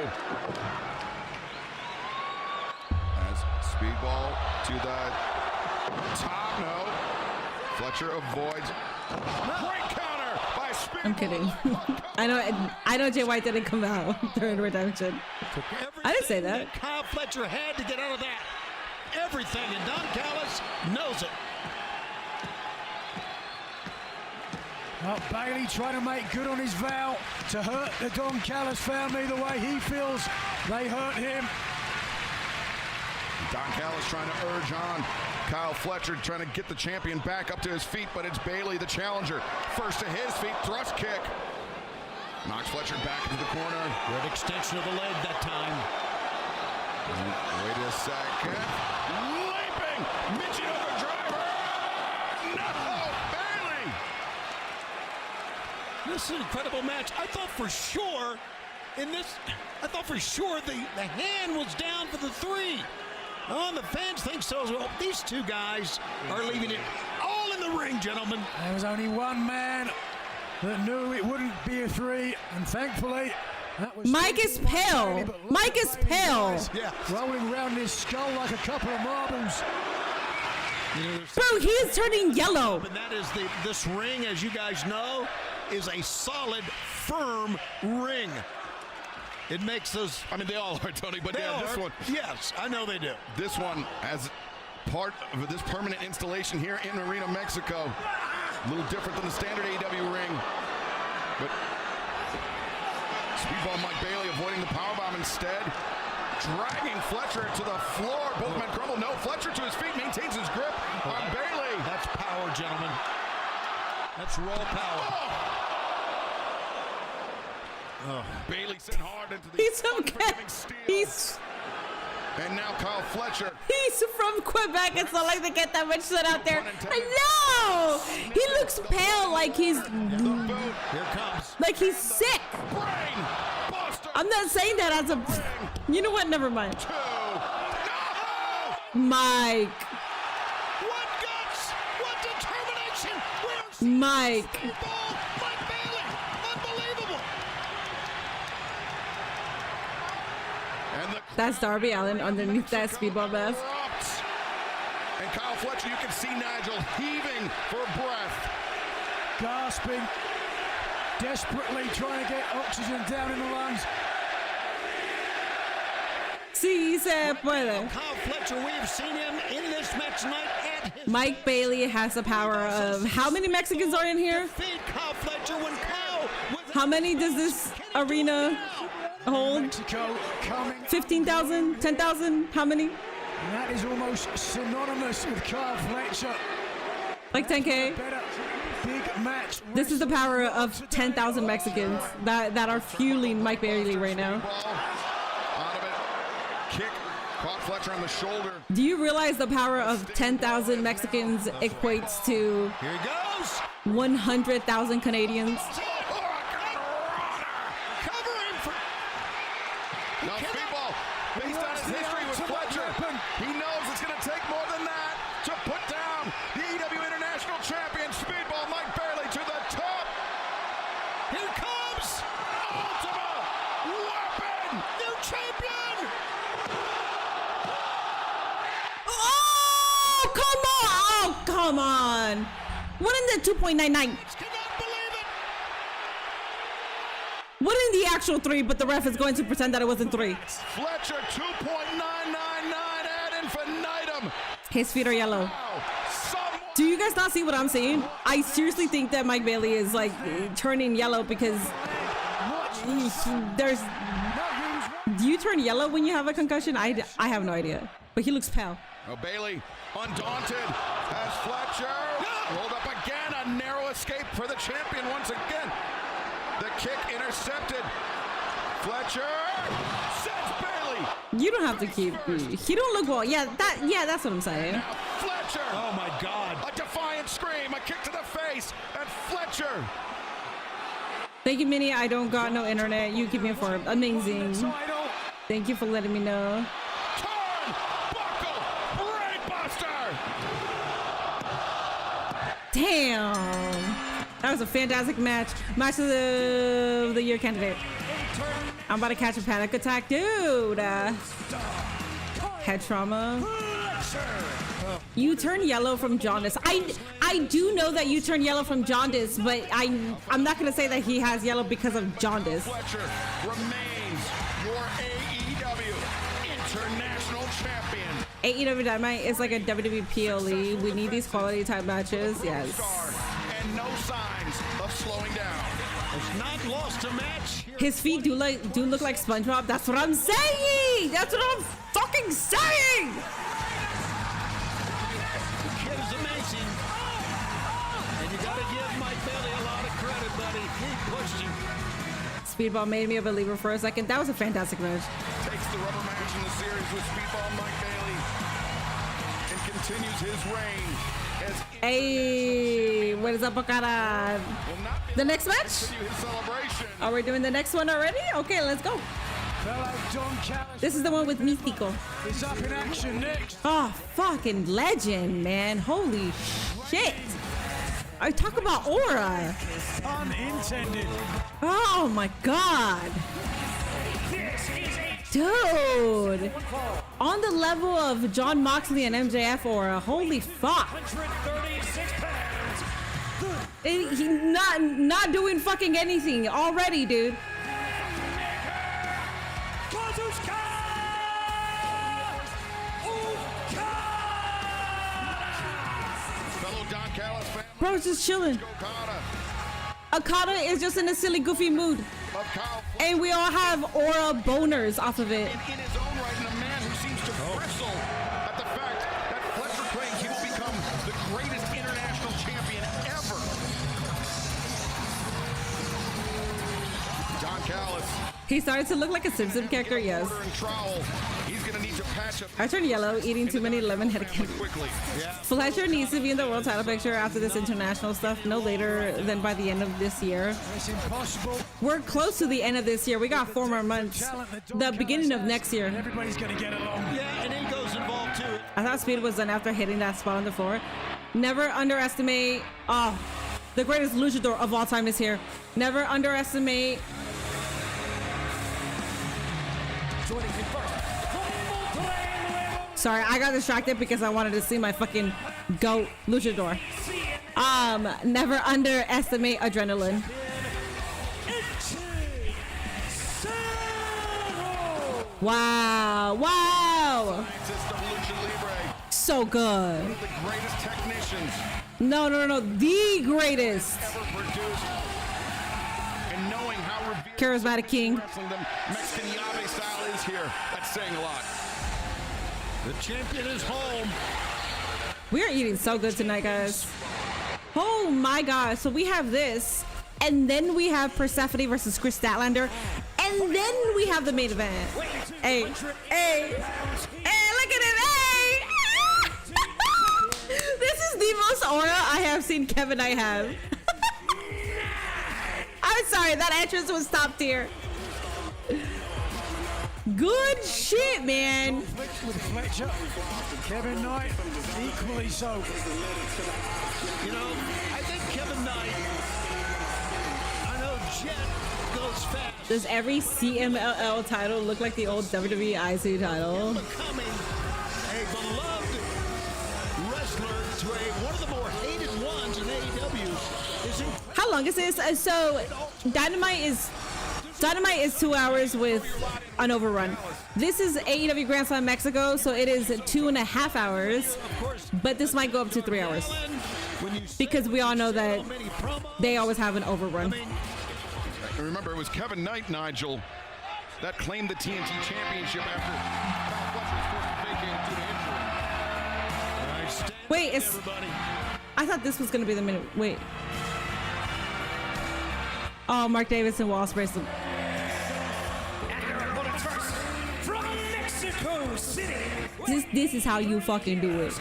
As Speedball to the top, no. Fletcher avoids. Great counter by Speedball. I'm kidding. I know Jay White didn't come out during Redemption. I didn't say that. Kyle Fletcher had to get out of that. Everything, and Don Callis knows it. Well, Bailey trying to make good on his vow to hurt the Don Callis family the way he feels they hurt him. Don Callis trying to urge on. Kyle Fletcher trying to get the champion back up to his feet, but it's Bailey, the challenger. First to his feet, thrust kick. Knocks Fletcher back into the corner. Good extension of the leg that time. Wait a second. Leaping. Michinoku driver. No, Bailey. This is an incredible match. I thought for sure the hand was down for the 3. Oh, and the fans think so as well. These two guys are leaving it all in the ring, gentlemen. There was only one man that knew it wouldn't be a 3, and thankfully, that was Mike is pale. Mike is pale. Yeah, rolling around his skull like a couple of marbles. Bro, he is turning yellow. And that is this ring, as you guys know, is a solid, firm ring. It makes those. I mean, they all are, Tony, but yeah, this one. Yes, I know they do. This one, as part of this permanent installation here in Arena Mexico, a little different than the standard AEW ring. But Speedball Mike Bailey avoiding the powerbomb instead, dragging Fletcher to the floor. Both men crumble. No, Fletcher to his feet, maintains his grip on Bailey. That's power, gentlemen. That's raw power. Bailey sent hard into the He's from unforgiving steel. And now Kyle Fletcher. He's from Quebec. It's not like they get that much sun out there. I know. He looks pale, like he's Here comes. like he's sick. Brain buster. I'm not saying that as a. You know what? Never mind. 2. No! Mike. What guts! What determination! We're Mike. Speedball Mike Bailey! Unbelievable! And the That's Darby Allin underneath that Speedball mask. erupts. And Kyle Fletcher, you can see Nigel heaving for breath. Gasping, desperately trying to get oxygen down in the lungs. Sí se puede. Kyle Fletcher, we have seen him in this match tonight at his Mike Bailey has the power of how many Mexicans are in here? feet. Kyle Fletcher when Kyle was How many does this arena hold? Mexico coming. 15,000? 10,000? How many? And that is almost synonymous with Kyle Fletcher. Like 10K? Better big match. This is the power of 10,000 Mexicans that are fueling Mike Bailey right now. Ball out of it. Kick caught Fletcher on the shoulder. Do you realize the power of 10,000 Mexicans equates to Here he goes. 100,000 Canadians? Covering for. Now Speedball, based on his history with Fletcher, he knows it's going to take more than that to put down the EW International Champion Speedball Mike Bailey to the top. Here comes Ultimate Weapon. new champion. Oh, come on! Oh, come on! What in the 2.99? Cannot believe it. What in the actual 3, but the ref is going to pretend that it wasn't 3. Fletcher 2.999 ad infinitum. His feet are yellow. Wow. Someone Do you guys not see what I'm seeing? I seriously think that Mike Bailey is like turning yellow because there's... Do you turn yellow when you have a concussion? I have no idea. But he looks pale. Now Bailey, undaunted, has Fletcher rolled up again. A narrow escape for the champion once again. The kick intercepted. Fletcher sends Bailey. You don't have to keep... He don't look well. Yeah, that's what I'm saying. Now Fletcher. Oh my God. A defiant scream, a kick to the face, and Fletcher. Thank you, Minnie. I don't got no internet. You keep me informed. Amazing. Thank you for letting me know. Turn, buckle, brainbuster. Damn. That was a fantastic match. Match of the year candidate. I'm about to catch a panic attack, dude. Head trauma. You turn yellow from jaundice. I do know that you turn yellow from jaundice, but I'm not gonna say that he has yellow because of jaundice. Fletcher remains your AEW International Champion. AEW Dynamite is like a WWE PLE. We need these quality type matches. Yes. Star and no signs of slowing down. Has not lost a match. His feet do look like SpongeBob. That's what I'm saying. That's what I'm fucking saying. The kid is amazing. And you gotta give Mike Bailey a lot of credit, buddy. He pushed him. Speedball made me a believer for a second. That was a fantastic match. Takes the rubber match in the series with Speedball Mike Bailey and continues his reign as Hey, what is up, Okada? will not be The next match? continue his celebration. Are we doing the next one already? Okay, let's go. Fellow Don Callis This is the one with Místico. is up in action next. Oh, fucking legend, man. Holy shit. I talk about aura. Unintended. Oh my god. Dude. On the level of John Moxley and MJF aura. Holy fuck. He not doing fucking anything already, dude. Fellow Don Callis fan, Bro's just chilling. Okada Okada is just in a silly, goofy mood. of Kyle And we all have aura boners off of it. in his own right, and a man who seems to bristle at the fact that Fletcher claims he will become the greatest international champion ever. Don Callis, He started to look like a Simpson character, yes. order and trowel. He's gonna need to patch up I turned yellow eating too many lemon head candy. quickly. Fletcher needs to be in the world title picture after this international stuff no later than by the end of this year. It's impossible. We're close to the end of this year. We got 4 more months. The beginning of next year. Everybody's going to get along. Yeah, and ego's involved too. I thought Speed was done after hitting that spot on the floor. Never underestimate. Oh, the greatest luchador of all time is here. Never underestimate. Sorry, I got distracted because I wanted to see my fucking goat luchador. Never underestimate adrenaline. Wow, wow. System Lucha Libre, So good. one of the greatest technicians No, the greatest. ever produced. And knowing how revered Charismatic king. wrestling them Mexican llave style is here. That's saying a lot. The champion is home. We are eating so good tonight, guys. Oh my god. So we have this, and then we have Persephone versus Chris Statlander, and then we have the main event. Hey, hey, hey, look at it, hey! This is the most aura I have seen Kevin Knight have. I'm sorry, that entrance was top tier. Good shit, man. With Fletcher, Kevin Knight, equally so. You know, I think Kevin Knight, I know Jet goes fast. Does every CMLL title look like the old WWE IC title? Becoming a beloved wrestler to one of the more hated ones in AEW is incredible. How long is this? So Dynamite is 2 hours with an overrun. This is AEW Grand Slam Mexico, so it is 2.5 hours, but this might go up to 3 hours because we all know that they always have an overrun. And remember, it was Kevin Knight, Nigel, that claimed the TNT Championship after Kyle Fletcher was forced to vacate due to injury. Wait, I thought this was gonna be the minute. Wait. Oh, Mark Davis and Wall Sprays. From Mexico City. This is how you fucking do it.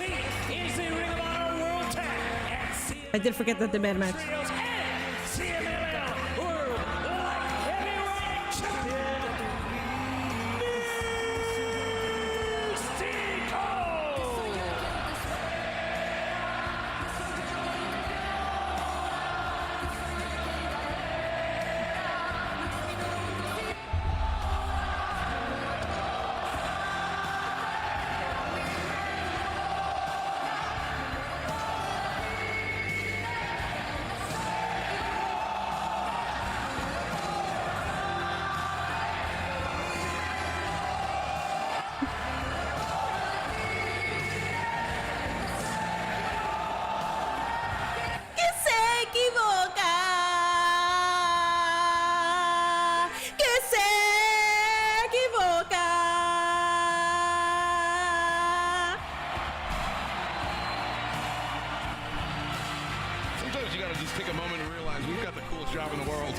I did forget that the man match. Take a moment and realize we've got the coolest job in the world.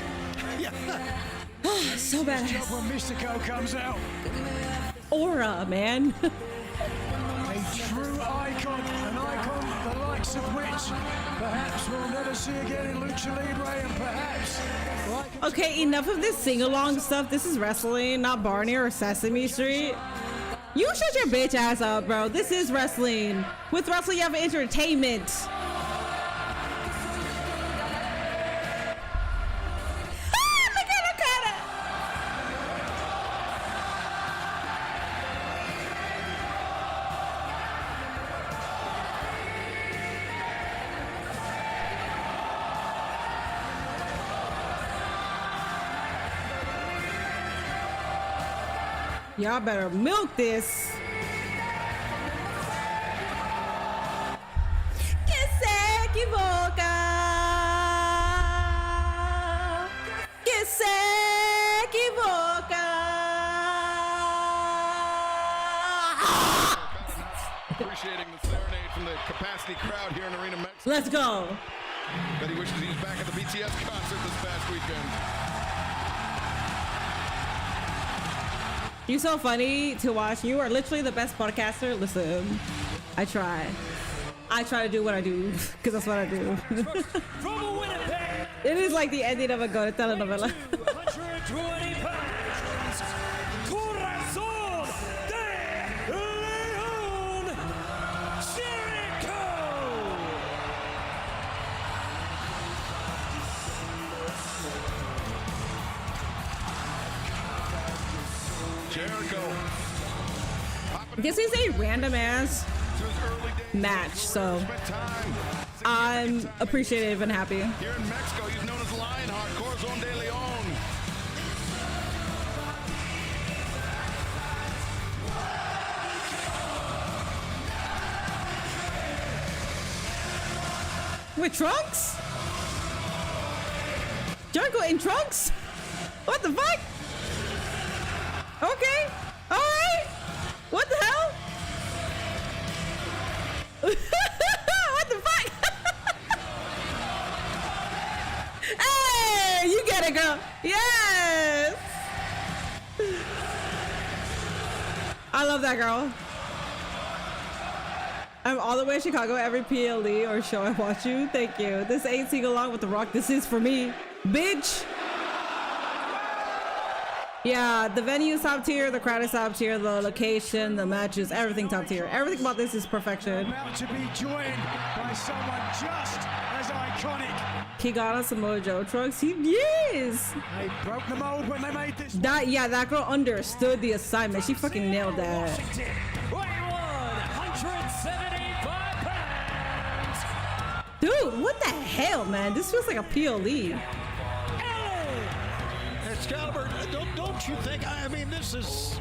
So bad. When Mystico comes out. Aura, man. A true icon, an icon the likes of which perhaps we'll never see again in Lucha Libre, and perhaps Okay, enough of this sing-along stuff. This is wrestling, not Barney or Sesame Street. You shut your bitch ass up, bro. This is wrestling. With wrestling, you have entertainment. Y'all better milk this. Que se equivoca. Que se equivoca. Appreciating the serenade from the capacity crowd here in Arena Mexico. Let's go. That he wishes he was back at the BTS concert this past weekend. You're so funny to watch. You are literally the best podcaster. Listen, I try to do what I do because that's what I do. It is like the ending of a Go to telenovela. 120 pounds. Corazón de León. Jericho. Jericho. This is a random ass match, so I'm appreciative and happy. Here in Mexico, he's known as Lionheart, Corazón de León. With trunks? Jericho in trunks? What the fuck? Okay. All right. What the hell? What the fuck? Hey, you get it, girl. Yes. I love that girl. I'm all the way in Chicago. Every PLE or show I watch you. Thank you. This ain't sing along with The Rock. This is for me, bitch. Yeah, the venue is top tier, the crowd is top tier, the location, the matches, everything top tier. Everything about this is perfection. About to be joined by someone just as iconic. He got us some Mojo trucks. He is. They broke the mold when they made this. That girl understood the assignment. She fucking nailed that. Washington, weighing 175 pounds. Dude, what the hell, man? This feels like a PLE. Excalibur, don't you think? I mean, this is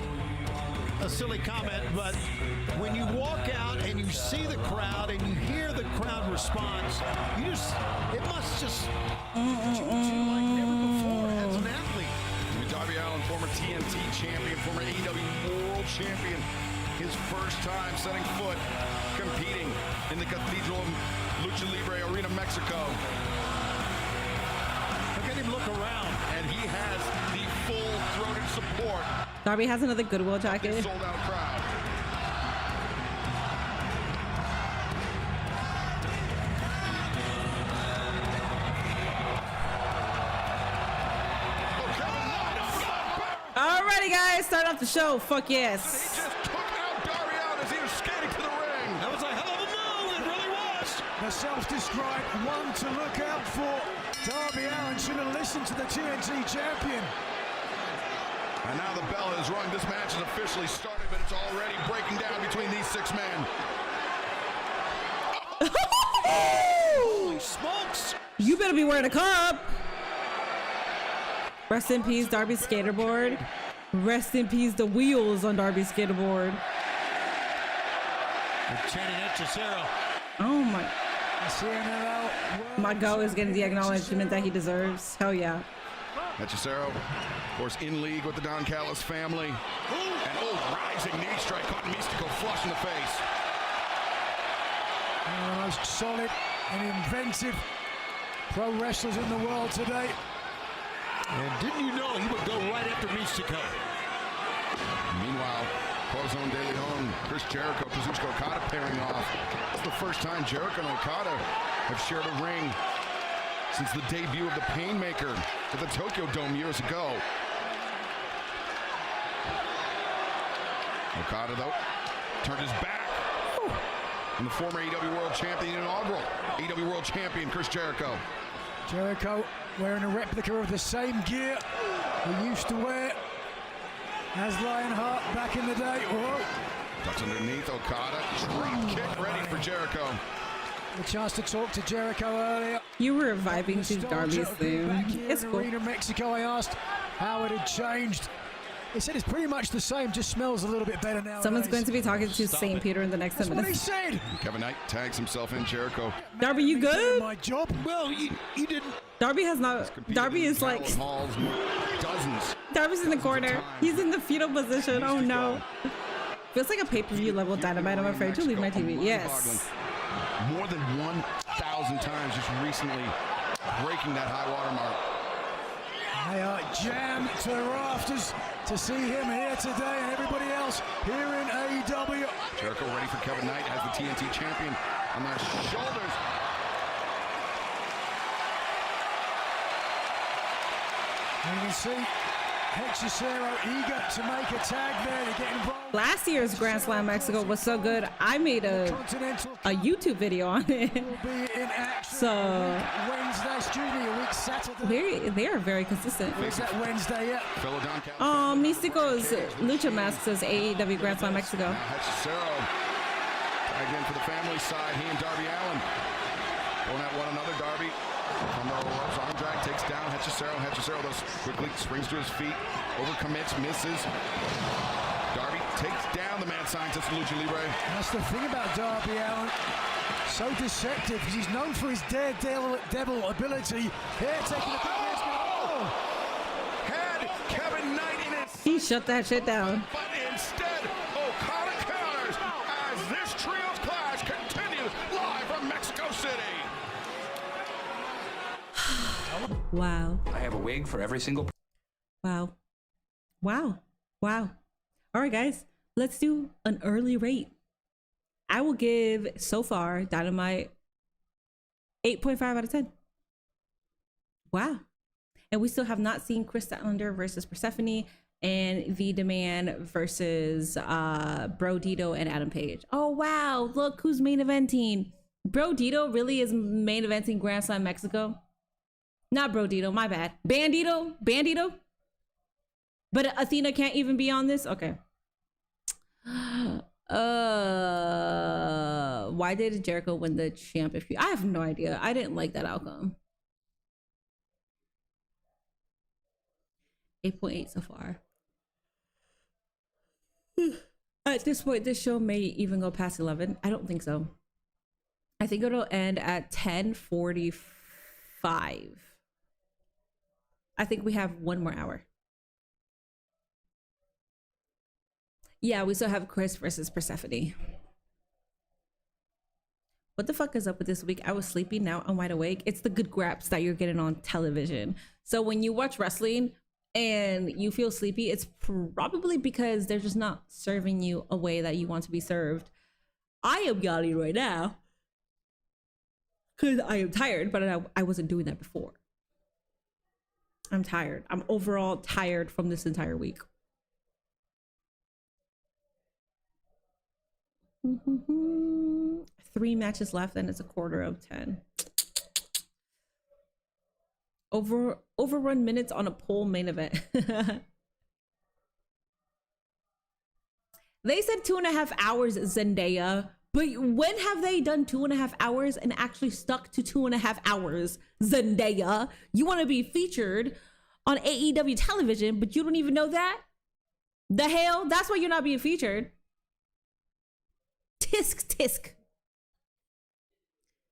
a silly comment, but when you walk out and you see the crowd and you hear the crowd response, it must just hit you like never before as an athlete. Darby Allin, former TNT champion, former AEW world champion. His first time setting foot competing in the Cathedral Lucha Libre Arena, Mexico. Look at him look around. And he has the full-throated support. Darby has another Goodwill jacket. Sold out crowd. Alrighty, guys, start off the show. Fuck yes. He just took out Darby Allin as he was skating to the ring. That was a hell of a move. It really was. The self-described one to look out for. Darby Allin should have listened to the TNT champion. And now the bell has rung. This match has officially started, but it's already breaking down between these six men. Holy smokes. You better be wearing a cup. Rest in peace, Darby's skaterboard. Rest in peace, the wheels on Darby's skaterboard. Channing Hechicero. Oh my God is getting the acknowledgement that he deserves. Hell yeah. Hechicero, of course, in league with the Don Callis family. And rising knee strike caught Mystico flush in the face. One of the most solid and inventive pro wrestlers in the world today. And didn't you know he would go right after Mystico? Meanwhile, Corazon de Leon, Chris Jericho, Kazuchika Okada pairing off. It's the first time Jericho and Okada have shared a ring since the debut of the Painmaker at the Tokyo Dome years ago. Okada, though, turned his back on the former AEW World Champion, inaugural AEW World Champion, Chris Jericho. Jericho wearing a replica of the same gear he used to wear as Lionheart back in the day. Whoa. Ducks underneath Okada. Drop kick ready for Jericho. A chance to talk to Jericho earlier. You were vibing to Darby's theme. It's cool. Arena Mexico, I asked how it had changed. He said it's pretty much the same, just smells a little bit better now. Someone's going to be talking to St. Peter in the next 10 minutes. That's what he said. Kevin Knight tags himself in. Jericho. Darby, you good? My job. Well, you didn't. Darby has not. Darby is like. Halls, dozens. Darby's in the corner. He's in the fetal position. Oh no. Feels like a pay-per-view level Dynamite. I'm afraid to leave my TV. Yes. More than 1,000 times just recently breaking that high water mark. They are jammed to the rafters to see him here today and everybody else here in AEW. Jericho ready for Kevin Knight as the TNT champion on their shoulders. And you can see Hechicero eager to make a tag there to get involved. Last year's Grand Slam Mexico was so good. I made a YouTube video on it. So they are very consistent. Where's that Wednesday yet? Mystico's Lucha Mask says AEW Grand Slam Mexico. Hechicero again for the family side. He and Darby Allin going at one another. Darby from the ropes, arm drag, takes down Hechicero. Hechicero those quickly springs to his feet, overcommits, misses. Darby takes down the mad scientist Lucha Libre. That's the thing about Darby Allin. So deceptive because he's known for his daredevil ability. Here taking a big risk. Had Shut that shit down. But instead, Okada counters as this trio's clash continues live from Mexico City. Wow. I have a wig for every single. Wow. Wow. Wow. All right, guys, let's do an early rate. I will give so far Dynamite 8.5 out of 10. Wow. And we still have not seen Chris Statlander versus Persephone and V Demand versus Bro Dito and Adam Page. Oh, wow. Look who's main eventing. Bro Dito really is main eventing Grand Slam Mexico. Not Bro Dito, my bad. Bandito. But Athena can't even be on this? Okay. Why did Jericho win the championship? I have no idea. I didn't like that outcome. 8.8 so far. At this point, this show may even go past 11. I don't think so. I think it'll end at 10:45. I think we have one more hour. Yeah, we still have Chris versus Persephone. What the fuck is up with this week? I was sleepy, now I'm wide awake. It's the good graps that you're getting on television. So when you watch wrestling and you feel sleepy, it's probably because they're just not serving you a way that you want to be served. I am yawning right now because I am tired, but I wasn't doing that before. I'm tired. I'm overall tired from this entire week. Mm-hmm. 3 matches left and it's a quarter of 10. Overrun minutes on a pole main event. They said 2.5 hours, Zendaya, but when have they done 2.5 hours and actually stuck to 2.5 hours, Zendaya? You want to be featured on AEW television, but you don't even know that? The hell? That's why you're not being featured. Tisk.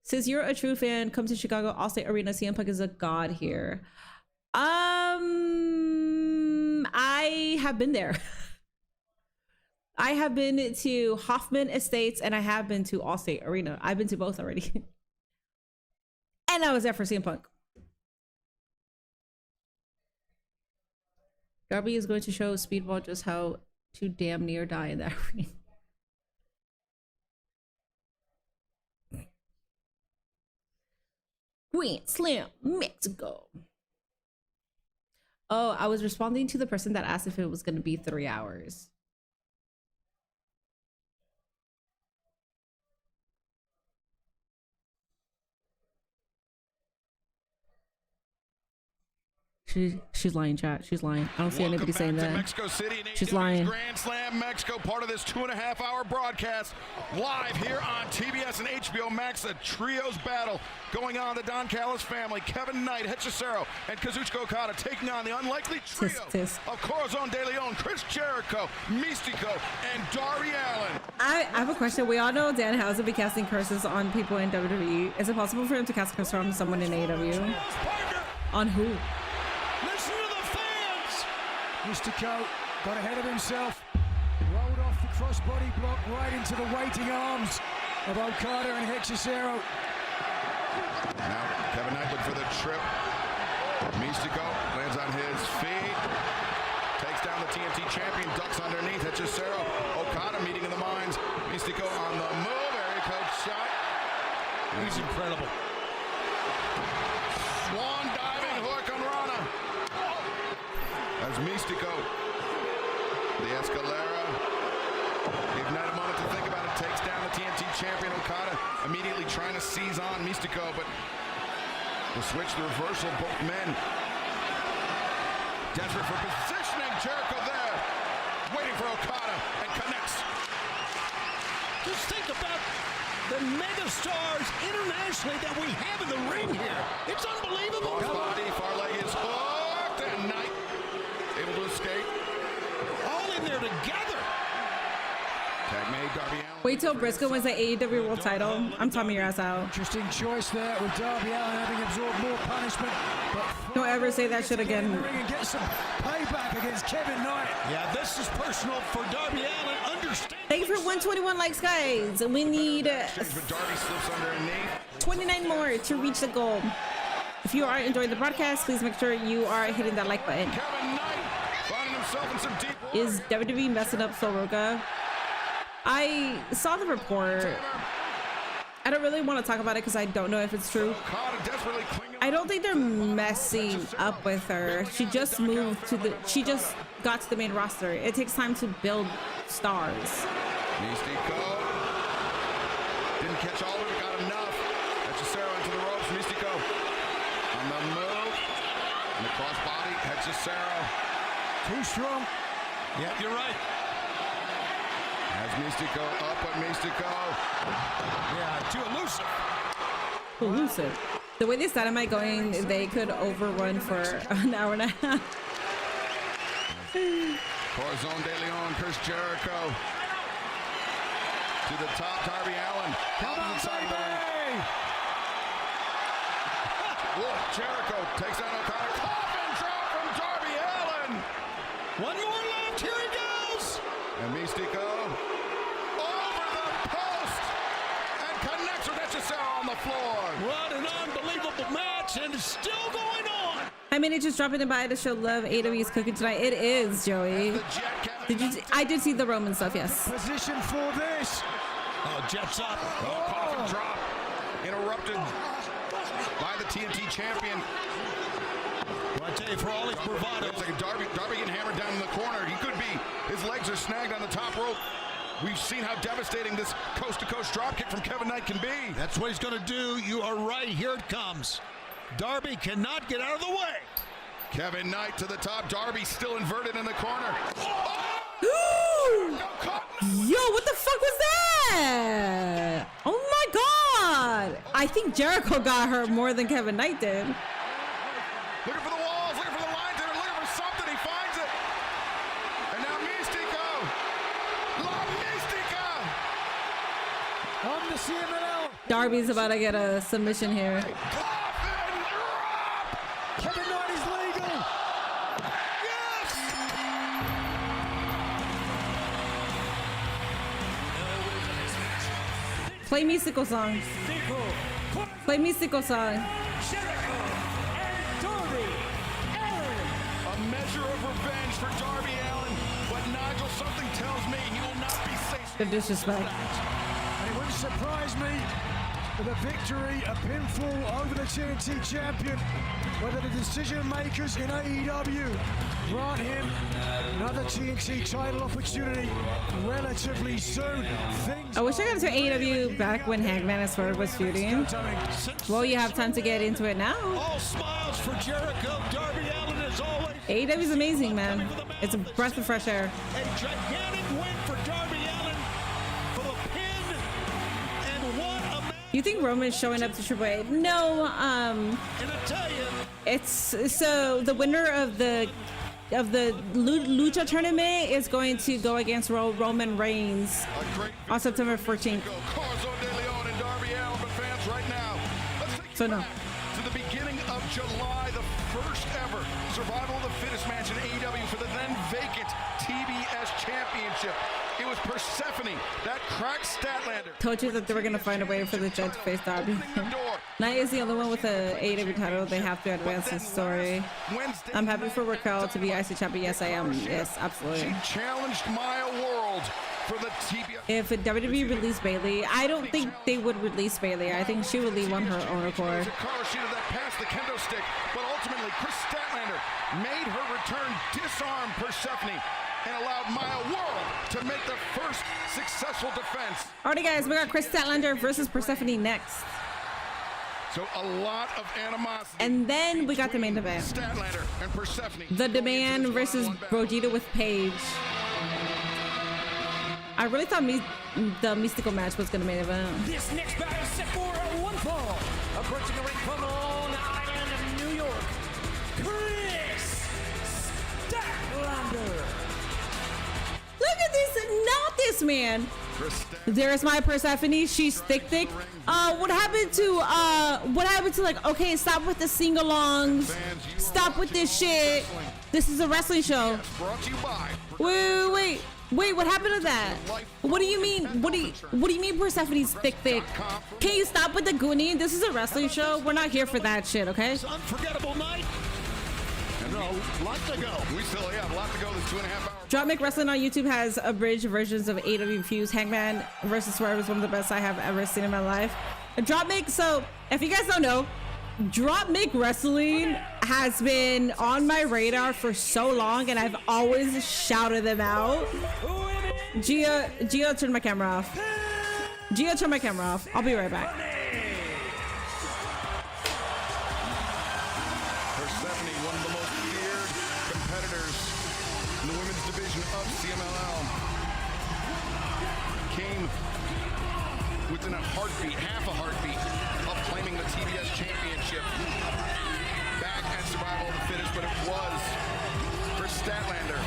Says you're a true fan, come to Chicago, Allstate Arena. CM Punk is a god here. I have been there. I have been to Hoffman Estates and I have been to Allstate Arena. I've been to both already. And I was there for CM Punk. Darby is going to show Speedball just how to damn near die in that ring. Grand Slam Mexico. Oh, I was responding to the person that asked if it was going to be 3 hours. She's lying, chat. She's lying. I don't see anybody saying that. Mexico City and she's lying. Grand Slam Mexico, part of this 2.5-hour broadcast, live here on TBS and HBO Max. A trios battle going on. The Don Callis family, Kevin Knight, Hechicero, and Kazuchika Okada taking on the unlikely trio of Corazon de Leon, Chris Jericho, Mystico, and Darby Allin. I have a question. We all know Dan Houser be casting curses on people in WWE. Is it possible for him to cast a curse on someone in AEW? On who? Listen to the fans! Mystico got ahead of himself, rolled off the crossbody block right into the waiting arms of Okada and Hechicero. Now Kevin Knight looking for the trip. Mystico lands on his feet, takes down the TNT champion, ducks underneath. Hechicero, Okada meeting in the minds. Mystico on the move, area code shot. He's incredible. Swan diving hook on Rana. As Mystico, the Escalera, gave Knight a moment to think about it, takes down the TNT champion. Okada immediately trying to seize on Mystico, but the switch, the reversal, both men desperate for positioning. Jericho there, waiting for Okada, and connects. Just think about the megastars internationally that we have in the ring here. It's unbelievable. Crossbody, far leg is hooked, and Knight able to escape. All in there together. Tag made, Darby Allin. Wait till Briscoe wins the AEW World Title. I'm timing your ass out. Interesting choice there with Darby Allin having absorbed more punishment. But Don't ever say that shit again. and get some payback against Kevin Knight. Yeah, this is personal for Darby Allin. Understand. Thank you for 121 likes, guys. We need But Darby slips under a knee. 29 more to reach the goal. If you are enjoying the broadcast, please make sure you are hitting that like button. Kevin Knight finding himself in some deep water. Is WWE messing up Soroka? I saw the report. I don't really want to talk about it because I don't know if it's true. Caught and desperately clinging. I don't think they're messing up with her. She just moved to she just got to the main roster. It takes time to build stars. Mystico didn't catch all of it, got enough. Hechicero into the ropes. Mystico on the move. And the crossbody. Hechicero. Too strong. Yeah, you're right. Has Mystico up, but Mystico. Yeah, too elusive. Elusive. The way this dynamite going, they could overrun for an hour and a half. Corazon de Leon, Chris Jericho. To the top, Darby Allin. Opposite side of the ring. Look, Jericho takes down O'Connor. Coffin drop from Darby Allin. One more left. Here he goes. And Mystico over the post and connects with Hechicero on the floor. What an unbelievable match, and it's still going on. I mean, it's just dropping in by to show love. AEW's cooking tonight. It is, Joey. The Jet, Kevin Did you? Knight. I did see the Roman stuff. Yes. Position for this. Oh, Jet's up. Oh, coffin drop. Interrupted by the TNT champion. Well, I tell you, for all his bravado, It's like a Darby getting hammered down in the corner. He could be. His legs are snagged on the top rope. We've seen how devastating this coast-to-coast dropkick from Kevin Knight can be. that's what he's going to do. You are right. Here it comes. Darby cannot get out of the way. Kevin Knight to the top. Darby still inverted in the corner. Ooh! No caught. Yo, what the fuck was that? Oh my god! I think Jericho got hurt more than Kevin Knight did. Looking for the walls, looking for the lines, and looking for something. He finds it. And now Mystico. La Mystica. On the CMLL. Darby's about to get a submission here. Coffin drop. Kevin Knight is legal. Yes. Play Mystico song. Play Mystico song. Jericho and Darby Allin. A measure of revenge for Darby Allin. But Nigel, something tells me he will not be safe. The disrespect. And it wouldn't surprise me with a victory, a pinfall over the TNT champion, whether the decision makers in AEW grant him another TNT title opportunity relatively soon. Things I wish I got into AEW back when Hangman and Swerve was feuding. Well, you have time to get into it now. All smiles for Jericho. Darby Allin as always. AEW is amazing, man. It's a breath of fresh air. A gigantic win for Darby Allin for the pin. And what a match. You think Roman's showing up to Triple H? No, And I tell you, it's so the winner of the Lucha tournament is going to go against Roman Reigns A great on September 14th. Corazon de Leon and Darby Allin, but fans, right now, let's take you So no. back to the beginning of July, the first ever survival of the fittest match in AEW for the then vacant TBS Championship. It was Persephone, that cracked Statlander. Told you that they were gonna find a way for the Jet to face Darby. Knight is the only one with a AEW title. They have to advance this story. Wednesday I'm happy for Raquel to be IC champion. Yes, I am. Yes, absolutely. She challenged Maya World for the TBS. If WWE released Bailey, I don't think they would release Bailey. I think she would leave on her own accord. Karashita that passed the kendo stick, but ultimately Chris Statlander made her return, disarm Persephone, and allowed Maya World to make the first successful defense. Alrighty, guys, we got Chris Statlander versus Persephone next. So a lot of animosity. And then we got the main event. Statlander and Persephone. The Demand versus Brogito with Paige. I really thought the Mystical match was gonna main event. This next battle is set for one fall. Approaching the ring from Long Island, New York, Chris Statlander. Look at this, not this man. There's my Persephone. She's thick. What happened to like, okay, stop with the sing-alongs. Stop with this shit. This is a wrestling show. Wait. What happened to that? What do you mean? What do you mean Persephone's thick? Can you stop with the goonie? This is a wrestling show. We're not here for that shit, okay? It's an unforgettable night. And a lot to go. We still have a lot to go. This 2.5 hours. Drop Mick Wrestling on YouTube has abridged versions of AEW Fuse. Hangman versus Swerve is one of the best I have ever seen in my life. Drop Mick, so if you guys don't know, Drop Mick Wrestling has been on my radar for so long, and I've always shouted them out. Gio, turn my camera off. Gio, turn my camera off. I'll be right back. Persephone, one of the most feared competitors in the women's division of CMLL, came within a heartbeat, half a heartbeat, of claiming the TBS championship back at Survival of the Fittest, but it was Chris Statlander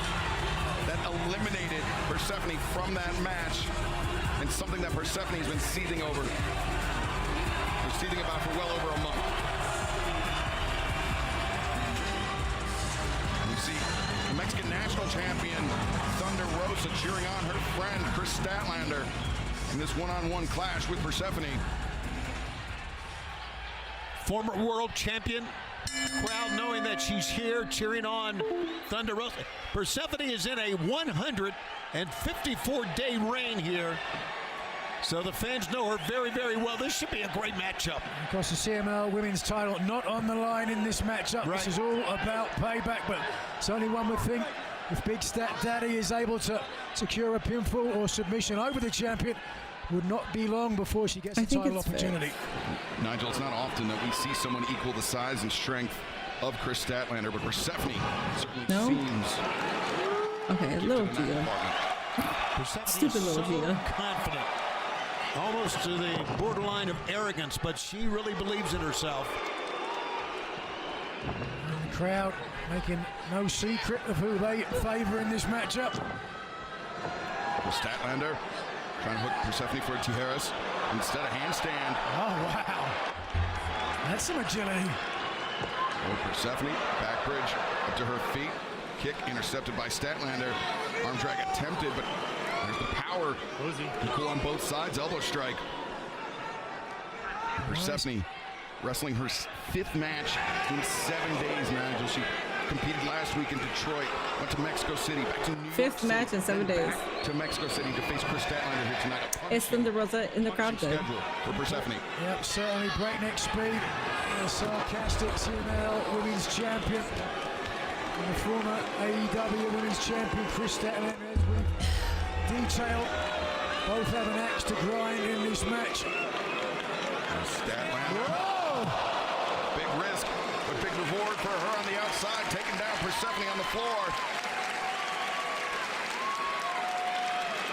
that eliminated Persephone from that match, and something that Persephone has been seething over. They're seething about for well over a month. You see the Mexican national champion Thunder Rosa cheering on her friend Chris Statlander in this one-on-one clash with Persephone. Former world champion. Crowd knowing that she's here cheering on Thunder Rosa. Persephone is in a 154-day reign here. So the fans know her very, very well. This should be a great matchup. Of course, the CMLL women's title not on the line in this matchup. Right. This is all about payback, but it's only one would think if Big Stat Daddy is able to secure a pinfall or submission over the champion, would not be long before she gets a title opportunity. Nigel, it's not often that we see someone equal the size and strength of Chris Statlander, but Persephone certainly seems... Okay, little Gio. Stupid little Gio. Confident. Almost to the borderline of arrogance, but she really believes in herself. The crowd making no secret of who they favor in this matchup. Statlander trying to hook Persephone for a Tijeras instead of handstand. Oh, wow. That's some agility. Oh, Persephone, back bridge up to her feet. Kick intercepted by Statlander. Arm drag attempted, but there's the power. Equal on both sides, elbow strike. Persephone wrestling her 5th match in 7 days, Nigel. She competed last week in Detroit, went to Mexico City, back to New York 5th match in 7 days. Back to Mexico City to face Chris Statlander here tonight. Is Thunder Rosa in the crowd good? For Persephone. Yep, certainly breakneck speed. A sarcastic CMLL women's champion. And the former AEW women's champion, Chris Statlander, as we detailed. Both have an axe to grind in this match. Statlander. Whoa! Big risk, but big reward for her on the outside, taking down Persephone on the floor.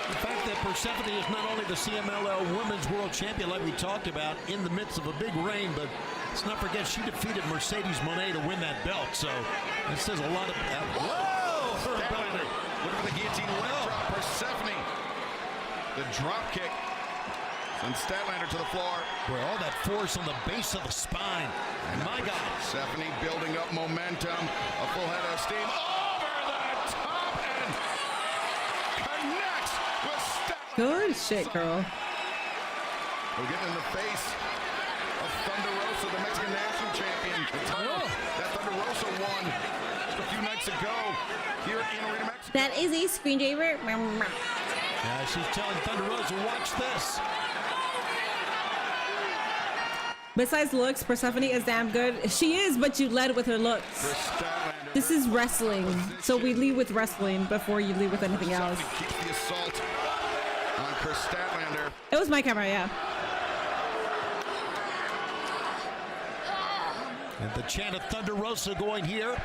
The fact that Persephone is not only the CMLL Women's World Champion like we talked about in the midst of a big reign, but let's not forget she defeated Mercedes Moné to win that belt. So that says a lot of... Whoa! Her ability. Looking for the guillotine leg drop. Persephone. The drop kick. Sends Statlander to the floor. Boy, all that force on the base of the spine. My God. Persephone building up momentum. A full head of steam. Over the top and connects with Statlander. Good shit, girl. We're getting in the face of Thunder Rosa, the Mexican national champion. The title that Thunder Rosa won just a few nights ago here in Arena, Mexico. That is a screensaver. Yeah, she's telling Thunder Rosa, watch this. Besides looks, Persephone is damn good. She is, but you led with her looks. This is wrestling, so we lead with wrestling before you lead with anything else. Keeps the assault on Chris Statlander. It was my camera, yeah. And the chant of Thunder Rosa going here.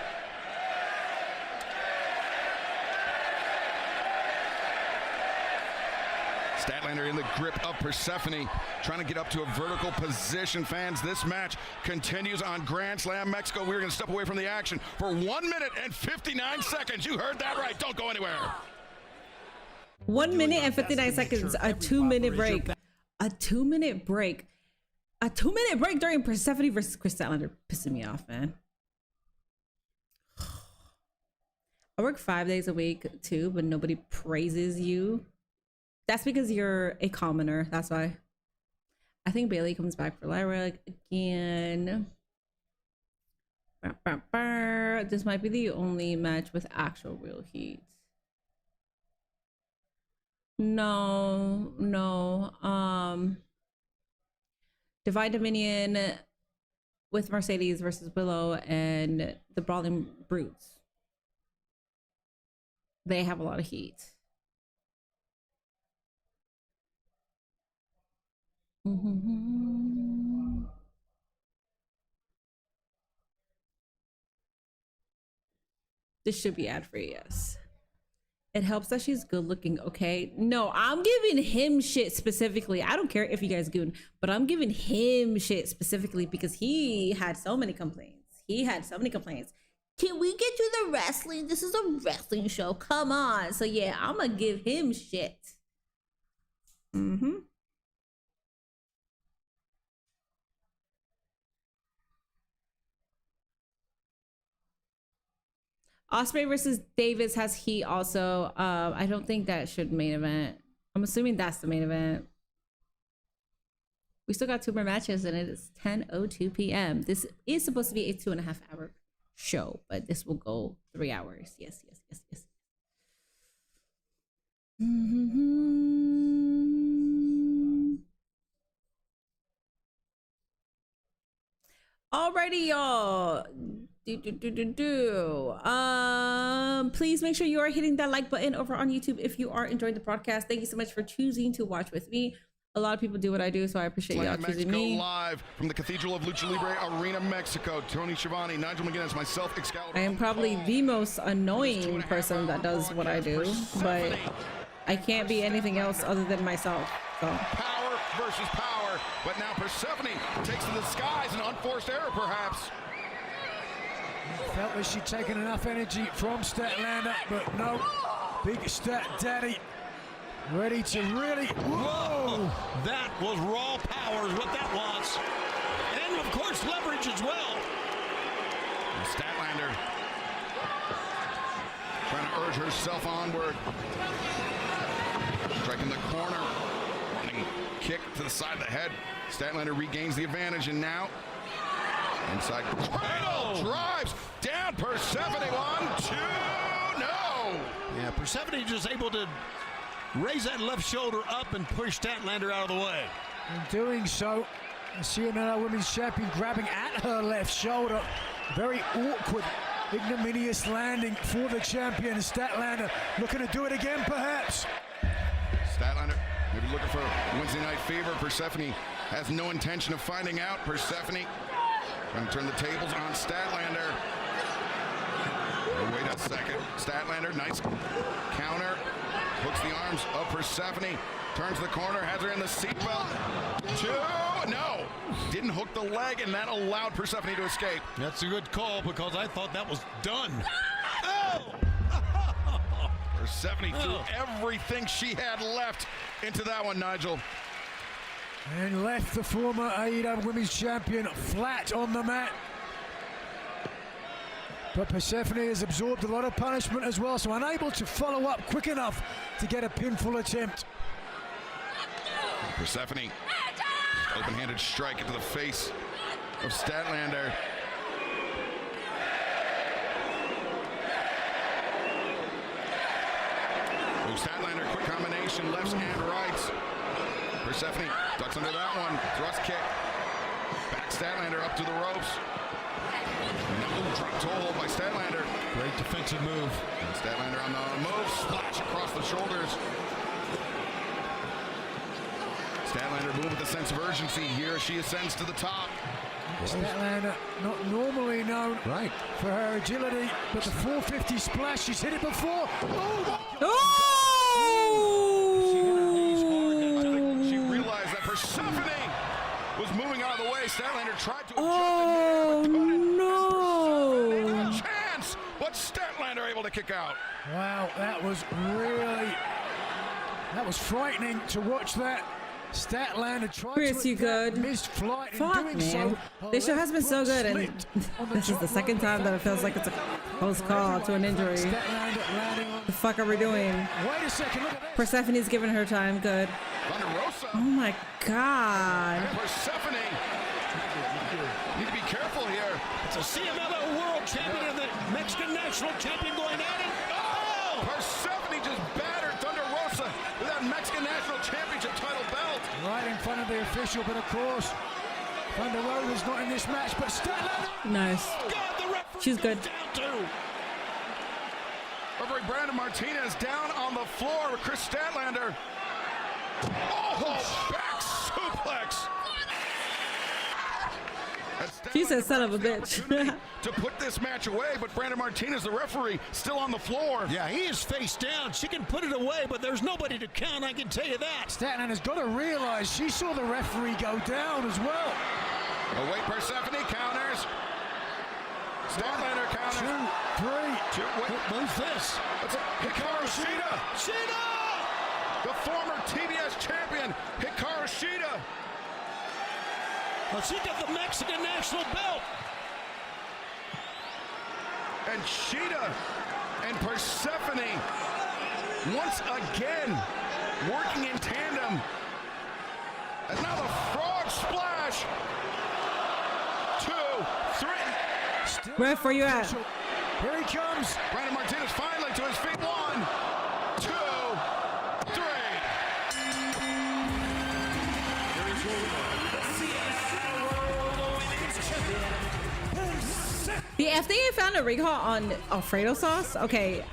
Statlander in the grip of Persephone, trying to get up to a vertical position. Fans, this match continues on Grand Slam Mexico. We're going to step away from the action for 1 minute and 59 seconds. You heard that right. Don't go anywhere. 1 minute and 59 seconds. A 2-minute break. A 2-minute break. A 2-minute break during Persephone versus Chris Statlander. Pissing me off, man. I work 5 days a week too, but nobody praises you. That's because you're a commoner. That's why. I think Bailey comes back for Lyra again. This might be the only match with actual real heat. No. Divine Dominion with Mercedes versus Willow and the Brawling Brutes. They have a lot of heat. This should be ad-free, yes. It helps that she's good looking, okay? No, I'm giving him shit specifically. I don't care if you guys goon, but I'm giving him shit specifically because he had so many complaints. Can we get to the wrestling? This is a wrestling show. Come on. So yeah, I'm gonna give him shit. Osprey versus Davis has heat also. I don't think that should main event. I'm assuming that's the main event. We still got 2 more matches and it is 10:02 p.m. This is supposed to be a 2.5 hour show, but this will go 3 hours. Yes. Alrighty, y'all. Please make sure you are hitting that like button over on YouTube if you are enjoying the broadcast. Thank you so much for choosing to watch with me. A lot of people do what I do, so I appreciate y'all choosing me. Live from the Cathedral of Lucha Libre Arena, Mexico. Tony Schiavone, Nigel McGuinness, myself, Excalibur. I am probably the most annoying person that does what I do, but I can't be anything else other than myself. So. Power versus power, but now Persephone takes to the skies, an unforced error perhaps. Felt that she'd taken enough energy from Statlander, but no. Big Stat Daddy ready to really. Whoa! That was raw power, is what that was. And of course, leverage as well. And Statlander trying to urge herself onward. Striking the corner. Running kick to the side of the head. Statlander regains the advantage, and now inside cradle drives down Persephone. 1, 2, no. Yeah, Persephone just able to raise that left shoulder up and push Statlander out of the way. In doing so, CMLL Women's Champion grabbing at her left shoulder. Very awkward, ignominious landing for the champion. Statlander looking to do it again, perhaps. Statlander maybe looking for Wednesday Night Fever. Persephone has no intention of finding out. Persephone trying to turn the tables on Statlander. Oh, wait a second. Statlander, nice counter. Hooks the arms of Persephone. Turns the corner, has her in the seatbelt. 2, no. Didn't hook the leg, and that allowed Persephone to escape. That's a good call because I thought that was done. Oh! Persephone threw everything she had left into that one, Nigel. And left the former AEW Women's Champion flat on the mat. But Persephone has absorbed a lot of punishment as well, so unable to follow up quick enough to get a pinfall attempt. Persephone, open-handed strike into the face of Statlander. Oh, Statlander, quick combination, lefts and rights. Persephone ducks under that one, thrust kick. Back Statlander up to the ropes. No, drop toe hold by Statlander. Great defensive move. And Statlander on the move, splash across the shoulders. Statlander moving with a sense of urgency here as she ascends to the top. Statlander, not normally known for her agility, but the 450 splash, she's hit it before. She realized that Persephone was moving out of the way. Statlander tried to adjust and no! A chance, but Statlander able to kick out. Wow, that was really That was frightening to watch that. Statlander tried Chris, to you adapt, good? missed flight in Fuck, doing man. so. This show has been so good, and Slipped on the this is the top second rope. time that it feels like it's a close call to an injury. Statlander landing on. The fuck are we doing? Wait a second, look at this. Persephone's giving her time. Good. Thunder Rosa. Oh my god. And Persephone. Need to be careful here. It's a CMLL World Champion and the Mexican National Champion going at it. Oh! Persephone just battered Thunder Rosa with that Mexican National Championship title belt. Right in front of the official, but of course, Thunder Rosa's not in this match, but Statlander. Nice. God, the referee She's good. down too. Referee Brandon Martinez down on the floor with Chris Statlander. Oh, back suplex. She said, son of a bitch. To put this match away, but Brandon Martinez, the referee, still on the floor. Yeah, he is face down. She can put it away, but there's nobody to count, I can tell you that. Statlander's got to realize she saw the referee go down as well. Oh, wait, Persephone counters. Statlander counters. 2, 3. What's this? It's Hikaru Shida. Shida! The former TBS champion, Hikaru Shida. Well, she got the Mexican national belt. And Shida and Persephone once again working in tandem. And now the frog splash. 2, 3. Ref, where you at? Here he comes. Brandon Martinez finally to his feet. 1, 2, 3. The FDA found a recall on Alfredo sauce. Okay,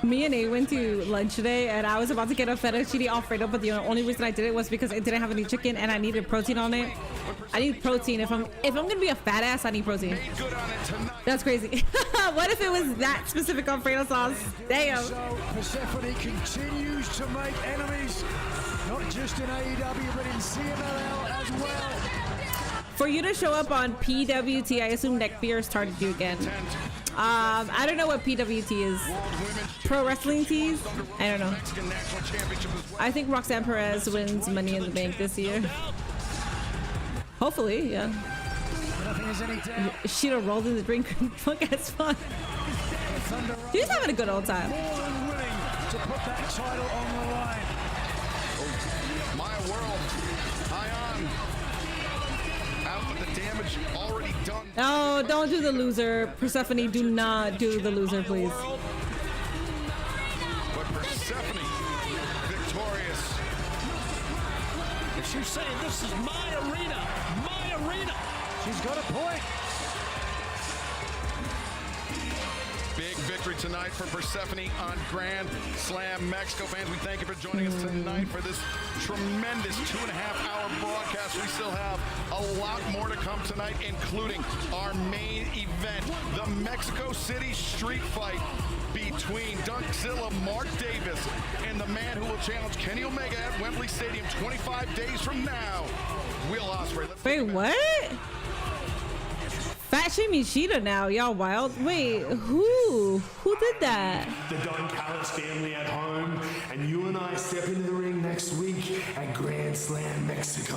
me and A went to lunch today, and I was about to get a fettuccine Alfredo, but the only reason I did it was because it didn't have any chicken, and I needed protein on it. I need protein. If I'm gonna be a fat ass, I need protein. That's crazy. What if it was that specific Alfredo sauce? Damn. So Persephone continues to make enemies, not just in AEW, but in CMLL as well. For you to show up on PWT, I assume Neck Fear started you again. I don't know what PWT is. Pro Wrestling Tees? I don't know. I think Roxanne Perez wins Money in the Bank this year. Hopefully, yeah. She'd rolled in the drink. Fuck as fun. She's having a good old time. More than willing to put that title on the line. My world. Ion. Out with the damage already done. Oh, don't do the loser. Persephone, do not do the loser, please. But Persephone victorious. And she's saying, this is my arena. My arena. She's got a point. Big victory tonight for Persephone on Grand Slam Mexico. Fans, we thank you for joining us tonight for this tremendous 2.5-hour broadcast. We still have a lot more to come tonight, including our main event, the Mexico City Street Fight between Dunkzilla Mark Davis and the man who will challenge Kenny Omega at Wembley Stadium 25 days from now, Will Ospreay. Wait, what? Fat Shaming Shida now, y'all wild. Wait, who did that? The Don Callis family at home, and you and I step into the ring next week at Grand Slam Mexico.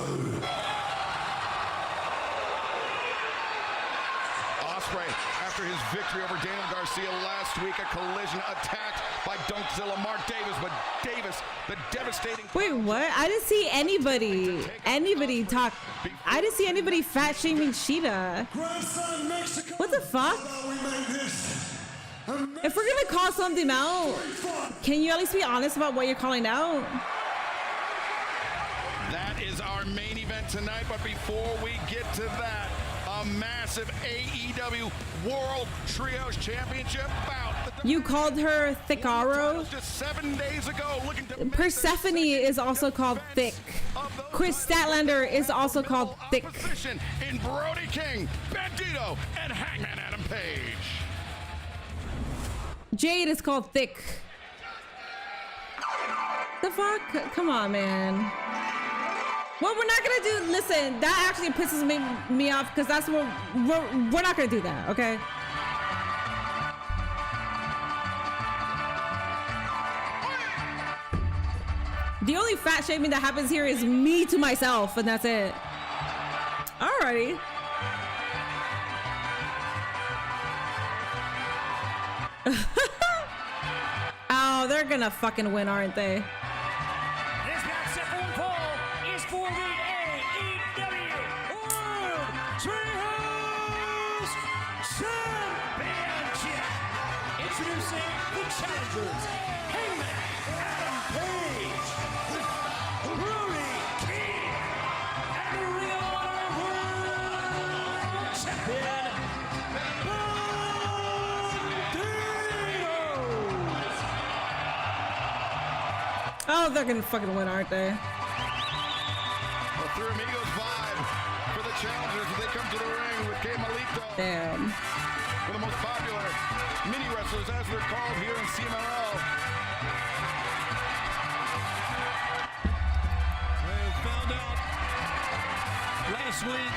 Ospreay, after his victory over Daniel Garcia last week, a collision attacked by Dunkzilla Mark Davis, but Davis, the devastating... Wait, what? I didn't see anybody talk. I didn't see anybody fat shaming Shida. What the fuck? If we're gonna call something out, can you at least be honest about what you're calling out? That is our main event tonight, but before we get to that, a massive AEW World Trios Championship bout. You called her Thicaro? Just 7 days ago, looking to Persephone is also called Thick. Chris Statlander is also called Thick. opposition in Brody King, Bandito, and Hangman Adam Page. Jade is called Thick. The fuck? Come on, man. What we're not gonna do, listen, that actually pisses me off because that's what we're not gonna do that, okay? The only fat shaming that happens here is me to myself, and that's it. Alrighty. Oh, they're gonna fucking win, aren't they? This match set for one fall is for the AEW World Trios Championship. Introducing the challengers, Hangman Adam Page, Brody King, and the Ring of Honor World Champion, Oh, they're gonna fucking win, aren't they? The Three Amigos vibe for the challengers as they come to the ring with Kemalito. Damn. One of the most popular mini wrestlers, as they're called here in CMLL. They found out last week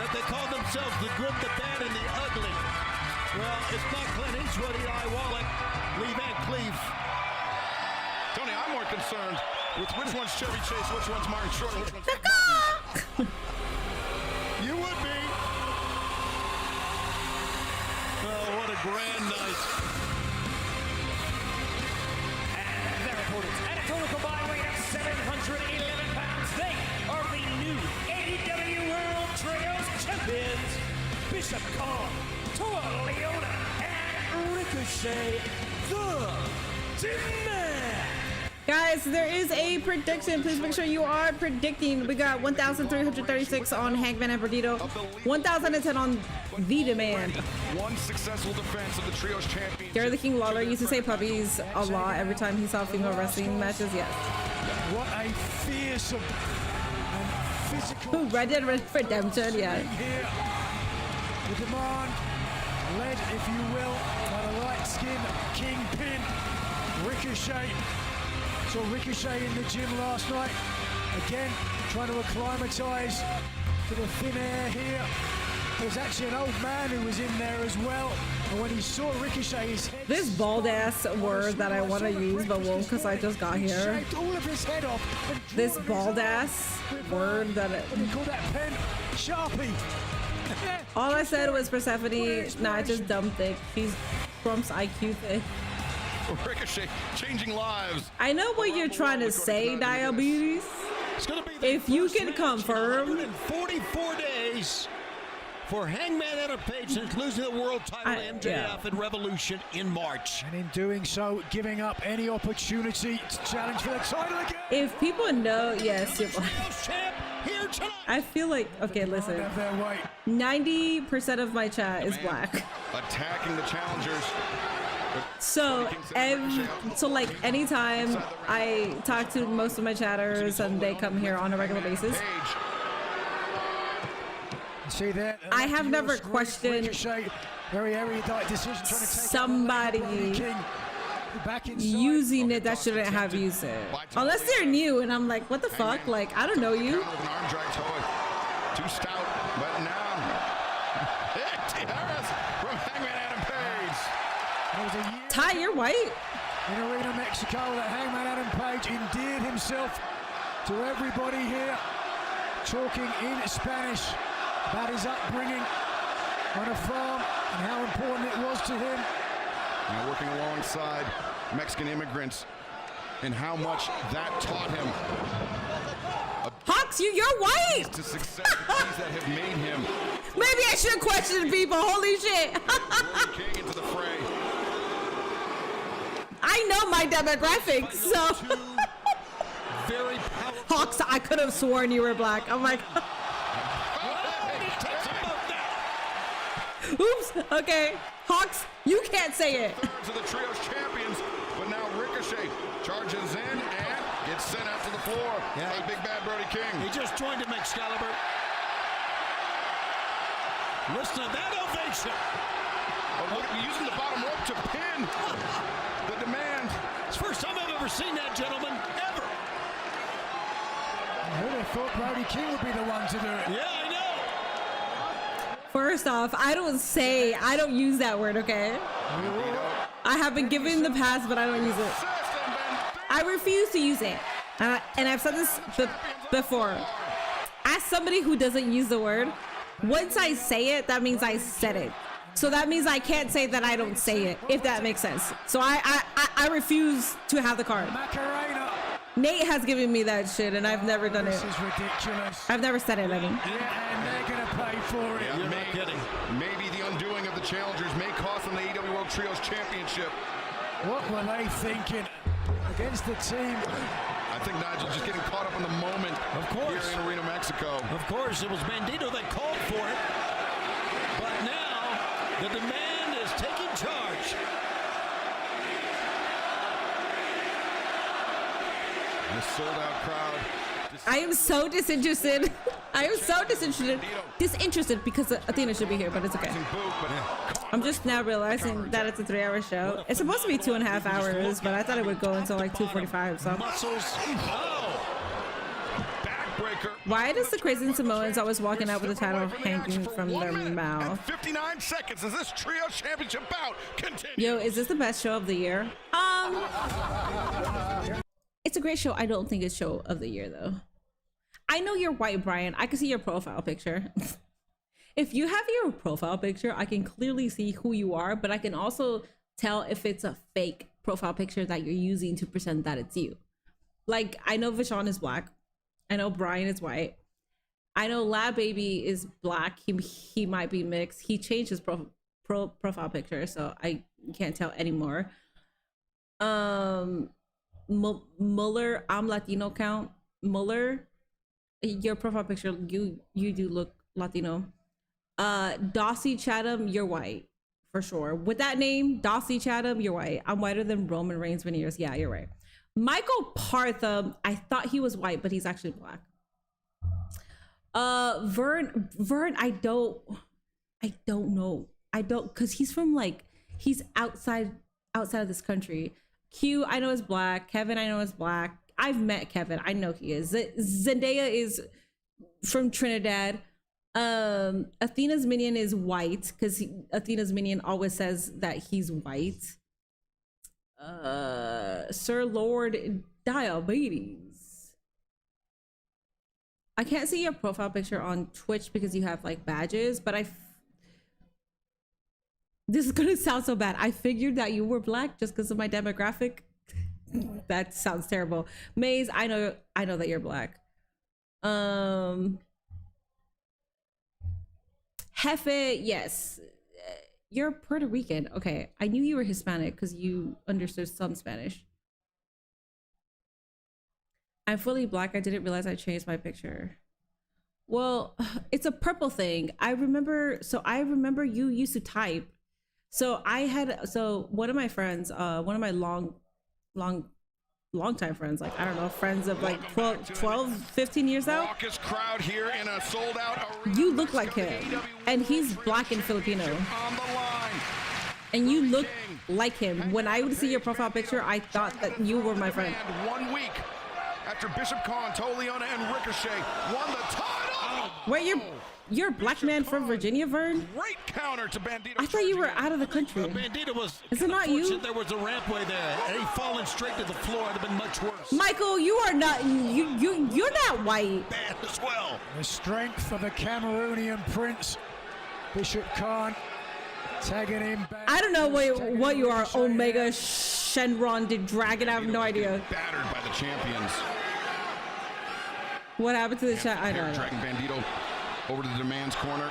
that they called themselves the good, the bad, and the ugly. Well, it's not Clint Eastwood, Eli Wallach, Lee Van Cleef. Tony, I'm more concerned with which one's Chevy Chase, which one's Martin Short, which one's Nick Martin. You would be. Oh, what a grand night. And their opponents, at a total combined weight of 711 pounds, they are the new AEW World Trios Champions, Bishop Khan, Toa Leona, and Ricochet, the Demon. Guys, there is a prediction. Please make sure you are predicting. We got 1,336 on Hangman and Bernito, 1,010 on The Demand. One successful defense of the Trios Championship. Gary the King Lawler used to say puppies a lot every time he saw female wrestling matches. Yes. What a fearsome and physical. Red Dead Redemption, yeah. Here. The Demand, led, if you will, by the light-skinned Kingpin, Ricochet. Saw Ricochet in the gym last night. Again, trying to acclimatise to the thin air here. There's actually an old man who was in there as well. And when he saw Ricochet, his head... This bald-ass word that I want to use but won't because I just got here. Shaved all of his head off. This bald-ass word that... What do you call that pen? Sharpie. All I said was Persephone, not just dumb thick. She's Trump's IQ thick. Ricochet changing lives. I know what you're trying to say, Diabetes. It's gonna be if you can confirm. 44 days for Hangman Adam Page since losing the world title to MJF in Revolution in March. And in doing so, giving up any opportunity to challenge for the title again. If people know, yes, you're black. I feel like, okay, listen. 90% of my chat is black. Attacking the challengers. So, like anytime I talk to most of my chatters and they come here on a regular basis, see that? I have never questioned very erudite decision trying to take somebody using it that shouldn't have used it. Unless they're new and I'm like, what the fuck? Like, I don't know you. Too stout, but now Harris from Hangman Adam Page. Ty, you're white. In Arena Mexico, that Hangman Adam Page endeared himself to everybody here, talking in Spanish about his upbringing on a farm and how important it was to him. Now working alongside Mexican immigrants and how much that taught him. Hawks, you're white. To success, the things that have made him. Maybe I should question people. Holy shit. King into the fray. I know my demographics, so. Very Hawks, I could have sworn you were black. Oh my god. Oops. Okay. Hawks, you can't say it. Thirds of the Trios champions, but now Ricochet charges in and gets sent out to the floor by Big Bad Brody King. He just joined him, Excalibur. Listen to that ovation. Oh, look, using the bottom rope to pin the Demand. It's the first time I've ever seen that, gentlemen, ever. Who would have thought Brody King would be the one to do it? Yeah, I know. First off, I don't use that word, okay? I have been given the pass, but I don't use it. I refuse to use it. And I've said this before. As somebody who doesn't use the word, once I say it, that means I said it. So that means I can't say that I don't say it, if that makes sense. So I refuse to have the card. Macarena. Nate has given me that shit, and I've never done it. This is ridiculous. I've never said it, I mean. Yeah, and they're gonna pay for it. Yeah, You're not kidding. Maybe the undoing of the challengers may cost them the AEW World Trios Championship. What were they thinking against the team? I think Nigel just getting caught up in the moment. Of course. Here in Arena, Mexico. Of course, it was Bandito that called for it. But now the demand is taking charge. This sold-out crowd. I am so disinterested. I am so disinterested because Athena should be here, but it's okay. I'm just now realizing that it's a 3-hour show. It's supposed to be 2.5 hours, but I thought it would go until like 2:45. So Muscles. Oh. Backbreaker. why does the Crazy Samoans always walking out with the title hanging from their mouth? 59 seconds as this trio championship bout continues. Yo, is this the best show of the year? It's a great show. I don't think it's show of the year though. I know you're white, Brian. I can see your profile picture. If you have your profile picture, I can clearly see who you are, but I can also tell if it's a fake profile picture that you're using to pretend that it's you. Like, I know Vishon is black. I know Brian is white. I know Lab Baby is black. He might be mixed. He changed his profile picture, so I can't tell anymore. Muller, I'm Latino count. Muller, your profile picture, you do look Latino. Dossie Chatham, you're white for sure. With that name, Dossie Chatham, you're white. I'm whiter than Roman Reigns veneers. Yeah, you're right. Michael Partham, I thought he was white, but he's actually black. Vern, I don't know. I don't, cause he's from like, he's outside of this country. Q, I know is black. Kevin, I know is black. I've met Kevin. I know he is. Zendaya is from Trinidad. Athena's minion is white because Athena's minion always says that he's white. Sir Lord Diabetes. I can't see your profile picture on Twitch because you have like badges, but this is gonna sound so bad. I figured that you were black just because of my demographic. That sounds terrible. Maze, I know that you're black. Jefe, yes. You're Puerto Rican. Okay, I knew you were Hispanic because you understood some Spanish. I'm fully black. I didn't realize I changed my picture. Well, it's a purple thing. I remember you used to type. So one of my friends, one of my long time friends, like I don't know, friends of like 12 15 years out. Raucous crowd here in a sold out arena. You look like him, and he's black and Filipino, On the line. and you look like him. When I would see your profile picture, I thought that you were my friend. And 1 week after Bishop Khan, Toliana, and Ricochet won the title. Wait, you're a black man from Virginia, Vern? Great counter to Bandito. I thought you were out of the country. Bandito was. Is it not you? Unfortunate there was a rampway there. Had he fallen straight to the floor, it'd have been much worse. Michael, you are not. You're not white. Bad as well. The strength of the Cameroonian prince, Bishop Khan, tagging him back. I don't know what you are, Omega Shenron the Dragon. I have no idea. Battered by the champions. What happened to the chat? I don't know. Dragging Bandito over to the Demand's corner.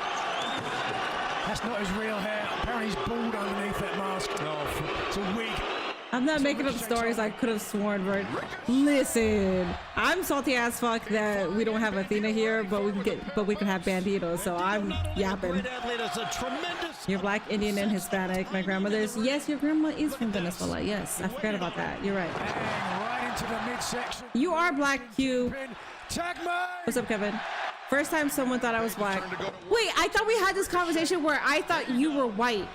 That's not his real hair. Apparently he's bald underneath that mask. Oh, it's a wig. I'm not making up stories. I could have sworn, Vern. Listen, I'm salty as fuck that we don't have Athena here, but we can have Bandito. So I'm yapping. You're black, Indian, and Hispanic. My grandmother's. Yes, your grandma is from Venezuela. Yes, I forgot about that. You're right. Right into the midsection. You are black, Q. Tag me. What's up, Kevin? First time someone thought I was black. Wait, I thought we had this conversation where I thought you were white.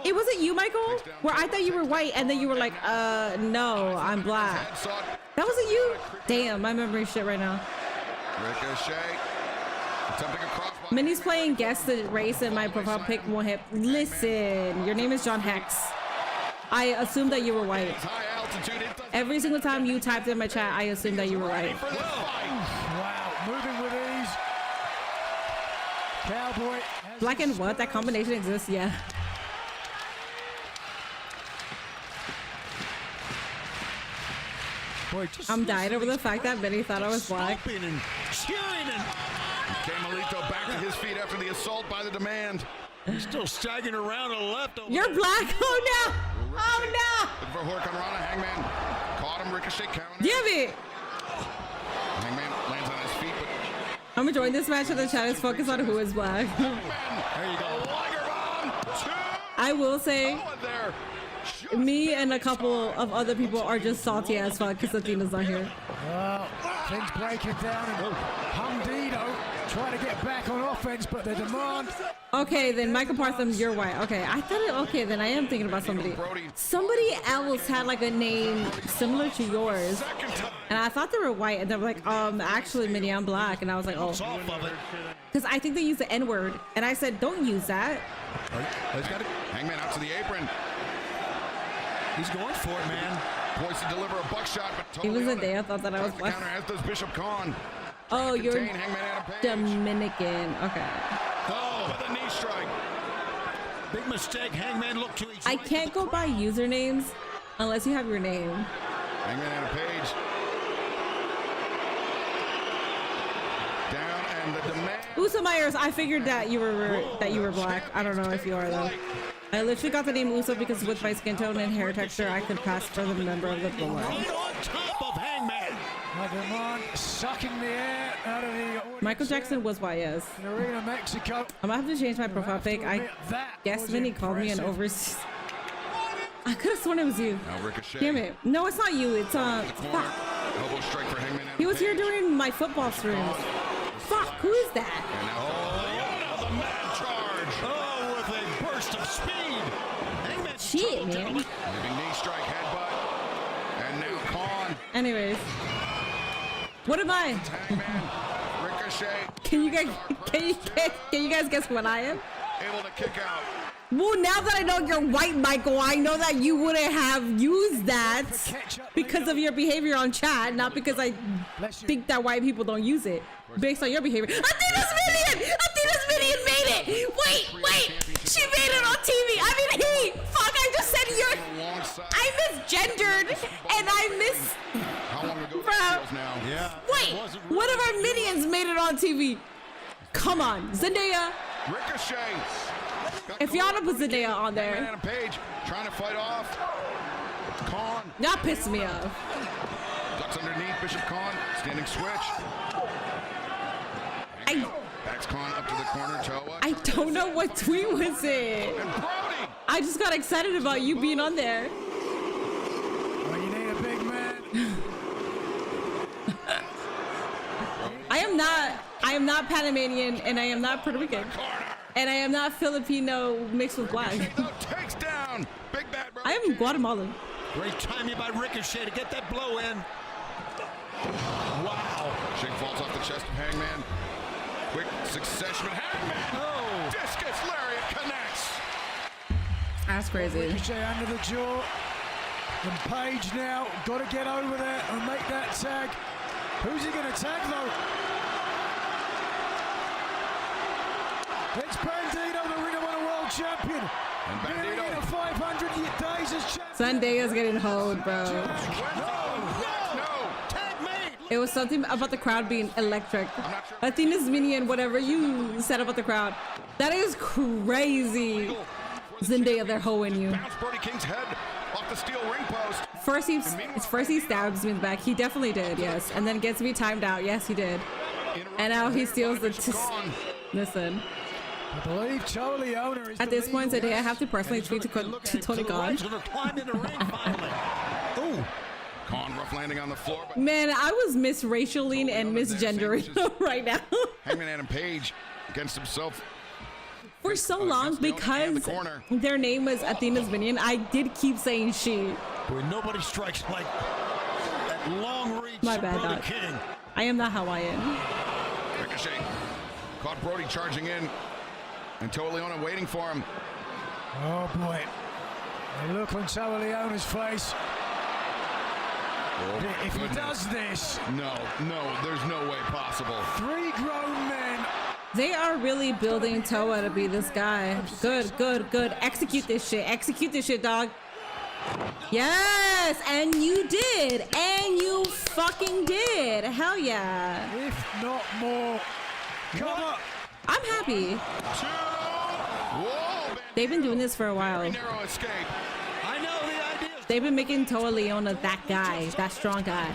It wasn't you, Michael? Where I thought you were white and then you were like, no, I'm black. That wasn't you? Damn, my memory's shit right now. Ricochet. Attempting a crossbody. Minnie's playing guess the race and my profile pic won't hit. Listen, your name is John Hex. I assumed that you were white. High altitude. Every single time you typed in my chat, I assumed that you were right. Wow, moving with ease. Cowboy. Black and what? That combination exists? Yeah. Boy, just I'm dying over the fact that Benny thought I was black. Stomping and cheering and Carmelito back to his feet after the assault by the Demand. he's still staggering around to the left. Over You're there. black? Oh no! Oh no! Looking for Hurricane Rana. Hangman caught him. Ricochet counter. Damn it! Hangman lands on his feet, but I'm enjoying this match and the chat is focused on who is black. there you go. Liger bomb. Two. I will say, Oh, and there. me and a couple of other people are just salty as fuck because Athena's not here. things breaking down and Humdido trying to get back on offense, but the Demand. Okay, then Michael Partham, you're white. Okay, I thought it. Okay, then I am thinking about somebody. Somebody else had like a name similar to yours, and I thought they were white, and they were like, actually, Minnie, I'm black, and I was like, oh, because I think they use the N-word, and I said, don't use that. Hangman out to the apron. He's going for it, man. Poised to deliver a buckshot, but Even totally Zendaya thought that I was black. counter, as does Bishop Khan. Oh, you're Contain Hangman Adam Page. Dominican. Okay. Oh, with a knee strike. Big mistake. Hangman looked to each. I can't go by usernames unless you have your name. Hangman Adam Page. Down, and the Demand. Uso Myers, I figured that you were black. I don't know if you are though. I literally got the name Uso because with my skin tone and hair texture, I could pass for the member of the bloodline. Right on top of Hangman. Demand sucking the air out of the audience. Michael Jackson was white, yes. in Arena, Mexico. I'm gonna have to change my profile pic. I guess Vinny called me an overseas. I could have sworn it was you. Now Ricochet. Damn it. No, it's not you. It's fuck. Elbow strike for Hangman Adam He was here Page. during my football streams. Fuck, who is that? And now the mad charge. Oh, with a burst of speed. Hangman. Shit, man. Leaving knee strike, headbutt. And now Khan. Anyways. What am I? Hangman. Ricochet. Can you guys guess what I am? Able to kick out. Well, now that I know you're white, Michael, I know that you wouldn't have used that because of your behavior on chat, not because I think that white people don't use it. Based on your behavior. Athena's Minion! Athena's Minion made it! Wait! She made it on TV! I mean, fuck, I just said I misgendered, and I How long ago Bro. now? Yeah. Wait! One of our minions made it on TV! Come on, Zendaya! Ricochet. If y'all don't put Zendaya on Hangman there, Adam Page trying to fight off. Khan. y'all pissing me off. Ducks underneath. Bishop Khan. Standing switch. Backs Khan up to the corner. Toa. I don't know what tweet was it. And Brody. I just got excited about you being on there. When you need a big man. I am not Panamanian, and I am not Puerto Rican, and I am not Filipino mixed with black. Takes down Big Bad Brody. I am Guatemalan. Great timing by Ricochet to get that blow in. Wow. Shin falls off the chest of Hangman. Quick succession of Hangman. Oh. Discus lariat connects. That's crazy. Ricochet under the jaw. And Page now got to get over there and make that tag. Who's he going to tag though? It's Bandito, the Ring of Honor World Champion. And Nearing Bandito. into 500 days as champion. Zendaya's getting hoed, bro. No. Tag made. It was something about the crowd being electric. I'm not sure. Athena's Minion, whatever you said about the crowd. That is crazy. Zendaya, they're hoeing you. Bounce Brody King's head off the steel ring post. First he stabs me in the back. He definitely did, yes. And then gets me timed out. Yes, he did. And now he steals the... Listen. I believe Tony Leone is At the this point legal today, I have to personally tweet to Tony Khan. Climb in the ring finally. Ooh. Khan rough landing on the floor. But Man, I was misracialing and misgendering right now. Hangman Adam Page against himself. For so long, because their name was Athena's Minion, I did keep saying she. Boy, nobody strikes like that long reach. My bad, Brody Doc. King. I am not Hawaiian. Ricochet caught Brody charging in. And Toa Leone waiting for him. Oh boy. The look on Tony Leone's face. If he does this, no, there's no way possible. 3 grown men. They are really building Toa to be this guy. Good. Execute this shit, dog. Yes, and you did. And you fucking did. Hell yeah. If not more. Cover. I'm happy. Whoa, They've been doing this for a while. narrow escape. I know the idea. They've been making Toa Leona that guy, that strong guy.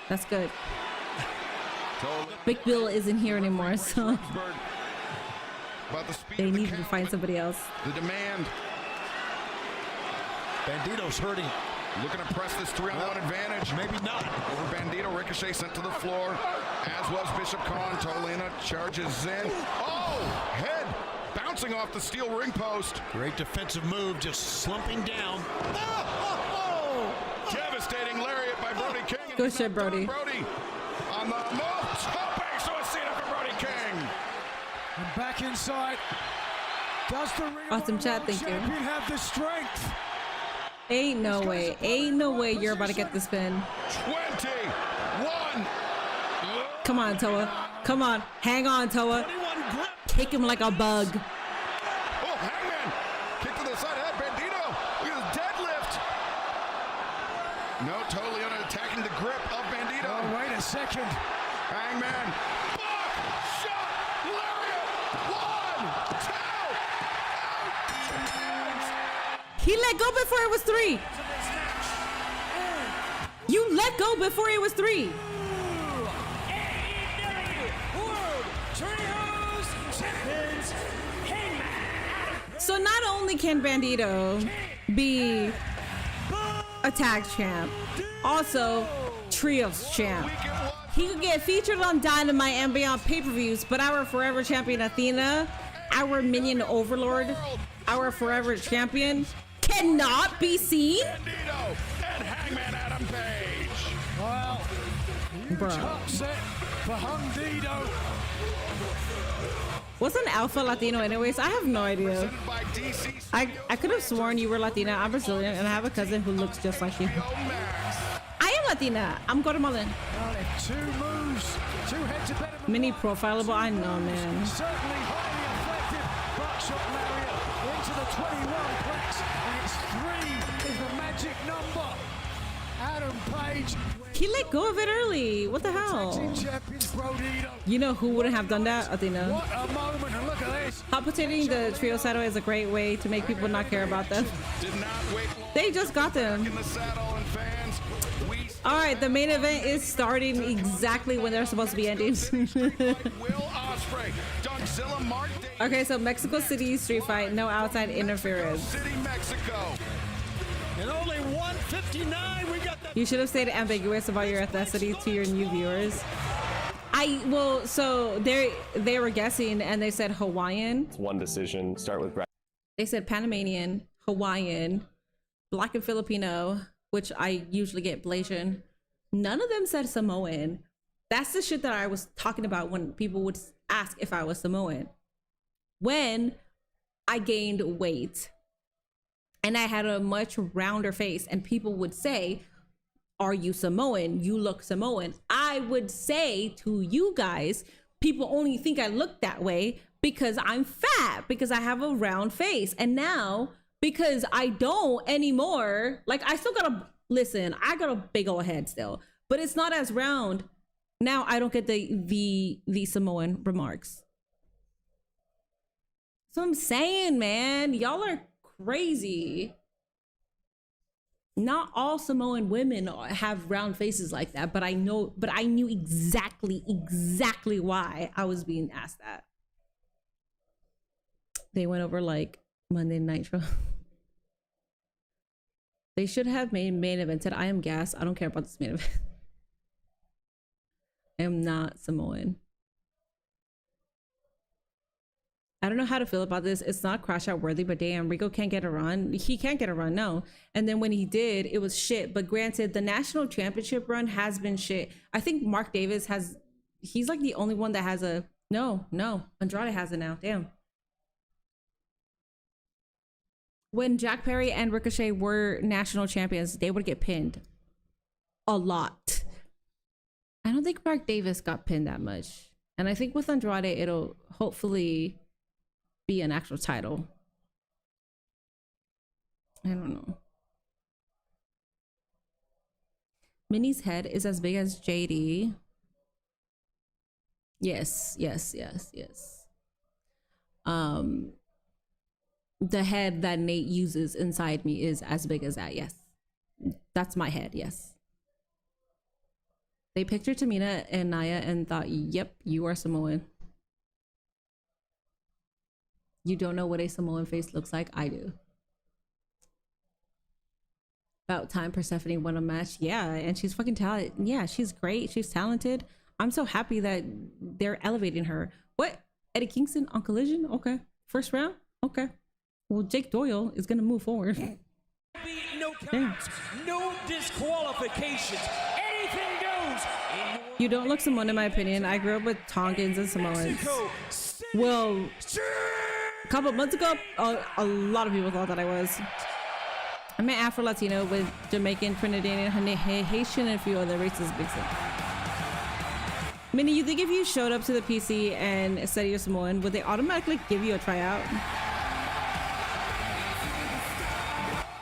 That's good. Big Bill isn't here anymore, so About the speed they of the need to count, find somebody else. the demand. Bandito's hurting. Looking to press this 3-on-1 advantage. Maybe not. Over Bandito, Ricochet sent to the floor, as was Bishop Khan. Tolina charges in. Oh, head bouncing off the steel ring post. Great defensive move, just slumping down. Devastating lariat by Brody King. And Good shit, Brody. Brody on the move. Tope Suicida for Brody King. And back inside. Does the Ring Awesome of chat, Honor thank you. champion have the strength? Ain't no way you're about to get this pin. 21. Come on, Toa. Come on. Hang on, Toa. Kick him like a bug. Oh, Hangman. Kick to the side head. Bandito. Look at his deadlift. No, Toliana attacking the grip of Bandito. Oh, wait a second. Hangman. Buck. Shot. Lariat. 1, 2. He let go before it was 3. You let go before it was 3. So not only can Bandito be a tag champ, also trios champ. He could get featured on Dynamite and be on pay-per-views, but our forever champion Athena, our minion Overlord, our forever champion cannot be seen. Bandito and Hangman Adam Page. Well, huge Bro. upset for Hundido. What's an alpha Latino anyways? I have no idea. Presented by DC I could have sworn you were Latina. I'm Brazilian and I have a cousin who looks just like you. I am Latina. I'm Guatemalan. Well, if 2 moves, 2 head-to-bed. Mini profilable. I know, man. Certainly highly effective. Buckshot lariat into the 21 plex, and it's 3 is the magic number. Adam Page. He let go of it early. What the Tag hell? team champions Brodido. You know who wouldn't have done that? Athena. What a moment, and look at this. Hot potatoing the trio saddle is a great way to make people not care about them. did not wait long They just got them. in the saddle, and fans, we All right, the main event is starting exactly when they're supposed to be ending. Will Ospreay, Dougzilla, Mark Davis, Okay, so Mexico City street fight, no outside interference. City, Mexico. And only 159. We got that. You should have stayed ambiguous about your ethnicity to your new viewers. So they were guessing and they said Hawaiian. It's one decision. Start with Brad. They said Panamanian, Hawaiian, Black and Filipino, which I usually get Blasian. None of them said Samoan. That's the shit that I was talking about when people would ask if I was Samoan. When I gained weight and I had a much rounder face and people would say, "Are you Samoan? You look Samoan." I would say to you guys, people only think I look that way because I'm fat, because I have a round face. And now, because I don't anymore, like I still got I got a big old head still, but it's not as round. Now I don't get the Samoan remarks. So I'm saying, man, y'all are crazy. Not all Samoan women have round faces like that, but I knew exactly why I was being asked that. They went over like Monday Nitro. They should have made main event said, "I am gas. I don't care about this main event." I am not Samoan. I don't know how to feel about this. It's not crash out worthy, but damn, Rico can't get a run. He can't get a run, no. And then when he did, it was shit. But granted, the national championship run has been shit. I think Mark Davis he's like the only one that has a, no, Andrade has it now, damn. When Jack Perry and Ricochet were national champions, they would get pinned a lot. I don't think Mark Davis got pinned that much. And I think with Andrade, it'll hopefully be an actual title. I don't know. Minnie's head is as big as JD. Yes. The head that Nate uses inside me is as big as that. Yes. That's my head. Yes. They pictured Tamina and Nia and thought, yep, you are Samoan. You don't know what a Samoan face looks like? I do. About time Persephone won a match. Yeah, and she's fucking talented. Yeah, she's great. She's talented. I'm so happy that they're elevating her. What? Eddie Kingston on Collision? Okay. First round? Okay. Well, Jake Doyle is going to move forward. No counts, no disqualifications. Anything goes. You don't look Samoan in my opinion. I grew up with Tongans and Samoans. Well, a couple months ago, a lot of people thought that I was. I'm an Afro-Latino with Jamaican, Trinidadian, Haitian, and a few other races mixed in. Minnie, you think if you showed up to the PC and said you're Samoan, would they automatically give you a tryout?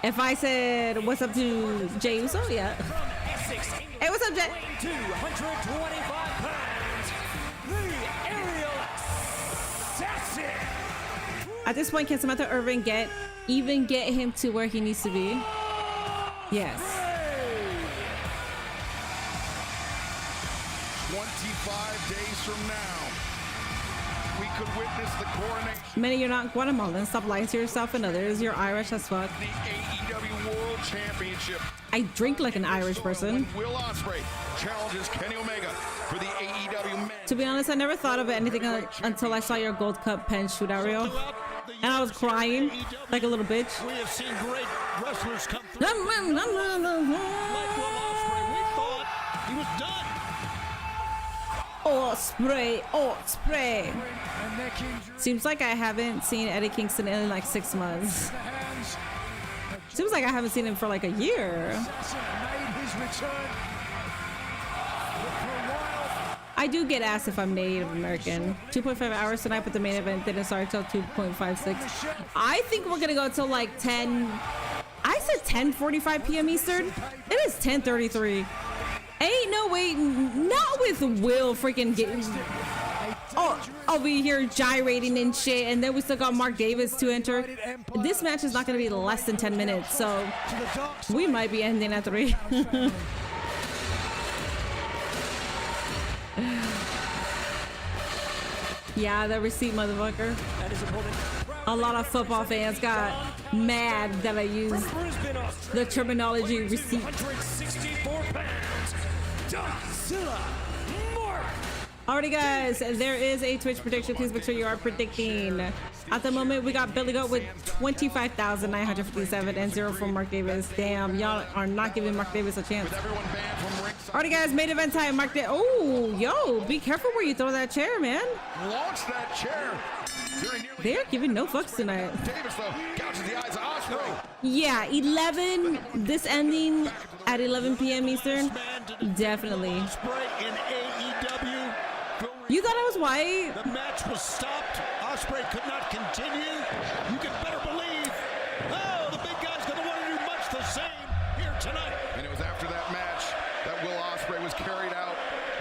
If I said, what's up to Jey Uso? Yeah. Hey, what's up, Jay? 225 pounds, the aerial assassin. At this point, can Samantha Irvin even get him to where he needs to be? Yes. 25 days from now, we could witness the coronation. Minnie, you're not Guatemalan. Stop lying to yourself and others. You're Irish as fuck. The AEW World Championship. I drink like an Irish person. Will Ospreay challenges Kenny Omega for the AEW men. To be honest, I never thought of anything until I saw your Gold Cup pen shootout reel. And I was crying like a little bitch. We have seen great wrestlers come through. Like Will Ospreay, we thought he was done. Ospreay. Seems like I haven't seen Eddie Kingston in like 6 months. Seems like I haven't seen him for like a year. I do get asked if I'm Native American. 2.5 hours tonight, but the main event didn't start till 2.56. I think we're gonna go till like 10. I said 10:45 p.m. Eastern. It is 10:33. Ain't no way, not with Will freaking getting over here gyrating and shit, and then we still got Mark Davis to enter. This match is not gonna be less than 10 minutes, so we might be ending at 3. Yeah, the receipt, motherfucker. A lot of football fans got mad that I used the terminology receipt. 164 pounds, Godzilla Mark. Alrighty, guys, there is a Twitch prediction. Please make sure you are predicting. At the moment, we got Billy Goat with 25,957 and 0 from Mark Davis. Damn, y'all are not giving Mark Davis a chance. Alrighty, guys, main event time. Mark Davis. Oh, yo, be careful where you throw that chair, man. Launch that chair. They're giving no fucks tonight. Davis, though, gouges the eyes of Ospreay. Yeah, 11. This ending at 11 p.m. Eastern. Definitely. You thought I was white? The match was stopped. Ospreay could not continue. You can better believe. Oh, the big guy's going to want to do much the same here tonight. And it was after that match that Will Ospreay was carried out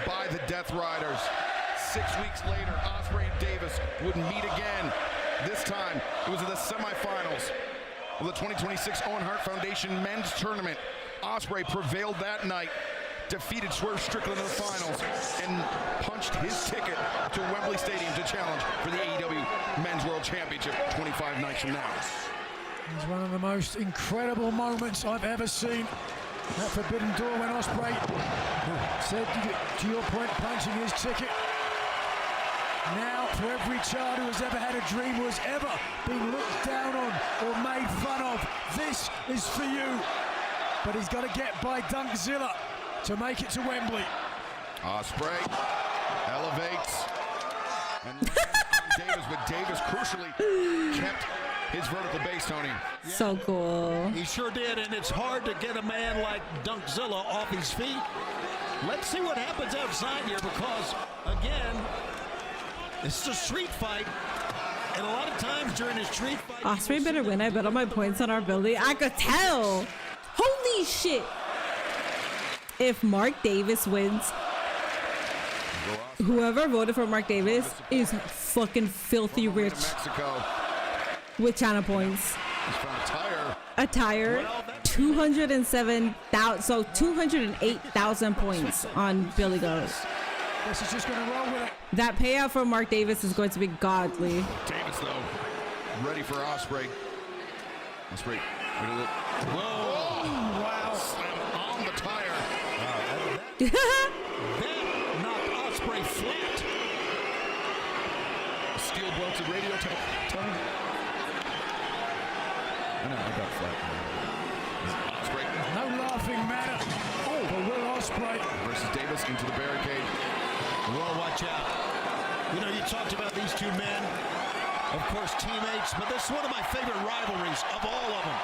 by the Death Riders. 6 weeks later, Ospreay and Davis would meet again. This time, it was in the semifinals of the 2026 Owen Hart Foundation Men's Tournament. Ospreay prevailed that night, defeated Swerve Strickland in the finals, and punched his ticket to Wembley Stadium to challenge for the AEW Men's World Championship 25 nights from now. It's one of the most incredible moments I've ever seen. That Forbidden Door when Ospreay said, to your point, punching his ticket. Now, for every child who has ever had a dream, who has ever been looked down on or made fun of, this is for you. But he's got to get by Dunkzilla to make it to Wembley. Ospreay elevates and lands on Davis, but Davis crucially kept his vertical base, Tony. So cool. He sure did, and it's hard to get a man like Dunkzilla off his feet. Let's see what happens outside here because, again, it's a street fight. And a lot of times during a street fight... Ospreay better win. I bet all my points on our ability. I could tell. Holy shit. If Mark Davis wins, whoever voted for Mark Davis is fucking filthy rich. Mexico. With China points. He's found a tire. 207,000, so 208,000 points on Billy Goat. This is just going to roll with it. That payout for Mark Davis is going to be godly. Davis, though, ready for Ospreay. Ospreay. Whoa! Wow! Slam on the tire. That knocked Ospreay flat. Steel belted radio Tony. I know, I got flat. Ospreay. No laughing matter. Oh, for Will Ospreay versus Davis into the barricade. Whoa, watch out. You know, you talked about these two men, of course, teammates, but this is one of my favorite rivalries of all of them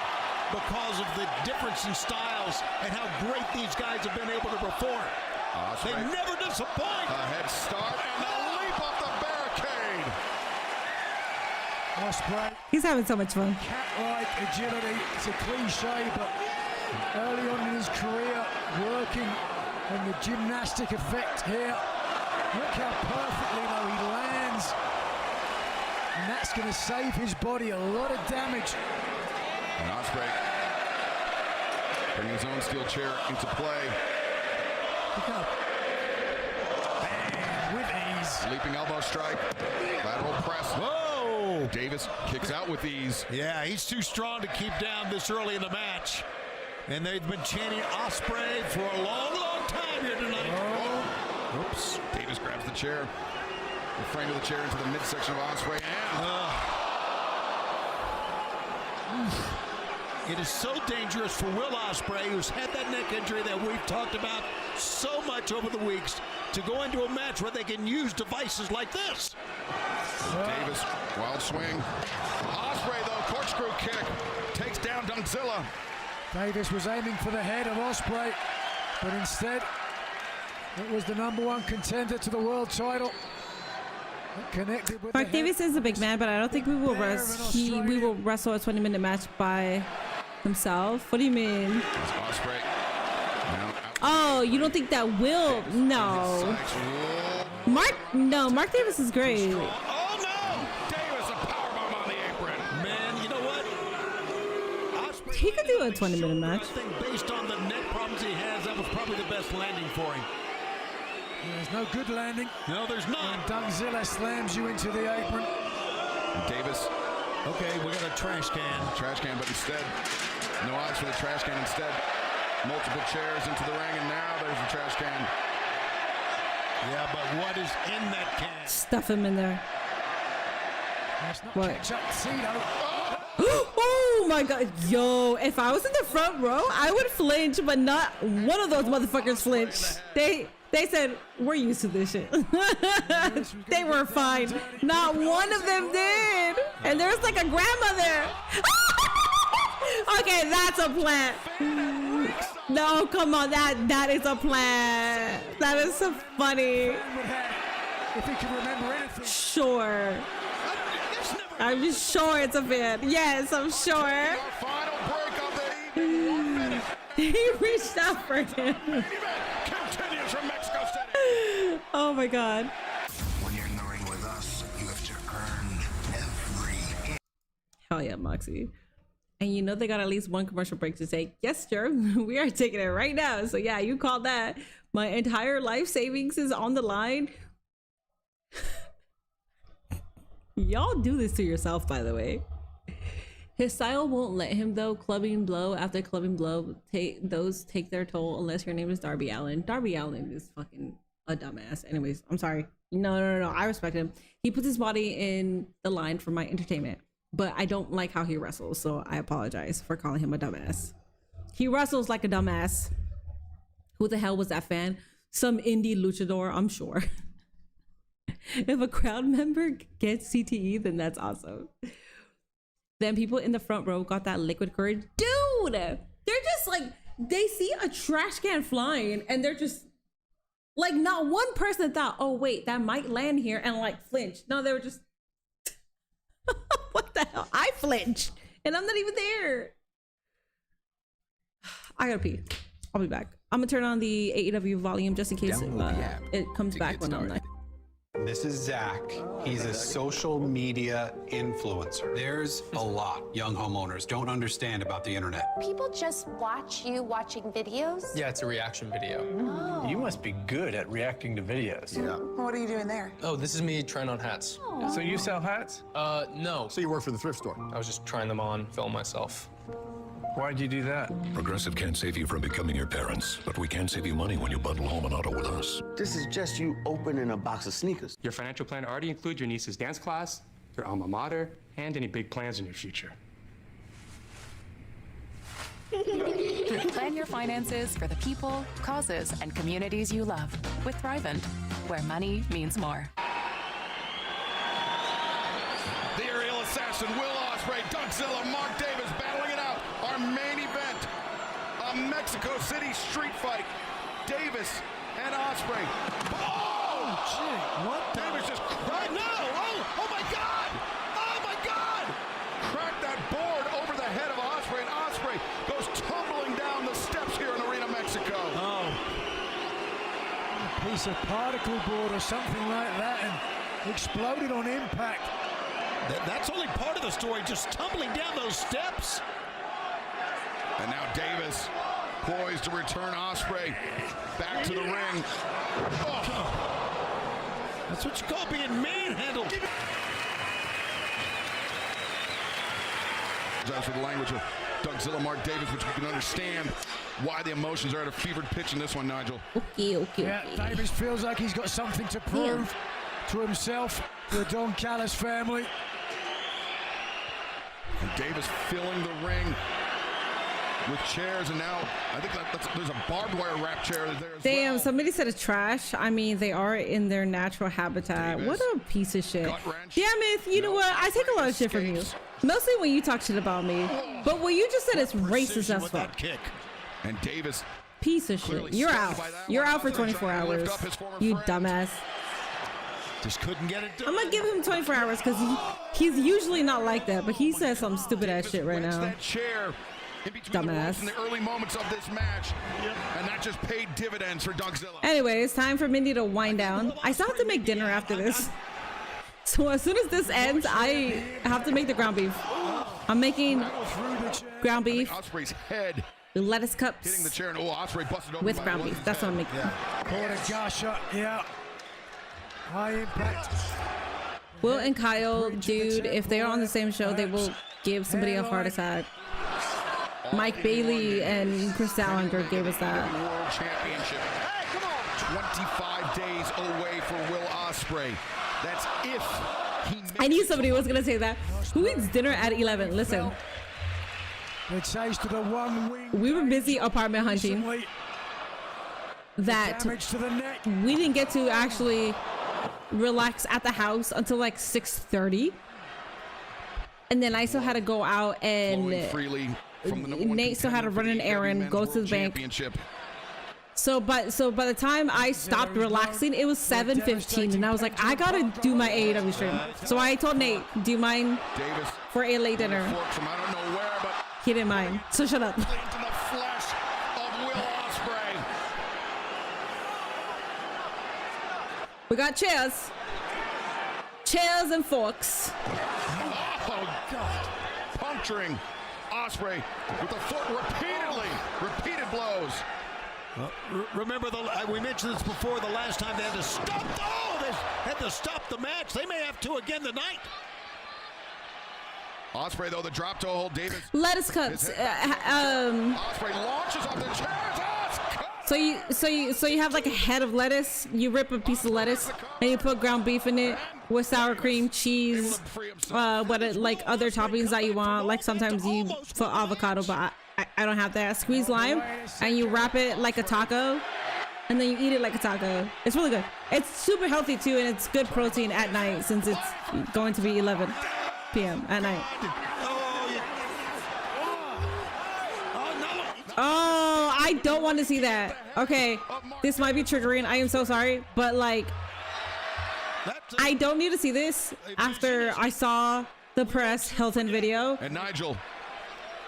because of the difference in styles and how great these guys have been able to perform. They never disappoint. A head start and a leap off the barricade. Ospreay. He's having so much fun. Cat-like agility. It's a cliche, but early on in his career, working on the gymnastic effect here. Look how perfectly, though, he lands. And that's going to save his body a lot of damage. And Ospreay bringing his own steel chair into play. Look up. Bang, with ease. Leaping elbow strike. Lateral press. Whoa! Davis kicks out with ease. Yeah, he's too strong to keep down this early in the match. And they've been chanting Ospreay for a long, long time here tonight. Oh. Oops. Davis grabs the chair. The frame of the chair into the midsection of Ospreay. It is so dangerous for Will Ospreay, who's had that neck injury that we've talked about so much over the weeks, to go into a match where they can use devices like this. Davis, wild swing. Ospreay, though, corkscrew kick. Takes down Dunkzilla. Davis was aiming for the head of Ospreay, but instead, it was the #1 contender to the world title. Connected with Mark Davis is a big man, but I don't think we will wrestle a 20-minute match by himself. What do you mean? Ospreay. Oh, you don't think that will? No. Mark Davis is great. Oh no! Davis a powerbomb on the apron. Man, you know what? Ospreay, He could do a 20-minute match. I think based on the neck problems he has, that was probably the best landing for him. There's no good landing. No, there's not. And Dunkzilla slams you into the apron. And Davis. Okay, we got a trash can. Trash can, but instead, no eyes for the trash can. Instead, multiple chairs into the ring, and now there's the trash can. Yeah, but what is in that can? Stuff him in there. What? Oh my god. Yo, if I was in the front row, I would flinch, but not one of those motherfuckers flinched. They said, we're used to this shit. They were fine. Not one of them did. And there's like a grandma there. Okay, that's a plant. No, come on, that is a plant. That is so funny. If he can remember anything. Sure. I'm just sure it's a fan. Yes, I'm sure. Final break of the evening. 1 minute. He reached out for him. Continues from Mexico City. Oh my god. When you're in the ring with us, you have to earn every hit. Hell yeah, Moxie. And you know they got at least one commercial break to take. Yes, sir. We are taking it right now. So yeah, you called that. My entire life savings is on the line. Y'all do this to yourself, by the way. His style won't let him though. Clubbing blow after clubbing blow, take their toll unless your name is Darby Allin. Darby Allin is fucking a dumbass. Anyways, I'm sorry. No. I respect him. He puts his body in the line for my entertainment, but I don't like how he wrestles, so I apologize for calling him a dumbass. He wrestles like a dumbass. Who the hell was that fan? Some indie luchador, I'm sure. If a crowd member gets CTE, then that's awesome. Then people in the front row got that liquid courage. Dude, they're just like, they see a trash can flying and they're just like, not one person thought, oh wait, that might land here, and like flinch. No, they were just what the hell? I flinched and I'm not even there. I gotta pee. I'll be back. I'm gonna turn on the AEW volume just in case it comes back when I'm not. This is Zach. He's a social media influencer. There's a lot young homeowners don't understand about the internet. People just watch you watching videos? Yeah, it's a reaction video. Oh. You must be good at reacting to videos. Yeah. What are you doing there? Oh, this is me trying on hats. Oh. So you sell hats? No. So you work for the thrift store? I was just trying them on, film myself. Why'd you do that? Progressive can't save you from becoming your parents, but we can save you money when you bundle home and auto with us. This is just you opening a box of sneakers. Your financial plan already includes your niece's dance class, your alma mater, and any big plans in your future. Plan your finances for the people, causes, and communities you love with Thrivent, where money means more. The aerial assassin, Will Ospreay, Dougzilla, Mark Davis battling it out. Our main event, a Mexico City street fight. Davis and Ospreay. Oh, gee, what? Davis just cracked. No! Oh my God! Oh my God! Cracked that board over the head of Ospreay, and Ospreay goes tumbling down the steps here in Arena Mexico. Oh. A piece of particle board or something like that, and exploded on impact. That's only part of the story, just tumbling down those steps. And now Davis poised to return Ospreay back to the ring. Oh. That's what you call being manhandled. Just for the language of Dougzilla, Mark Davis, which we can understand why the emotions are at a fevered pitch in this one, Nigel. Okay. Yeah, Davis feels like he's got something to prove to himself, to the Don Callis family. And Davis filling the ring with chairs, and now I think there's a barbed wire wrap chair there as Damn, well. somebody said it's trash. I mean, they are in their natural habitat. Davis, what a piece of shit. Damn it, you know what? I take a lot of shit from you. Mostly when you talk shit about me. But what you just said is racist as fuck. And Davis, piece of shit. You're out. You're out for 24 hours. You dumbass. Just couldn't get it done. I'm gonna give him 24 hours because he's usually not like that, but he says some stupid ass shit right now. that chair in between the ropes in the early moments of this match, and that just paid dividends for Dougzilla. Anyway, it's time for Mindy to wind down. I still have to make dinner after this. So as soon as this ends, I have to make the ground beef. I'm making ground beef, Ospreay's head lettuce cups hitting the chair, and Ospreay busted open with by ground beef. Williams' That's what I'm head. making. Quarter gasher, yeah. High impact. Will and Kyle, dude, if they are on the same show, they will give somebody a heart attack. Mike Bailey and Chris Salinger gave us that. World Championship. 25 days away for Will Ospreay. That's if he makes I knew somebody was gonna say that. Who eats dinner at 11? Listen, The chase to the one wing. we were busy apartment hunting that Damage to the neck. we didn't get to actually relax at the house until like 6:30, and then I still had to go out flowing and freely from the number one Nate still had to run an errand, go to the bank. So by the time I stopped relaxing, it was 7:15, and I was like, I gotta do my AEW stream. So I told Nate, do you mind Davis for a late dinner? from I don't know where, but He didn't mind, so shut up. into the flesh of Will Ospreay. We got chairs and forks. Oh God! Puncturing Ospreay with the foot repeated blows. Remember, we mentioned this before, the last time they had to stop. They had to stop the match. They may have to again tonight. Ospreay, though, the drop toe hold. Davis. Lettuce cups. Ospreay launches off the chairs. So you have like a head of lettuce. You rip a piece of lettuce and you put ground beef in it with sour cream, cheese, like other toppings that you want. Like sometimes you put avocado, but I don't have that. Squeeze lime and you wrap it like a taco, and then you eat it like a taco. It's really good. It's super healthy too, and it's good protein at night since it's going to be 11 p.m. at night. I don't want to see that. Okay, this might be triggering. I am so sorry, but like, I don't need to see this after I saw the Perez Hilton video. And Nigel,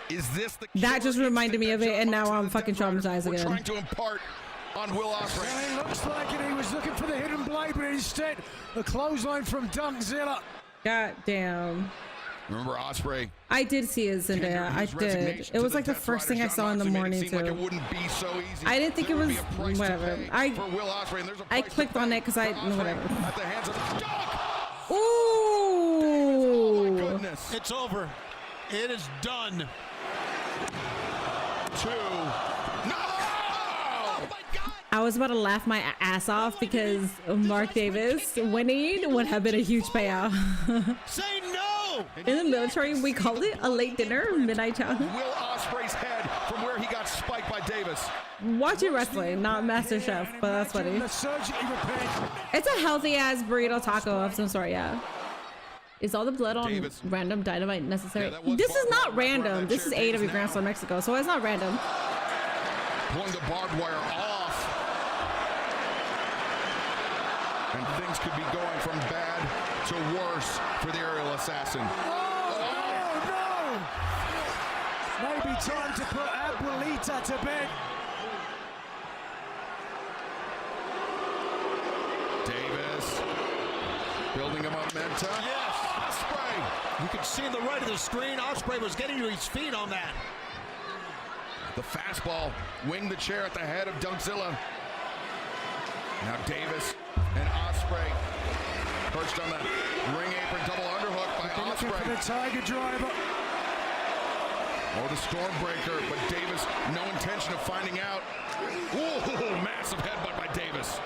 is this the that just reminded me of it, and now I'm fucking traumatized we're again. trying to impart on Will Ospreay? And it looks like it. He was looking for the hidden blade, but instead the clothesline from Dunkzilla. God damn. Remember Ospreay? I did see it, Zendaya. I did. It was like the first thing I saw in the morning too. Like it wouldn't be so easy. I didn't think it was whatever. I clicked on it because I whatever. At the hands of Ooh. Oh my goodness. It's over. It is done. 2. No! I was about to laugh my ass off because Mark Davis winning would have been a huge payout. Say no! In the military, we called it a late dinner, midnight chow. Will Ospreay's head from where he got spiked by Davis. Watching wrestling, not MasterChef, but that's funny. It's a healthy ass burrito taco of some sort, yeah. Is all the blood on Davis. random dynamite necessary? Yeah, this is not random. This is AEW Grand Slam Mexico, so it's not random. Pulling the barbed wire off. And things could be going from bad to worse for the aerial assassin. Oh, no! Maybe time to put Abuelita to bed. Davis building a momentum. Yes! Ospreay! You can see on the right of the screen, Ospreay was getting to his feet on that. The fastball winged the chair at the head of Dunkzilla. Now Davis and Ospreay perched on the ring apron double underhook by Looking for the Ospreay. Tiger Driver. Or the Stormbreaker, but Davis no intention of finding out. Ooh, massive headbutt by Davis.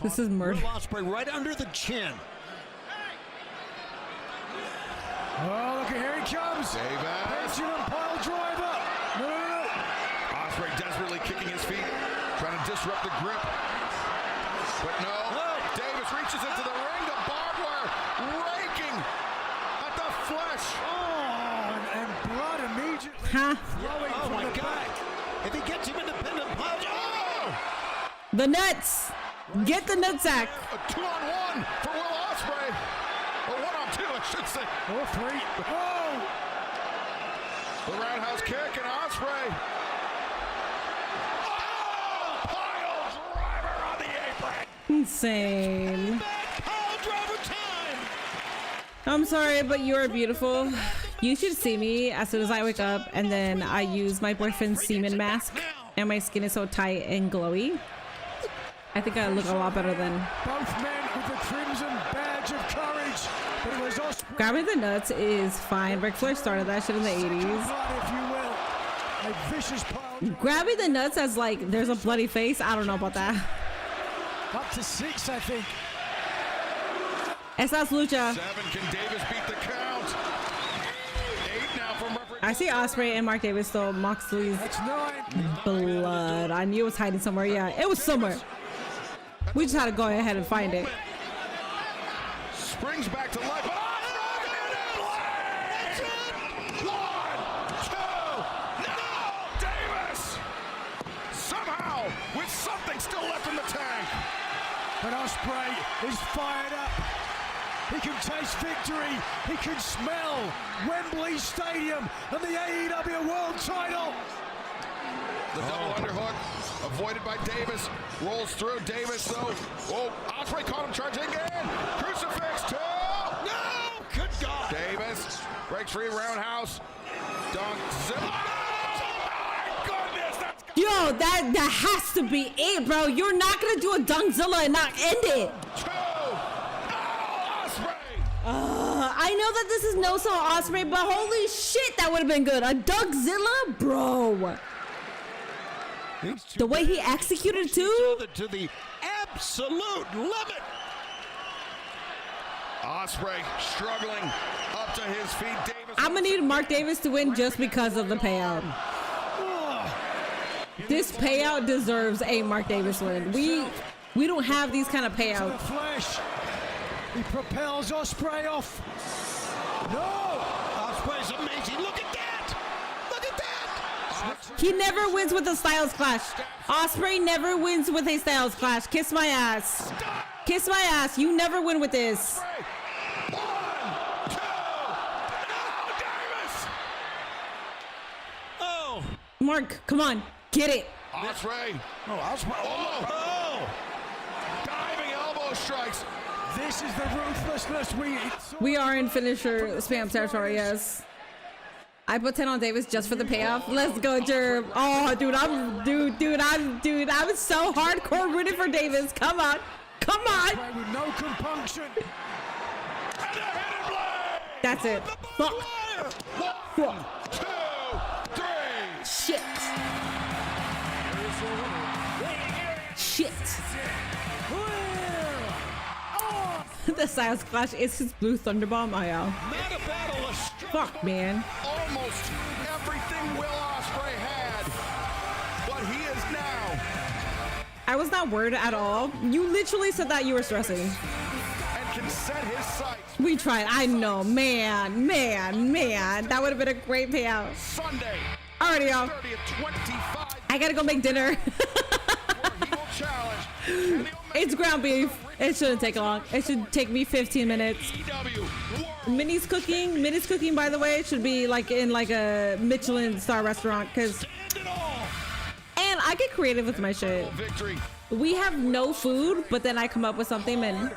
This is murder. Will Ospreay right under the chin. Oh, look, here he comes. Davis. Pendulum pile driver. No. Ospreay desperately kicking his feet, trying to disrupt the grip. But no, Davis reaches into the ring, the barbed wire, raking at the flesh. Oh, and blood immediately Huh? flowing Oh from my the God! back. If he gets him independent punch, oh! The nuts. Get the nutsack. A 2-on-1 for Will Ospreay. Or 1-on-2, I should say. Or 3. Oh! The roundhouse kick and Ospreay. Oh! Pile driver on the apron. Insane. Pile driver time! I'm sorry, but you are beautiful. You should see me as soon as I wake up, and then I use my boyfriend's semen mask, and my skin is so tight and glowy. I think I look a lot better than. Both men with the crimson badge of courage. But it was Ospreay. Grabbing the nuts is fine. Ric Flair started that shit in the 80s. Blood, if you will. A vicious pile. Grabbing the nuts as like there's a bloody face. I don't know about that. Up to 6, I think. Esas lucha. 7, can Davis beat the count? 8 now from referee. I see Ospreay and Mark Davis stole Moxley's That's 9. blood. I knew it was hiding somewhere. Yeah, it was somewhere. We just had to go ahead and find it. Springs back to life. But Ospreay in it! 1, 2, no! Davis! Somehow, with something still left in the tank. But Ospreay is fired up. He can taste victory. He can smell Wembley Stadium and the AEW World Title. The double underhook avoided by Davis. Rolls through Davis though. Oh, Ospreay caught him charging again. Crucifix 2. No! Good God! Davis breaks free, roundhouse. Dunkzilla. Oh my goodness, that's good. Yo, that has to be it, bro. You're not gonna do a Dunkzilla and not end it. 2. Oh, Ospreay. I know that this is no so Ospreay, but holy shit, that would have been good. A Dunkzilla, bro. The way he executed too. To the absolute limit. Ospreay struggling up to his feet. Davis. I'm gonna need Mark Davis to win just because of the payout. This payout deserves a Mark Davis win. We don't have these kind of To the payouts. flesh. He propels Ospreay off. No! Ospreay's amazing. Look at that! Look at that! He never wins with a Styles Clash. Osprey never wins with a Styles Clash. Kiss my ass. Kiss my ass. You never win with this. Oh. Mark, come on. Get it. Osprey. Oh, Osprey. Oh. Diving elbow strikes. This is the ruthlessness we are in finisher spam territory, yes. I put 10 on Davis just for the payoff. Let's go, Jerm. Oh, dude, I'm so hardcore rooting for Davis. Come on. Come on. With no compunction. That's it. Fuck. One, two, three. Shit. Shit. The Styles Clash is his blue Thunderbomb. Oh, yeah. Not a battle of fuck, man. Almost everything Will Ospreay had, but he is now. I was not worried at all. You literally said that you were stressing. And can set his sights. We tried. I know, man. That would have been a great payout. Sunday. Alrighty, y'all. I gotta go make dinner. It's ground beef. It shouldn't take long. It should take me 15 minutes. Minnie's cooking, by the way, should be like in like a Michelin star restaurant, because and I get creative with my shit. We have no food, but then I come up with something, man.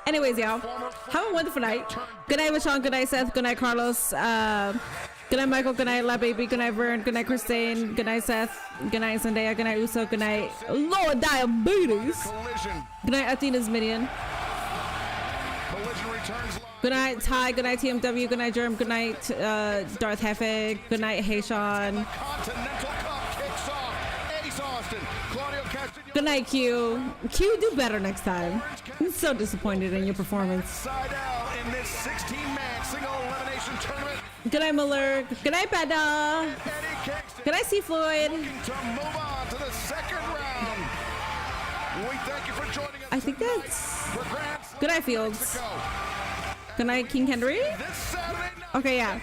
Anyways, y'all, have a wonderful night. Good night, Michonne. Good night, Seth. Good night, Carlos. Good night, Michael. Good night, La Baby. Good night, Vern. Good night, Christine. Good night, Seth. Good night, Zendaya. Good night, Uso. Good night, Lord Diabetes. Good night, Athena's Minion. Good night, Ty. Good night, TMW. Good night, Germ. Good night, Darth Hefe. Good night, Hayshawn. Good night, Q. Q, do better next time. I'm so disappointed in your performance. In this 16-man single elimination tournament. Good night, Miller. Good night, Bada. Good night, C. Floyd. To move on to the second round. We thank you for joining us. I think that's good night, Fields. Good night, King Henry. Okay, yeah.